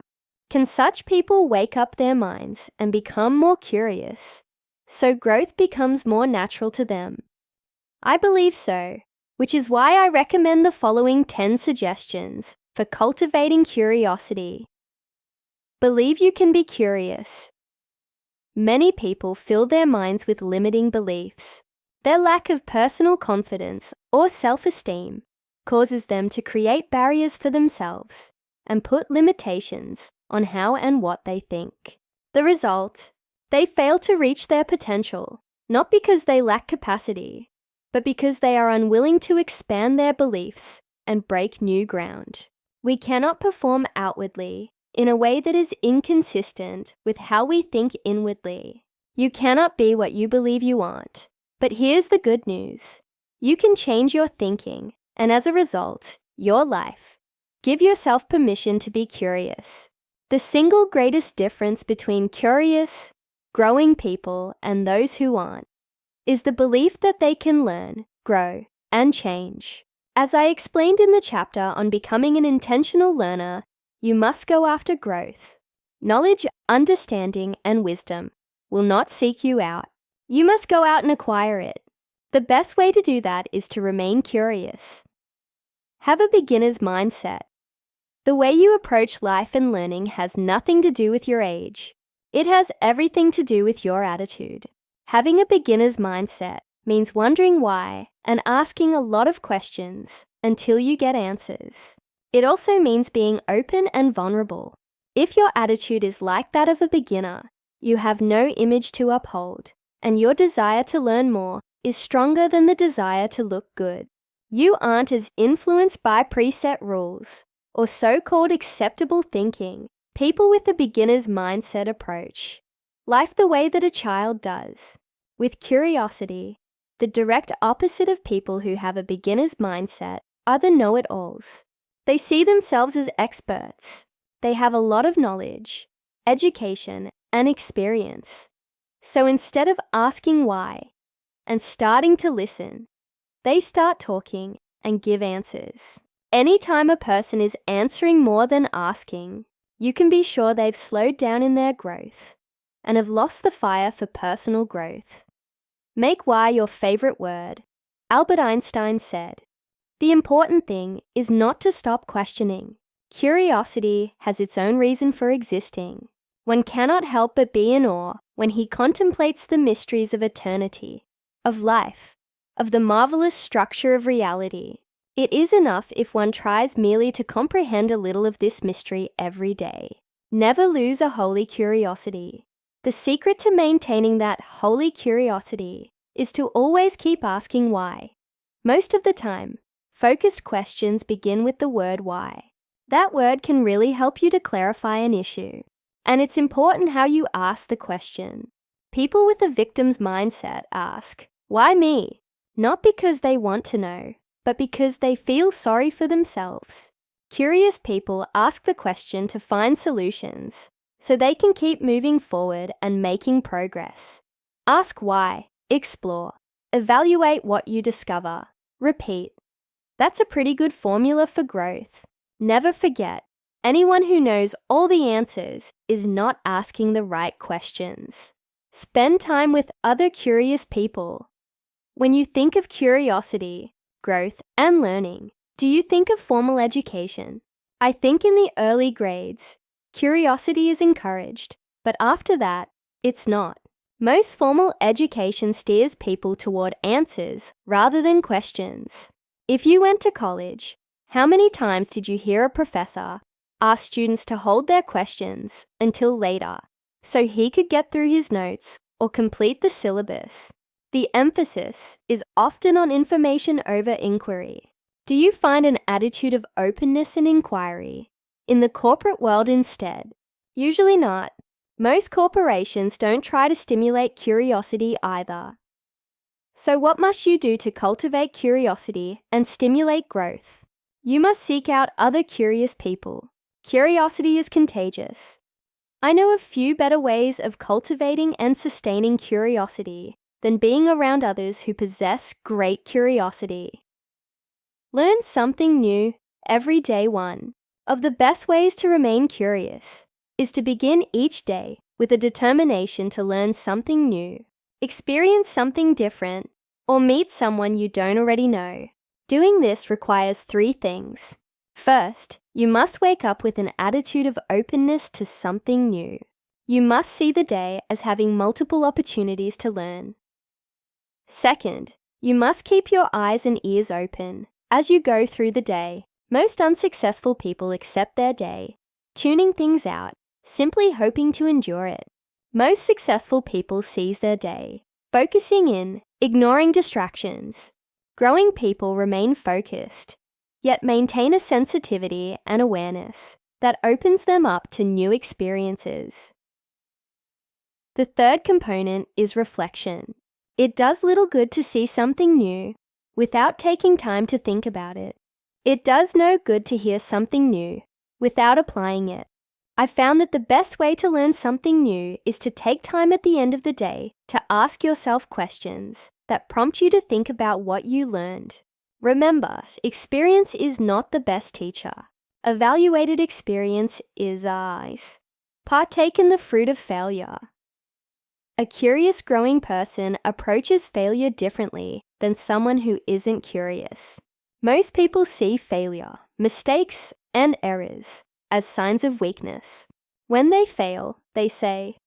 S1: Can such people wake up their minds and become more curious, so growth becomes more natural to them? I believe so, which is why I recommend the following 10 suggestions for cultivating curiosity. Believe you can be curious. Many people fill their minds with limiting beliefs. Their lack of personal confidence or self-esteem causes them to create barriers for themselves and put limitations on how and what they think. The result, they fail to reach their potential, not because they lack capacity, but because they are unwilling to expand their beliefs and break new ground. We cannot perform outwardly in a way that is inconsistent with how we think inwardly. You cannot be what you believe you aren't. But here's the good news. You can change your thinking, and as a result, your life. Give yourself permission to be curious. The single greatest difference between curious, growing people and those who aren't is the belief that they can learn, grow, and change. As I explained in the chapter on becoming an intentional learner, you must go after growth. Knowledge, understanding, and wisdom will not seek you out. You must go out and acquire it. The best way to do that is to remain curious. Have a beginner's mindset. The way you approach life and learning has nothing to do with your age. It has everything to do with your attitude. Having a beginner's mindset means wondering why and asking a lot of questions until you get answers. It also means being open and vulnerable. If your attitude is like that of a beginner, you have no image to uphold, and your desire to learn more is stronger than the desire to look good. You aren't as influenced by preset rules or so-called acceptable thinking people with a beginner's mindset approach life the way that a child does. With curiosity, the direct opposite of people who have a beginner's mindset are the know-it-alls. They see themselves as experts. They have a lot of knowledge, education, and experience. So instead of asking why and starting to listen, they start talking and give answers. Anytime a person is answering more than asking, you can be sure they've slowed down in their growth and have lost the fire for personal growth. Make why your favorite word. Albert Einstein said, "The important thing is not to stop questioning. Curiosity has its own reason for existing. One cannot help but be in awe when he contemplates the mysteries of eternity, of life, of the marvelous structure of reality. It is enough if one tries merely to comprehend a little of this mystery every day. Never lose a holy curiosity. The secret to maintaining that holy curiosity is to always keep asking why. Most of the time, focused questions begin with the word why. That word can really help you to clarify an issue. And it's important how you ask the question. People with a victim's mindset ask, "Why me?" Not because they want to know, but because they feel sorry for themselves. Curious people ask the question to find solutions, so they can keep moving forward and making progress. Ask why, explore, evaluate what you discover, repeat. That's a pretty good formula for growth. Never forget, anyone who knows all the answers is not asking the right questions. Spend time with other curious people. When you think of curiosity, growth, and learning, do you think of formal education? I think in the early grades, curiosity is encouraged, but after that, it's not. Most formal education steers people toward answers rather than questions. If you went to college, how many times did you hear a professor ask students to hold their questions until later so he could get through his notes or complete the syllabus? The emphasis is often on information over inquiry. Do you find an attitude of openness and inquiry in the corporate world instead? Usually not. Most corporations don't try to stimulate curiosity either. So what must you do to cultivate curiosity and stimulate growth? You must seek out other curious people. Curiosity is contagious. I know of few better ways of cultivating and sustaining curiosity than being around others who possess great curiosity. Learn something new every day. One of the best ways to remain curious is to begin each day with a determination to learn something new, experience something different, or meet someone you don't already know. Doing this requires 3 things. First, You must wake up with an attitude of openness to something new. You must see the day as having multiple opportunities to learn. Second, you must keep your eyes and ears open as you go through the day. Most unsuccessful people accept their day, tuning things out, simply hoping to endure it. Most successful people seize their day, focusing in, ignoring distractions. Growing people remain focused, yet maintain a sensitivity and awareness that opens them up to new experiences. The third component is reflection. It does little good to see something new without taking time to think about it. It does no good to hear something new without applying it. I found that the best way to learn something new is to take time at the end of the day to ask yourself questions that prompt you to think about what you learned. Remember, experience is not the best teacher. Evaluated experience is eyes. Partake in the fruit of failure. A curious growing person approaches failure differently than someone who isn't curious. Most people see failure, mistakes, and errors as signs of weakness. When they fail, they say,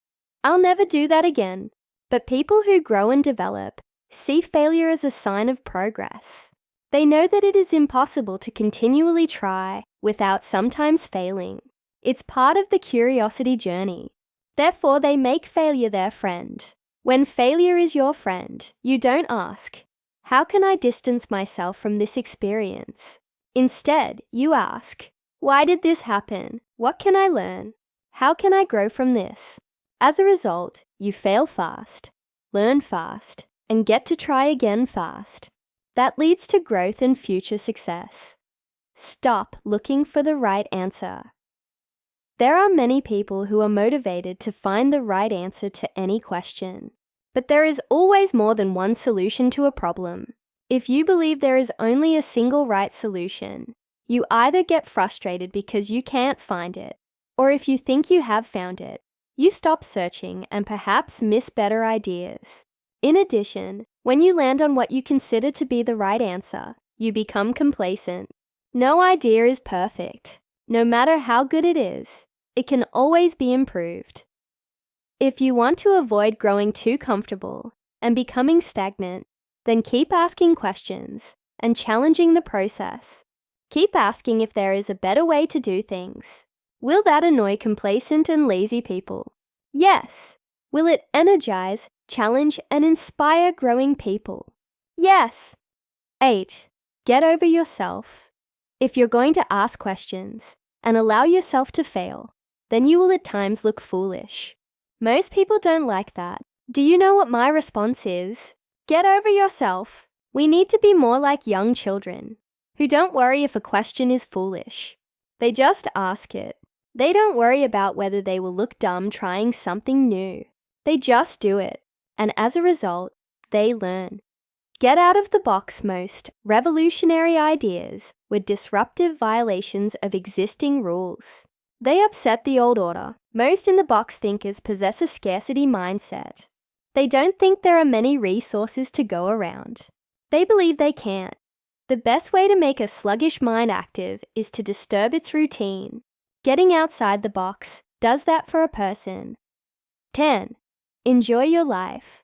S1: "I'll never do that again." But people who grow and develop see failure as a sign of progress. They know that it is impossible to continually try without sometimes failing. It's part of the curiosity journey. Therefore, they make failure their friend. When failure is your friend, you don't ask, "How can I distance myself from this experience?" Instead, you ask, "Why did this happen? What can I learn? How can I grow from this?" As a result, you fail fast, learn fast, and get to try again fast. That leads to growth and future success. Stop looking for the right answer. There are many people who are motivated to find the right answer to any question. But there is always more than one solution to a problem. If you believe there is only a single right solution, you either get frustrated because you can't find it, or if you think you have found it, you stop searching and perhaps miss better ideas. In addition, when you land on what you consider to be the right answer, you become complacent. No idea is perfect. No matter how good it is, it can always be improved. If you want to avoid growing too comfortable and becoming stagnant, then keep asking questions and challenging the process. Keep asking if there is a better way to do things. Will that annoy complacent and lazy people? Yes. Will it energize, challenge, and inspire growing people? Yes. 8. Get over yourself. If you're going to ask questions and allow yourself to fail, then you will at times look foolish. Most people don't like that. Do you know what my response is? Get over yourself. We need to be more like young children, who don't worry if a question is foolish. They just ask it. They don't worry about whether they will look dumb trying something new. They just do it, and as a result, they learn. Get out of the box. Most revolutionary ideas were disruptive violations of existing rules. They upset the old order. Most in-the-box thinkers possess a scarcity mindset. They don't think there are many resources to go around. They believe they can't. The best way to make a sluggish mind active is to disturb its routine. Getting outside the box does that for a person. 10. Enjoy your life.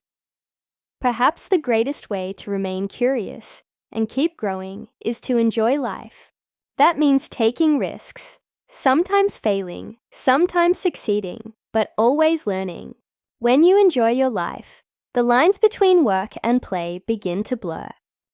S1: Perhaps the greatest way to remain curious and keep growing is to enjoy life. That means taking risks, sometimes failing, sometimes succeeding, but always learning. When you enjoy your life, the lines between work and play begin to blur.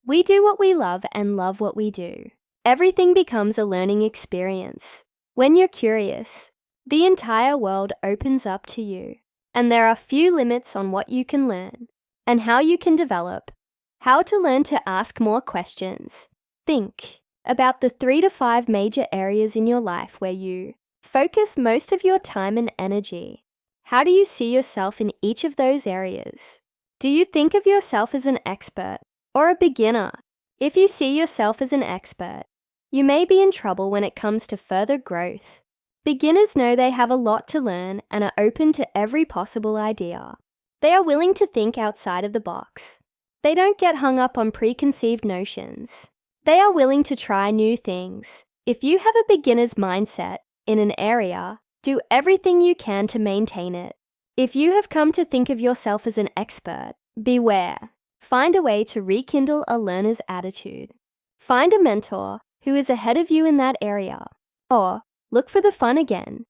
S1: We do what we love and love what we do. Everything becomes a learning experience. When you're curious, the entire world opens up to you, and there are few limits on what you can learn and how you can develop. How to learn to ask more questions. Think about the 3 to 5 major areas in your life where you focus most of your time and energy. How do you see yourself in each of those areas? Do you think of yourself as an expert or a beginner? If you see yourself as an expert, you may be in trouble when it comes to further growth. Beginners know they have a lot to learn and are open to every possible idea. They are willing to think outside of the box. They don't get hung up on preconceived notions. They are willing to try new things, If you have a beginner's mindset in an area, do everything you can to maintain it. If you have come to think of yourself as an expert, beware. Find a way to rekindle a learner's attitude. Find a mentor who is ahead of you in that area, or look for the fun again.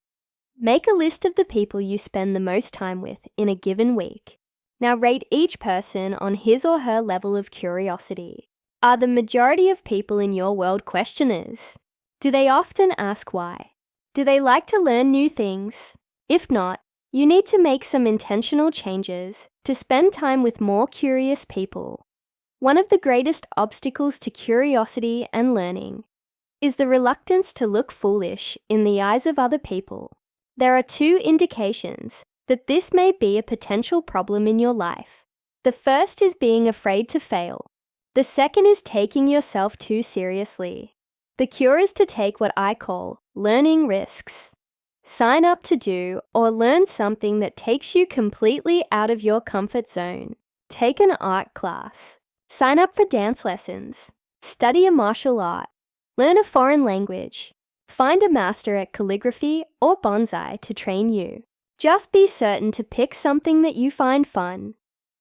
S1: Make a list of the people you spend the most time with in a given week. Now rate each person on his or her level of curiosity. Are the majority of people in your world questioners? Do they often ask why? Do they like to learn new things? If not, you need to make some intentional changes to spend time with more curious people. One of the greatest obstacles to curiosity and learning is the reluctance to look foolish in the eyes of other people. There are 2 indications that this may be a potential problem in your life. The first is being afraid to fail. The second is taking yourself too seriously. The cure is to take what I call learning risks. Sign up to do or learn something that takes you completely out of your comfort zone. Take an art class. Sign up for dance lessons. Study a martial art. Learn a foreign language. Find a master at calligraphy or bonsai to train you. Just be certain to pick something that you find fun,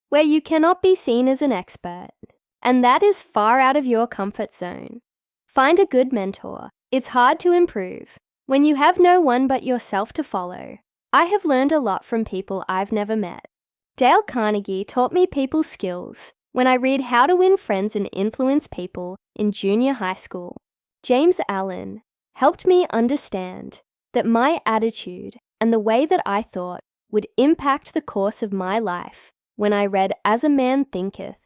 S1: where you cannot be seen as an expert, and that is far out of your comfort zone. Find a good mentor. It's hard to improve when you have no one but yourself to follow. I have learned a lot from people I've never met. Dale Carnegie taught me people skills when I read How to Win Friends and Influence People in junior high school. James Allen helped me understand that my attitude and the way that I thought would impact the course of my life when I read As a Man Thinketh.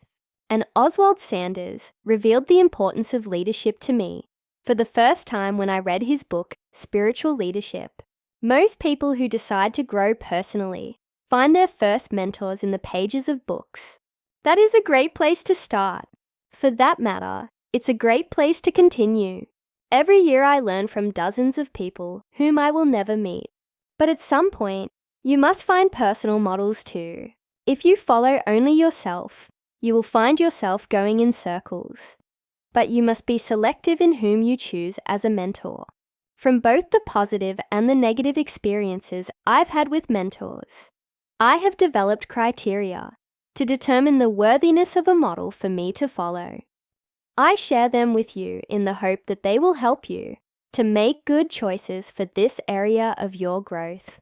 S1: And Oswald Sanders revealed the importance of leadership to me for the first time when I read his book, Spiritual Leadership. Most people who decide to grow personally find their first mentors in the pages of books. That is a great place to start. For that matter, it's a great place to continue. Every year I learn from dozens of people whom I will never meet. But at some point, you must find personal models too. If you follow only yourself, you will find yourself going in circles. But you must be selective in whom you choose as a mentor. From both the positive and the negative experiences I've had with mentors, I have developed criteria to determine the worthiness of a model for me to follow. I share them with you in the hope that they will help you to make good choices for this area of your growth.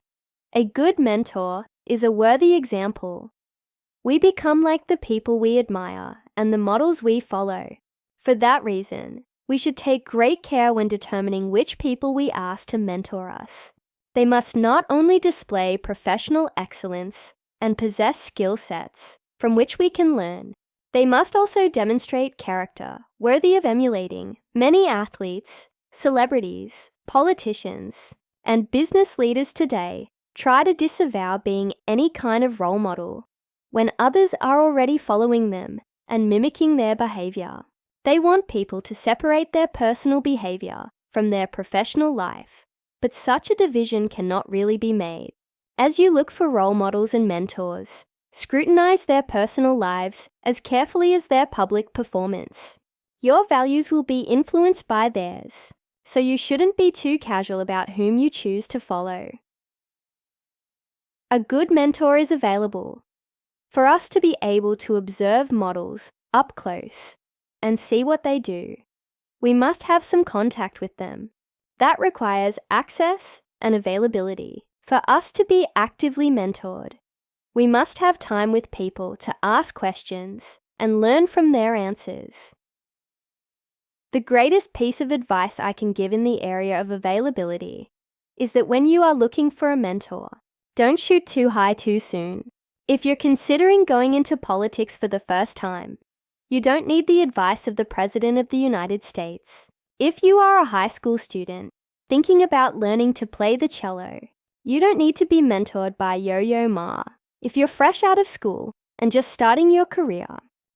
S1: A good mentor is a worthy example. We become like the people we admire and the models we follow. For that reason, we should take great care when determining which people we ask to mentor us. They must not only display professional excellence and possess skill sets from which we can learn, they must also demonstrate character worthy of emulating. Many athletes, celebrities, politicians, and business leaders today try to disavow being any kind of role model when others are already following them and mimicking their behavior. They want people to separate their personal behavior from their professional life, but such a division cannot really be made. As you look for role models and mentors, scrutinize their personal lives as carefully as their public performance. Your values will be influenced by theirs, so you shouldn't be too casual about whom you choose to follow. A good mentor is available. For us to be able to observe models up close and see what they do, we must have some contact with them. That requires access and availability. For us to be actively mentored, we must have time with people to ask questions and learn from their answers. The greatest piece of advice I can give in the area of availability is that when you are looking for a mentor, don't shoot too high too soon. If you're considering going into politics for the first time, you don't need the advice of the President of the United States. If you are a high school student thinking about learning to play the cello, you don't need to be mentored by Yo-Yo Ma. If you're fresh out of school and just starting your career,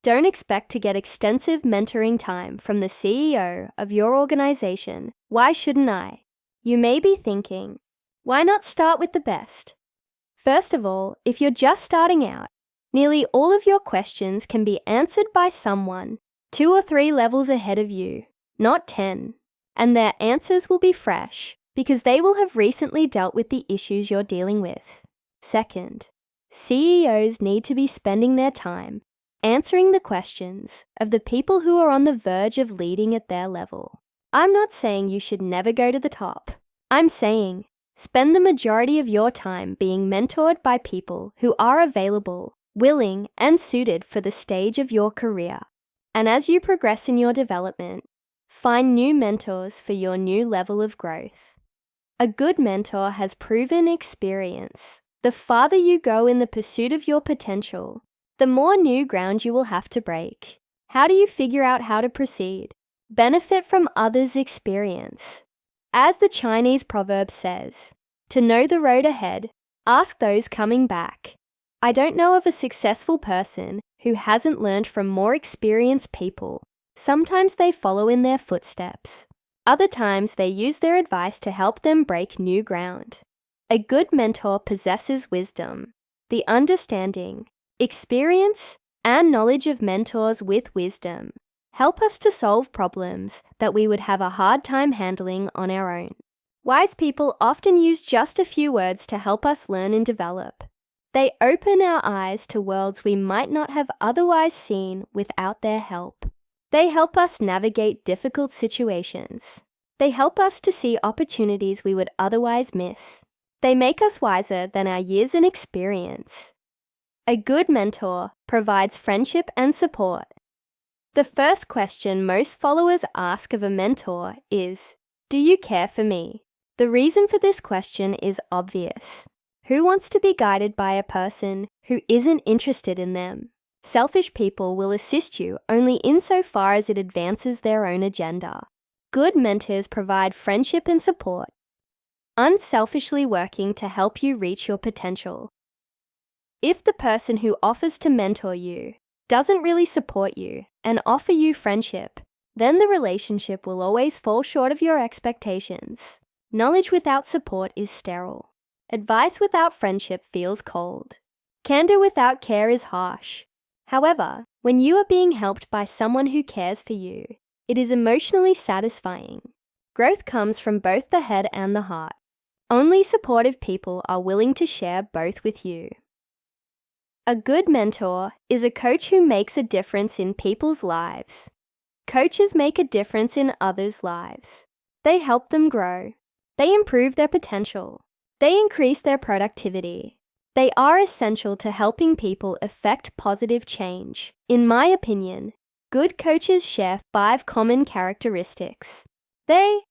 S1: don't expect to get extensive mentoring time from the CEO of your organization. Why shouldn't I? You may be thinking, why not start with the best? First of all, if you're just starting out, nearly all of your questions can be answered by someone 2 or 3 levels ahead of you, not 10. and their answers will be fresh because they will have recently dealt with the issues you're dealing with. Second, CEOs need to be spending their time answering the questions of the people who are on the verge of leading at their level. I'm not saying you should never go to the top. I'm saying spend the majority of your time being mentored by people who are available, willing, and suited for the stage of your career. And as you progress in your development, find new mentors for your new level of growth. A good mentor has proven experience. The farther you go in the pursuit of your potential, the more new ground you will have to break. How do you figure out how to proceed? Benefit from others' experience. As the Chinese proverb says, to know the road ahead, ask those coming back. I don't know of a successful person who hasn't learned from more experienced people. Sometimes they follow in their footsteps. Other times they use their advice to help them break new ground. A good mentor possesses wisdom, the understanding, experience, and knowledge of mentors with wisdom help us to solve problems that we would have a hard time handling on our own. Wise people often use just a few words to help us learn and develop. They open our eyes to worlds we might not have otherwise seen without their help. They help us navigate difficult situations. They help us to see opportunities we would otherwise miss. They make us wiser than our years in experience. A good mentor provides friendship and support. The first question most followers ask of a mentor is, "Do you care for me?" The reason for this question is obvious. Who wants to be guided by a person who isn't interested in them? Selfish people will assist you only insofar as it advances their own agenda. Good mentors provide friendship and support, unselfishly working to help you reach your potential. If the person who offers to mentor you doesn't really support you and offer you friendship, then the relationship will always fall short of your expectations. Knowledge without support is sterile. Advice without friendship feels cold. Candor without care is harsh. However, when you are being helped by someone who cares for you, it is emotionally satisfying. Growth comes from both the head and the heart. Only supportive people are willing to share both with you. A good mentor is a coach who makes a difference in people's lives. Coaches make a difference in others' lives. They help them grow. They improve their potential. They increase their productivity. They are essential to helping people effect positive change. In my opinion, good coaches share 5 common characteristics. They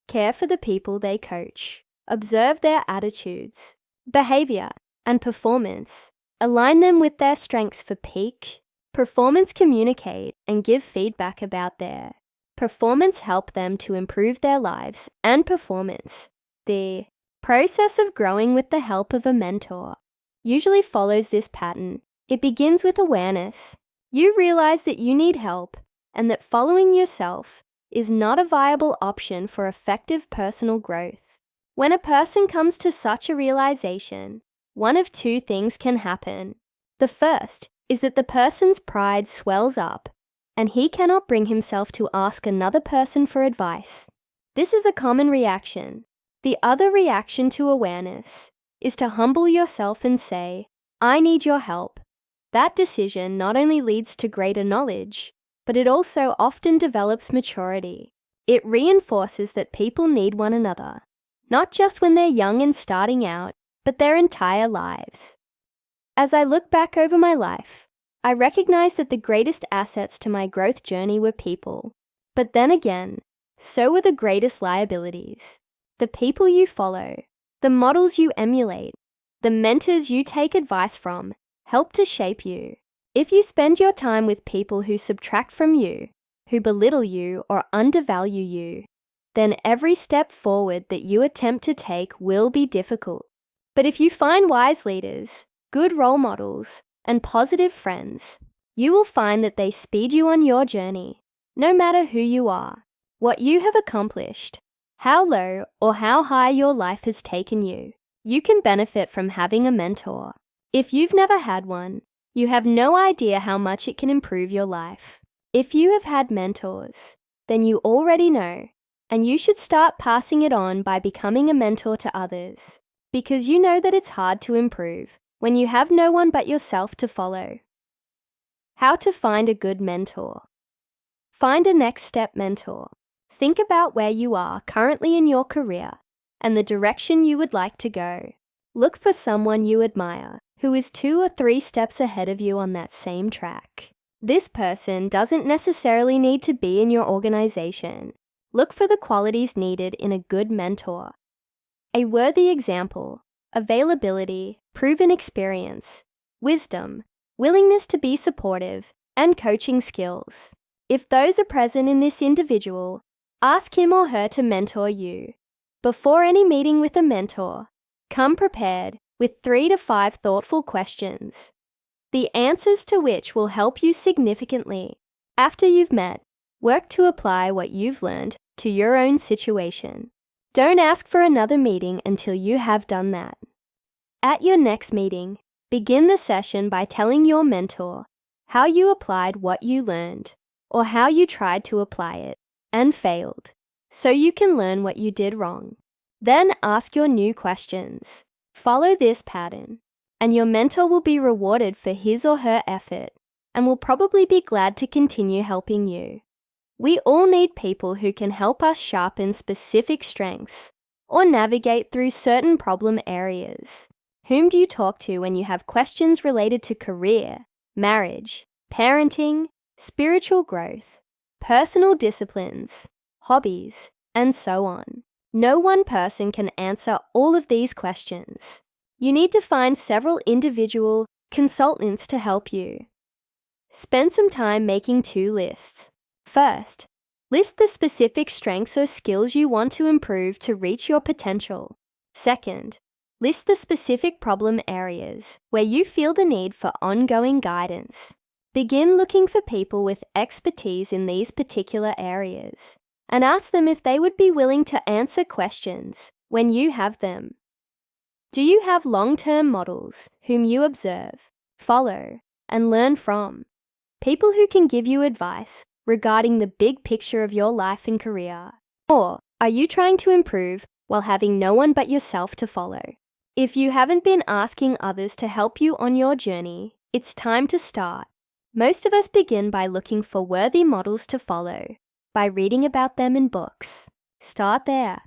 S1: care for the people they coach, observe their attitudes, behavior, and performance, align them with their strengths for peak performance, communicate and give feedback about their performance, help them to improve their lives and performance. The process of growing with the help of a mentor usually follows this pattern. It begins with awareness. You realize that you need help and that following yourself is not a viable option for effective personal growth. When a person comes to such a realization, one of 2 things can happen. The first is that the person's pride swells up and he cannot bring himself to ask another person for advice. This is a common reaction. The other reaction to awareness is to humble yourself and say, "I need your help." That decision not only leads to greater knowledge, but it also often develops maturity. It reinforces that people need one another, not just when they're young and starting out, but their entire lives. As I look back over my life, I recognize that the greatest assets to my growth journey were people. But then again, so were the greatest liabilities. The people you follow, the models you emulate, the mentors you take advice from, help to shape you. If you spend your time with people who subtract from you, who belittle you or undervalue you, then every step forward that you attempt to take will be difficult. But if you find wise leaders, good role models, and positive friends, you will find that they speed you on your journey. No matter who you are, what you have accomplished, how low or how high your life has taken you, you can benefit from having a mentor. If you've never had one, you have no idea how much it can improve your life. If you have had mentors, then you already know, and you should start passing it on by becoming a mentor to others, because you know that it's hard to improve when you have no one but yourself to follow. How to find a good mentor. Find a next step mentor. Think about where you are currently in your career and the direction you would like to go. Look for someone you admire who is 2 or 3 steps ahead of you on that same track. This person doesn't necessarily need to be in your organization. Look for the qualities needed in a good mentor. A worthy example: availability, proven experience, wisdom, willingness to be supportive, and coaching skills. If those are present in this individual, ask him or her to mentor you. Before any meeting with a mentor, come prepared with 3 to 5 thoughtful questions, the answers to which will help you significantly. After you've met, work to apply what you've learned to your own situation. Don't ask for another meeting until you have done that. At your next meeting, begin the session by telling your mentor how you applied what you learned, or how you tried to apply it and failed, so you can learn what you did wrong. Then ask your new questions. Follow this pattern, and your mentor will be rewarded for his or her effort and will probably be glad to continue helping you. We all need people who can help us sharpen specific strengths or navigate through certain problem areas. Whom do you talk to when you have questions related to career, marriage, parenting, spiritual growth, personal disciplines, hobbies, and so on? No one person can answer all of these questions. You need to find several individual consultants to help you. Spend some time making 2 lists. First, list the specific strengths or skills you want to improve to reach your potential. Second, list the specific problem areas where you feel the need for ongoing guidance. Begin looking for people with expertise in these particular areas and ask them if they would be willing to answer questions when you have them. Do you have long-term models whom you observe, follow, and learn from? People who can give you advice regarding the big picture of your life and career? Or are you trying to improve while having no one but yourself to follow? If you haven't been asking others to help you on your journey, it's time to start. Most of us begin by looking for worthy models to follow, by reading about them in books. Start there.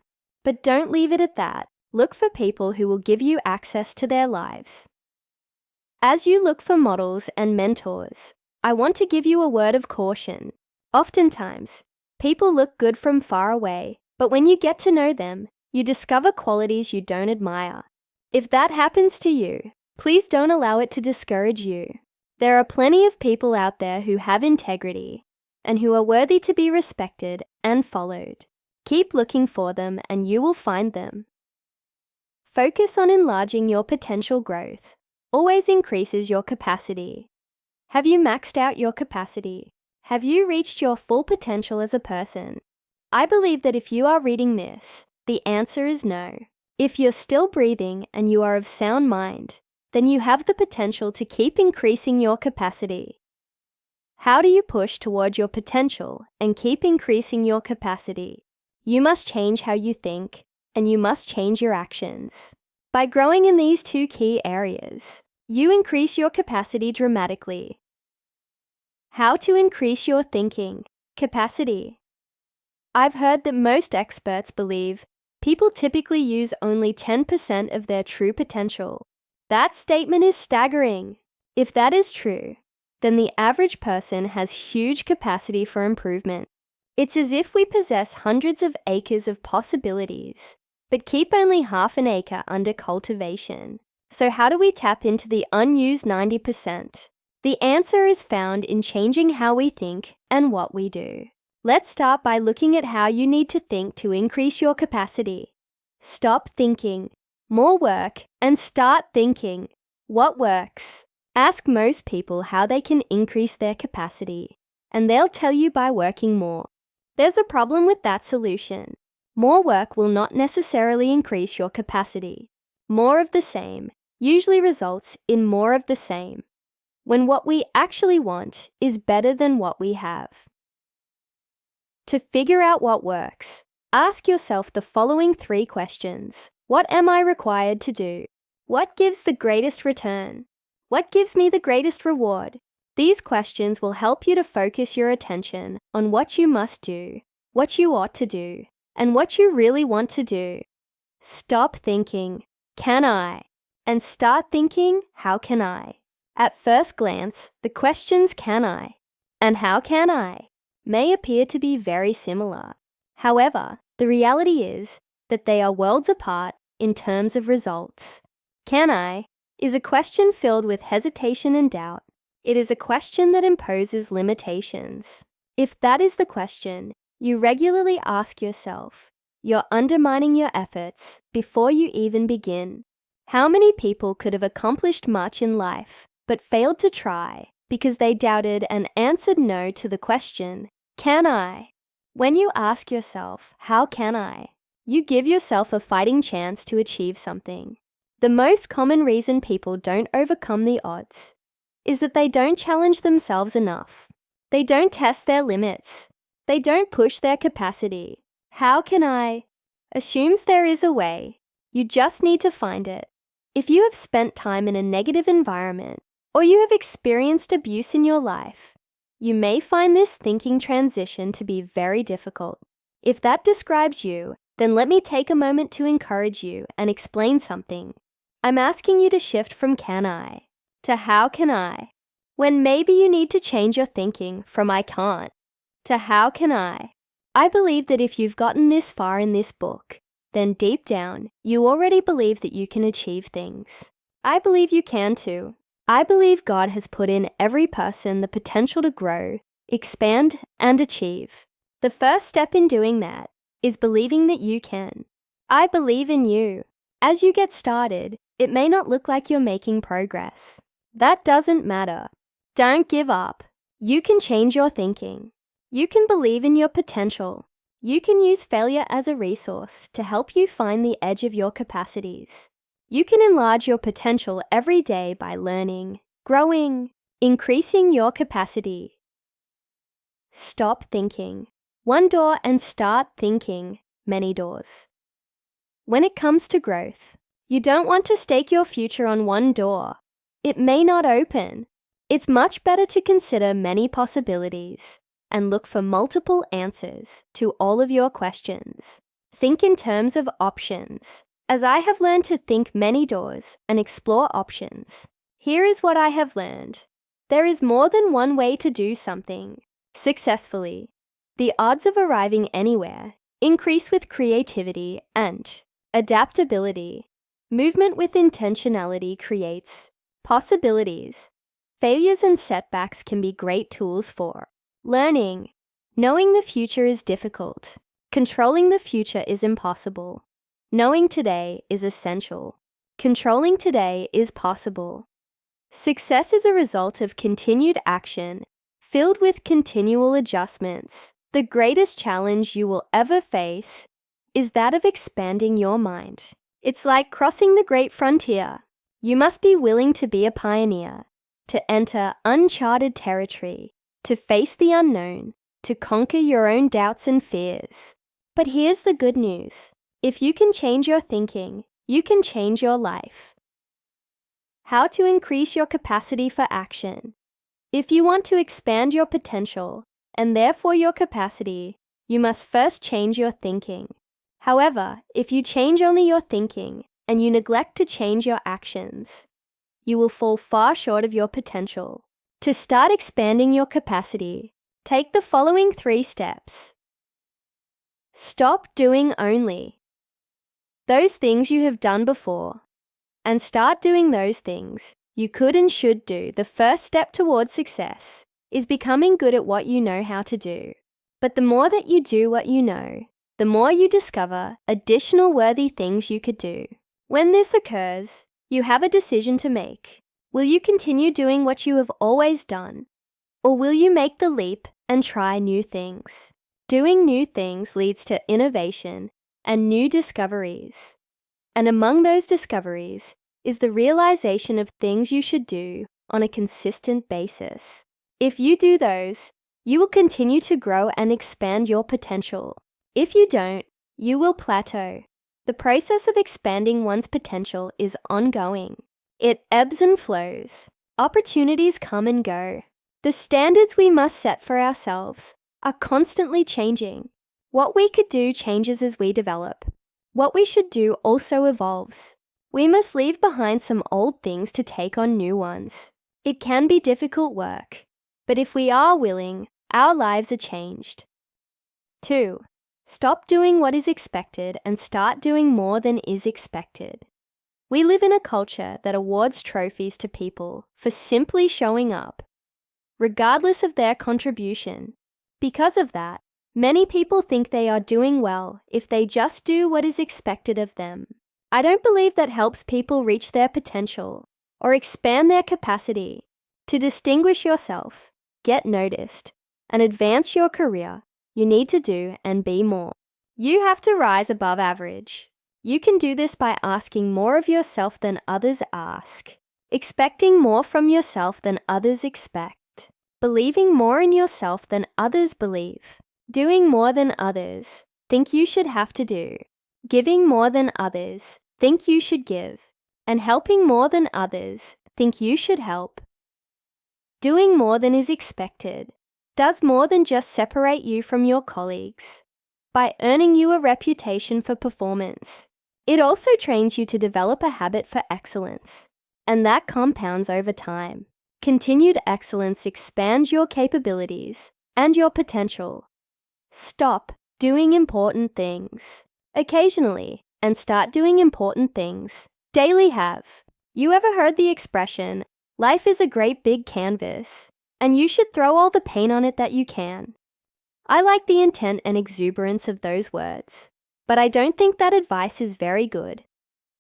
S1: But don't leave it at that. Look for people who will give you access to their lives. As you look for models and mentors, I want to give you a word of caution. Oftentimes, people look good from far away, but when you get to know them, you discover qualities you don't admire. If that happens to you, please don't allow it to discourage you. There are plenty of people out there who have integrity and who are worthy to be respected and followed. Keep looking for them and you will find them. Focus on enlarging your potential growth. Always increases your capacity. Have you maxed out your capacity? Have you reached your full potential as a person? I believe that if you are reading this, the answer is no. If you're still breathing and you are of sound mind, then you have the potential to keep increasing your capacity. How do you push toward your potential and keep increasing your capacity? You must change how you think, and you must change your actions. By growing in these 2 key areas, you increase your capacity dramatically. How to increase your thinking capacity. I've heard that most experts believe people typically use only 10% of their true potential. That statement is staggering. If that is true, then the average person has huge capacity for improvement. It's as if we possess hundreds of acres of possibilities, but keep only half an acre under cultivation. So how do we tap into the unused 90%? The answer is found in changing how we think and what we do. Let's start by looking at how you need to think to increase your capacity. Stop thinking more work and start thinking what works. Ask most people how they can increase their capacity, and they'll tell you by working more. There's a problem with that solution. More work will not necessarily increase your capacity. More of the same usually results in more of the same, when what we actually want is better than what we have. To figure out what works, Ask yourself the following 3 questions. What am I required to do? What gives the greatest return? What gives me the greatest reward? These questions will help you to focus your attention on what you must do, what you ought to do, and what you really want to do. Stop thinking, "Can I?" and start thinking, "How can I?" At first glance, the questions "Can I?" and "How can I?" may appear to be very similar. However, the reality is that they are worlds apart in terms of results. "Can I?" is a question filled with hesitation and doubt. It is a question that imposes limitations. If that is the question you regularly ask yourself, you're undermining your efforts before you even begin. How many people could have accomplished much in life but failed to try because they doubted and answered no to the question, "Can I?" When you ask yourself, "How can I?" you give yourself a fighting chance to achieve something. The most common reason people don't overcome the odds is that they don't challenge themselves enough. They don't test their limits. They don't push their capacity. "How can I?" assumes there is a way. You just need to find it. If you have spent time in a negative environment or you have experienced abuse in your life, you may find this thinking transition to be very difficult. If that describes you, then let me take a moment to encourage you and explain something. I'm asking you to shift from "Can I?" to "How can I?" when maybe you need to change your thinking from "I can't" to "How can I?" I believe that if you've gotten this far in this book, then deep down, you already believe that you can achieve things. I believe you can too. I believe God has put in every person the potential to grow, expand, and achieve. The first step in doing that is believing that you can. I believe in you. As you get started, it may not look like you're making progress. That doesn't matter. Don't give up. You can change your thinking. You can believe in your potential. You can use failure as a resource to help you find the edge of your capacities. You can enlarge your potential every day by learning, growing, increasing your capacity. Stop thinking one door and start thinking many doors. When it comes to growth, you don't want to stake your future on one door. It may not open. It's much better to consider many possibilities and look for multiple answers to all of your questions. Think in terms of options. As I have learned to think many doors and explore options, here is what I have learned. There is more than one way to do something successfully. The odds of arriving anywhere increase with creativity and adaptability. Movement with intentionality creates possibilities. Failures and setbacks can be great tools for learning. Knowing the future is difficult. Controlling the future is impossible. Knowing today is essential. Controlling today is possible. Success is a result of continued action, filled with continual adjustments. The greatest challenge you will ever face is that of expanding your mind. It's like crossing the great frontier. You must be willing to be a pioneer, to enter uncharted territory, to face the unknown, to conquer your own doubts and fears. But here's the good news. If you can change your thinking, you can change your life. How to increase your capacity for action. If you want to expand your potential, and therefore your capacity, you must first change your thinking. However, if you change only your thinking and you neglect to change your actions, you will fall far short of your potential. To start expanding your capacity, take the following 3 steps. Stop doing only those things you have done before, and start doing those things you could and should do. The first step towards success is becoming good at what you know how to do. But the more that you do what you know, the more you discover additional worthy things you could do. When this occurs, you have a decision to make. Will you continue doing what you have always done? Or will you make the leap and try new things? Doing new things leads to innovation and new discoveries. And among those discoveries is the realization of things you should do on a consistent basis. If you do those, you will continue to grow and expand your potential. If you don't, you will plateau. The process of expanding one's potential is ongoing. It ebbs and flows. Opportunities come and go. The standards we must set for ourselves are constantly changing. What we could do changes as we develop. What we should do also evolves. We must leave behind some old things to take on new ones. It can be difficult work, but if we are willing, our lives are changed. 2. Stop doing what is expected and start doing more than is expected. We live in a culture that awards trophies to people for simply showing up, regardless of their contribution. Because of that, many people think they are doing well if they just do what is expected of them. I don't believe that helps people reach their potential or expand their capacity. To distinguish yourself, get noticed, and advance your career, you need to do and be more. You have to rise above average. You can do this by asking more of yourself than others ask, expecting more from yourself than others expect, believing more in yourself than others believe, doing more than others think you should have to do, giving more than others think you should give, and helping more than others think you should help. Doing more than is expected does more than just separate you from your colleagues by earning you a reputation for performance. It also trains you to develop a habit for excellence, and that compounds over time. Continued excellence expands your capabilities and your potential. Stop doing important things occasionally and start doing important things daily. Have you ever heard the expression, life is a great big canvas, and you should throw all the paint on it that you can? I like the intent and exuberance of those words, but I don't think that advice is very good.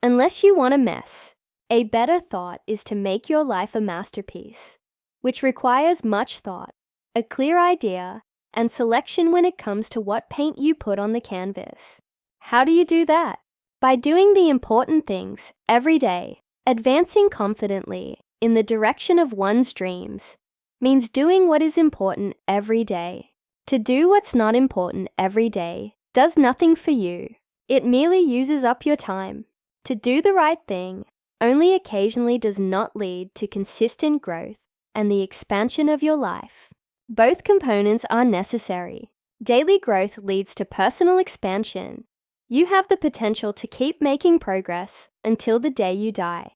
S1: Unless you want a mess, a better thought is to make your life a masterpiece, which requires much thought, a clear idea, and selection when it comes to what paint you put on the canvas. How do you do that? By doing the important things every day. Advancing confidently in the direction of one's dreams means doing what is important every day. To do what's not important every day does nothing for you. It merely uses up your time. To do the right thing only occasionally does not lead to consistent growth and the expansion of your life. Both components are necessary. Daily growth leads to personal expansion. You have the potential to keep making progress until the day you die.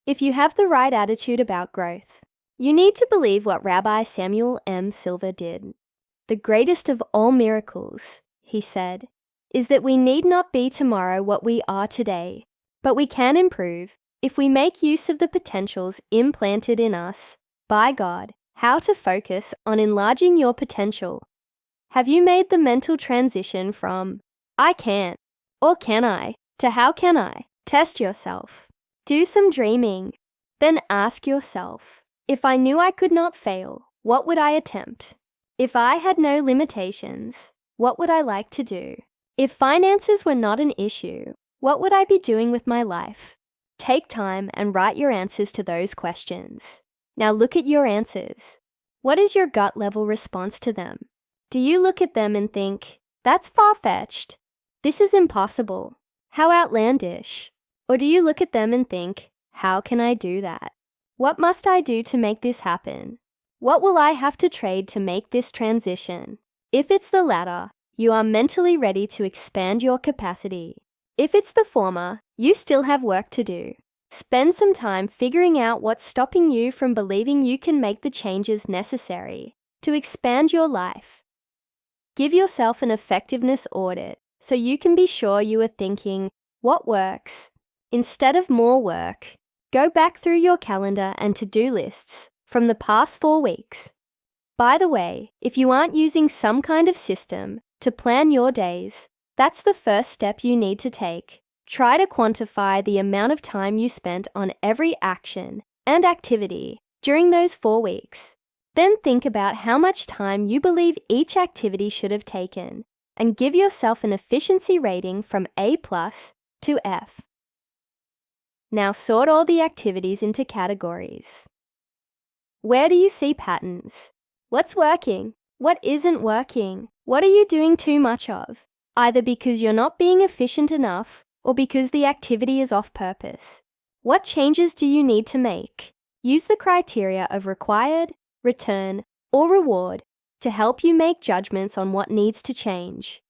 S1: If you have the right attitude about growth, you need to believe what Rabbi Samuel M. Silver did. The greatest of all miracles, he said, is that we need not be tomorrow what we are today, but we can improve if we make use of the potentials implanted in us by God. How to focus on enlarging your potential. Have you made the mental transition from I can't or can I to how can I? Test yourself. Do some dreaming. Then ask yourself, if I knew I could not fail, what would I attempt? If I had no limitations, what would I like to do? If finances were not an issue, what would I be doing with my life? Take time and write your answers to those questions. Now look at your answers. What is your gut level response to them? Do you look at them and think, that's far-fetched? This is impossible. How outlandish. Or do you look at them and think, how can I do that? What must I do to make this happen? What will I have to trade to make this transition? If it's the latter, you are mentally ready to expand your capacity. If it's the former, you still have work to do. Spend some time figuring out what's stopping you from believing you can make the changes necessary to expand your life. Give yourself an effectiveness audit so you can be sure you are thinking, what works? Instead of more work, go back through your calendar and to-do lists from the past 4 weeks. By the way, if you aren't using some kind of system to plan your days, that's the first step you need to take. Try to quantify the amount of time you spent on every action and activity during those 4 weeks. Then think about how much time you believe each activity should have taken and give yourself an efficiency rating from A+ to F. Now sort all the activities into categories. Where do you see patterns? What's working? What isn't working? What are you doing too much of? either because you're not being efficient enough or because the activity is off purpose. What changes do you need to make? Use the criteria of required, return, or reward to help you make judgments on what needs to change.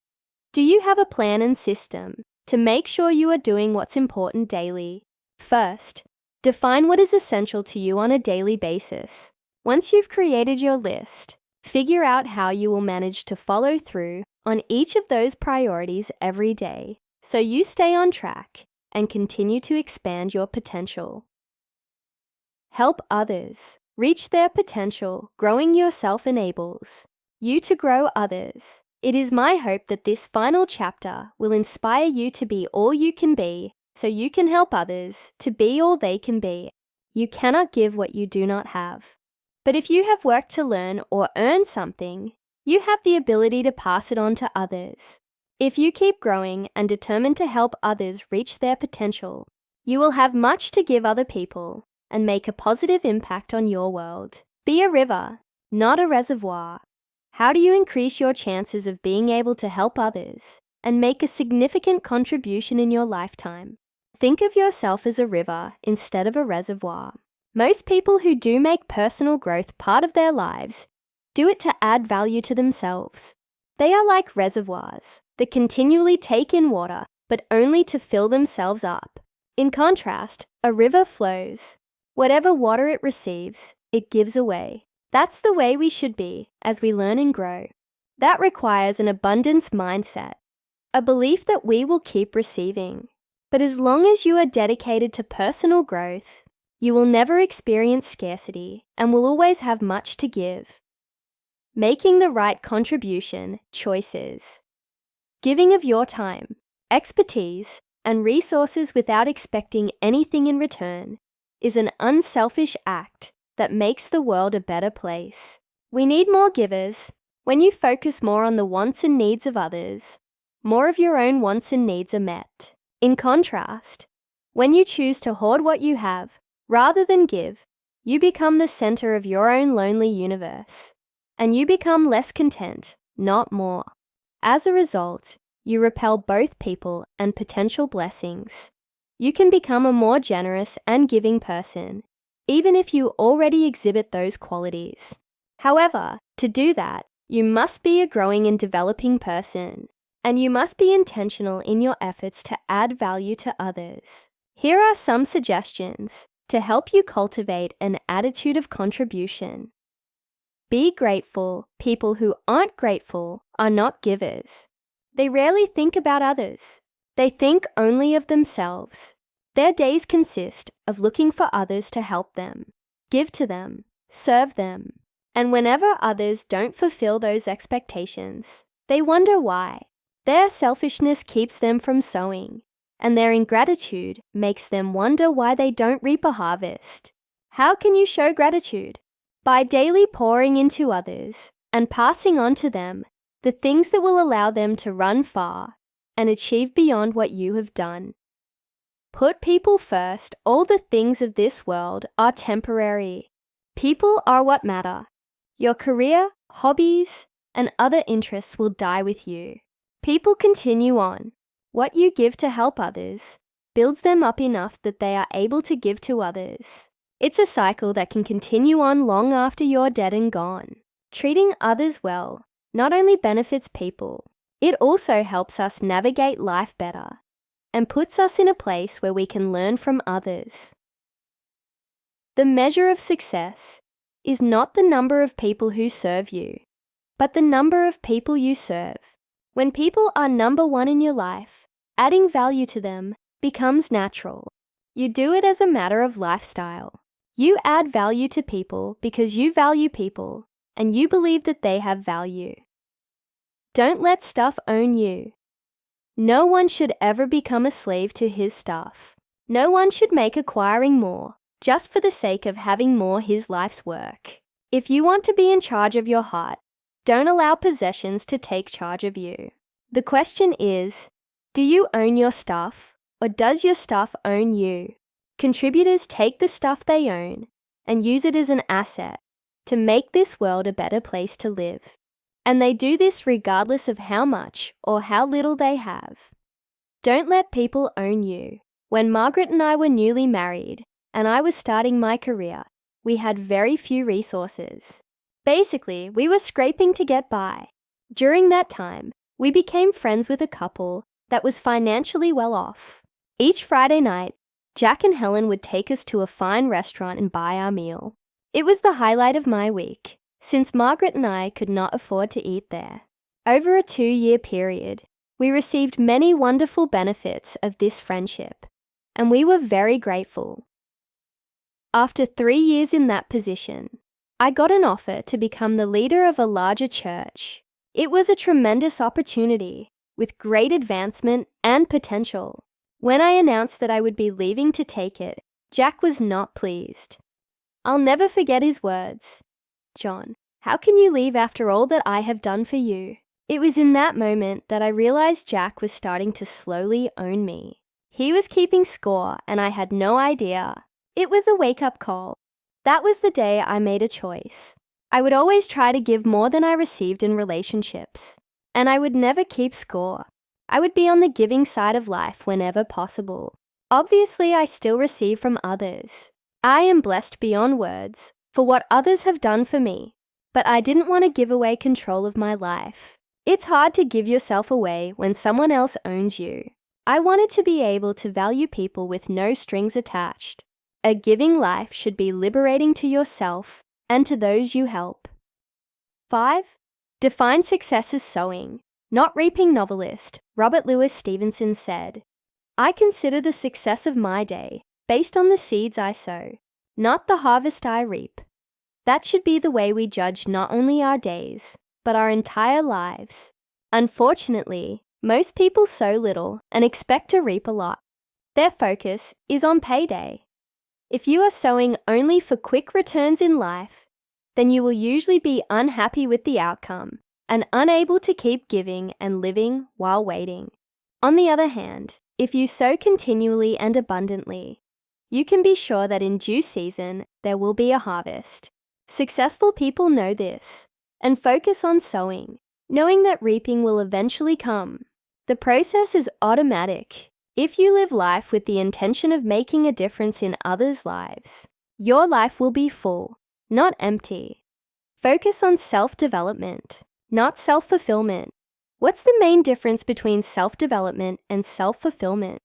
S1: Do you have a plan and system to make sure you are doing what's important daily? First, define what is essential to you on a daily basis. Once you've created your list, figure out how you will manage to follow through on each of those priorities every day so you stay on track and continue to expand your potential. Help others reach their potential. Growing yourself enables you to grow others. It is my hope that this final chapter will inspire you to be all you can be so you can help others to be all they can be. You cannot give what you do not have. But if you have worked to learn or earn something, you have the ability to pass it on to others. If you keep growing and determined to help others reach their potential, you will have much to give other people and make a positive impact on your world. Be a river, not a reservoir. How do you increase your chances of being able to help others and make a significant contribution in your lifetime? Think of yourself as a river instead of a reservoir. Most people who do make personal growth part of their lives do it to add value to themselves. They are like reservoirs that continually take in water, but only to fill themselves up. In contrast, a river flows. Whatever water it receives, it gives away. That's the way we should be as we learn and grow. That requires an abundance mindset, a belief that we will keep receiving. But as long as you are dedicated to personal growth, you will never experience scarcity and will always have much to give. Making the right contribution choices. Giving of your time, expertise, and resources without expecting anything in return is an unselfish act that makes the world a better place. We need more givers. When you focus more on the wants and needs of others, more of your own wants and needs are met. In contrast, when you choose to hoard what you have rather than give, you become the center of your own lonely universe, and you become less content, not more. As a result, you repel both people and potential blessings. You can become a more generous and giving person, even if you already exhibit those qualities. However, to do that, you must be a growing and developing person, and you must be intentional in your efforts to add value to others. Here are some suggestions to help you cultivate an attitude of contribution. Be grateful. People who aren't grateful are not givers. They rarely think about others. They think only of themselves. Their days consist of looking for others to help them, give to them, serve them. And whenever others don't fulfill those expectations, they wonder why. Their selfishness keeps them from sowing, and their ingratitude makes them wonder why they don't reap a harvest. How can you show gratitude? By daily pouring into others and passing on to them the things that will allow them to run far and achieve beyond what you have done. Put people first. All the things of this world are temporary. People are what matter. Your career, hobbies, and other interests will die with you. People continue on. What you give to help others builds them up enough that they are able to give to others. It's a cycle that can continue on long after you're dead and gone. Treating others well not only benefits people, it also helps us navigate life better and puts us in a place where we can learn from others. The measure of success is not the number of people who serve you, but the number of people you serve. When people are number one in your life, adding value to them becomes natural. You do it as a matter of lifestyle. You add value to people because you value people and you believe that they have value. Don't let stuff own you. No one should ever become a slave to his stuff. No one should make acquiring more just for the sake of having more his life's work. If you want to be in charge of your heart, don't allow possessions to take charge of you. The question is, do you own your stuff or does your stuff own you? Contributors take the stuff they own and use it as an asset to make this world a better place to live. And they do this regardless of how much or how little they have. Don't let people own you. When Margaret and I were newly married, and I was starting my career, we had very few resources. Basically, we were scraping to get by. During that time, we became friends with a couple that was financially well off. Each Friday night, Jack and Helen would take us to a fine restaurant and buy our meal. It was the highlight of my week, since Margaret and I could not afford to eat there. Over a 2-year period, we received many wonderful benefits of this friendship, and we were very grateful. After 3 years in that position, I got an offer to become the leader of a larger church. It was a tremendous opportunity, with great advancement and potential. When I announced that I would be leaving to take it, Jack was not pleased. I'll never forget his words. "John, how can you leave after all that I have done for you?" It was in that moment that I realized Jack was starting to slowly own me. He was keeping score, and I had no idea. It was a wake-up call. That was the day I made a choice. I would always try to give more than I received in relationships, and I would never keep score. I would be on the giving side of life whenever possible. Obviously, I still receive from others. I am blessed beyond words for what others have done for me, but I didn't want to give away control of my life. It's hard to give yourself away when someone else owns you. I wanted to be able to value people with no strings attached. A giving life should be liberating to yourself and to those you help. 5. Define success as sowing, not reaping. Novelist Robert Louis Stevenson said, "I consider the success of my day based on the seeds I sow, not the harvest I reap." That should be the way we judge not only our days, but our entire lives. Unfortunately, most people sow little and expect to reap a lot. Their focus is on payday. If you are sowing only for quick returns in life, then you will usually be unhappy with the outcome and unable to keep giving and living while waiting. On the other hand, if you sow continually and abundantly, you can be sure that in due season there will be a harvest. Successful people know this and focus on sowing, knowing that reaping will eventually come. The process is automatic. If you live life with the intention of making a difference in others' lives, your life will be full, not empty. Focus on self-development, not self-fulfillment. What's the main difference between self-development and self-fulfillment?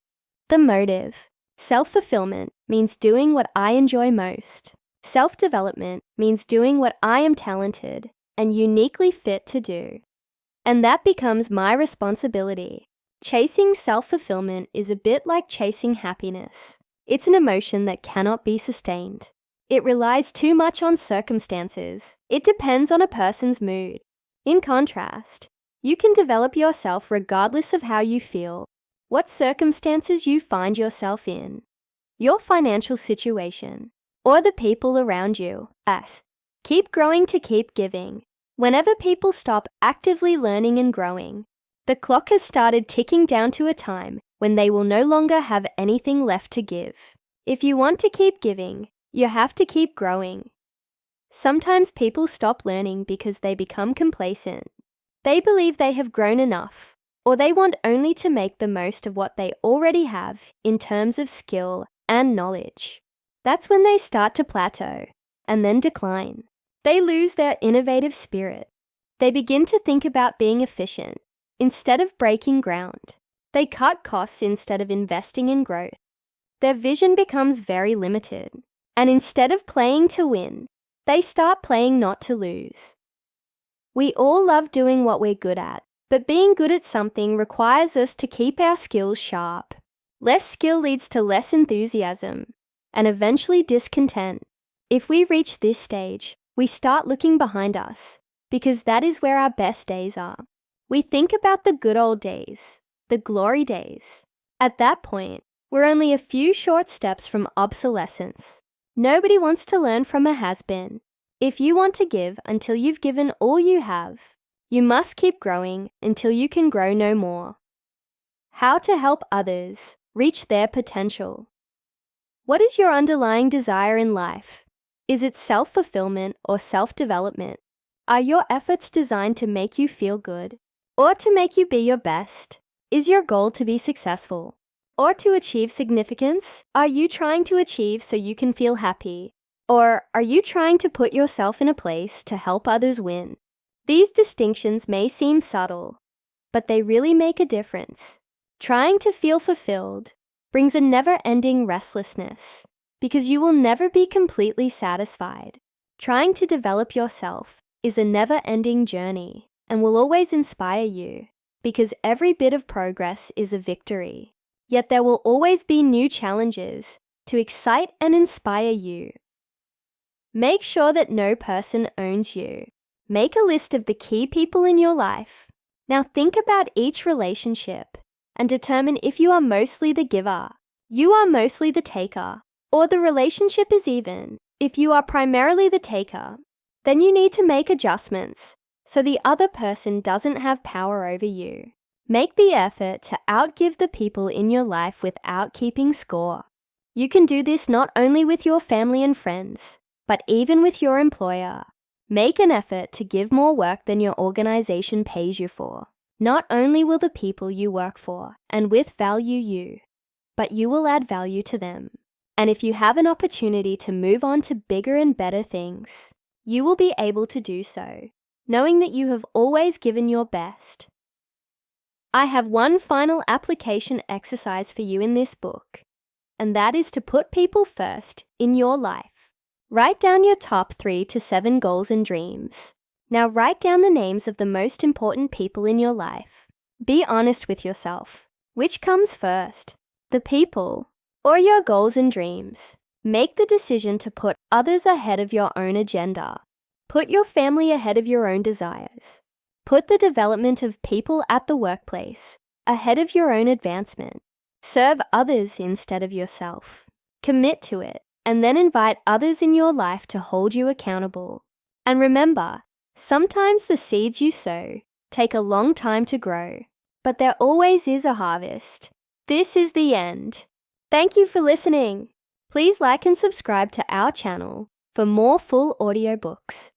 S1: The motive. Self-fulfillment means doing what I enjoy most. Self-development means doing what I am talented and uniquely fit to do. And that becomes my responsibility. Chasing self-fulfillment is a bit like chasing happiness. It's an emotion that cannot be sustained. It relies too much on circumstances. It depends on a person's mood. In contrast, you can develop yourself regardless of how you feel, what circumstances you find yourself in, your financial situation, or the people around you. Yes, keep growing to keep giving. Whenever people stop actively learning and growing, the clock has started ticking down to a time when they will no longer have anything left to give. If you want to keep giving, you have to keep growing. Sometimes people stop learning because they become complacent. They believe they have grown enough, or they want only to make the most of what they already have in terms of skill and knowledge. That's when they start to plateau and then decline. They lose their innovative spirit. They begin to think about being efficient instead of breaking ground. They cut costs instead of investing in growth. Their vision becomes very limited, and instead of playing to win, they start playing not to lose. We all love doing what we're good at, but being good at something requires us to keep our skills sharp. Less skill leads to less enthusiasm, and eventually discontent. If we reach this stage, we start looking behind us, because that is where our best days are. We think about the good old days, the glory days. At that point, we're only a few short steps from obsolescence. Nobody wants to learn from a has-been. If you want to give until you've given all you have, you must keep growing until you can grow no more. How to help others reach their potential. What is your underlying desire in life? Is it self-fulfillment or self-development? Are your efforts designed to make you feel good or to make you be your best? Is your goal to be successful or to achieve significance? Are you trying to achieve so you can feel happy? Or are you trying to put yourself in a place to help others win? These distinctions may seem subtle, but they really make a difference. Trying to feel fulfilled brings a never-ending restlessness because you will never be completely satisfied. Trying to develop yourself is a never-ending journey and will always inspire you because every bit of progress is a victory. Yet there will always be new challenges to excite and inspire you. Make sure that no person owns you. Make a list of the key people in your life. Now think about each relationship and determine if you are mostly the giver, you are mostly the taker, or the relationship is even. If you are primarily the taker, then you need to make adjustments so the other person doesn't have power over you. Make the effort to outgive the people in your life without keeping score. You can do this not only with your family and friends, but even with your employer. Make an effort to give more work than your organization pays you for. Not only will the people you work for and with value you, but you will add value to them. And if you have an opportunity to move on to bigger and better things, you will be able to do so, knowing that you have always given your best. I have one final application exercise for you in this book, and that is to put people first in your life. Write down your top 3 to 7 goals and dreams. Now write down the names of the most important people in your life. Be honest with yourself. Which comes first, the people or your goals and dreams? Make the decision to put others ahead of your own agenda. Put your family ahead of your own desires. Put the development of people at the workplace ahead of your own advancement. Serve others instead of yourself. Commit to it, and then invite others in your life to hold you accountable. And remember, sometimes the seeds you sow take a long time to grow, but there always is a harvest. This is the end. Thank you for listening. Please like and subscribe to our channel for more full audiobooks.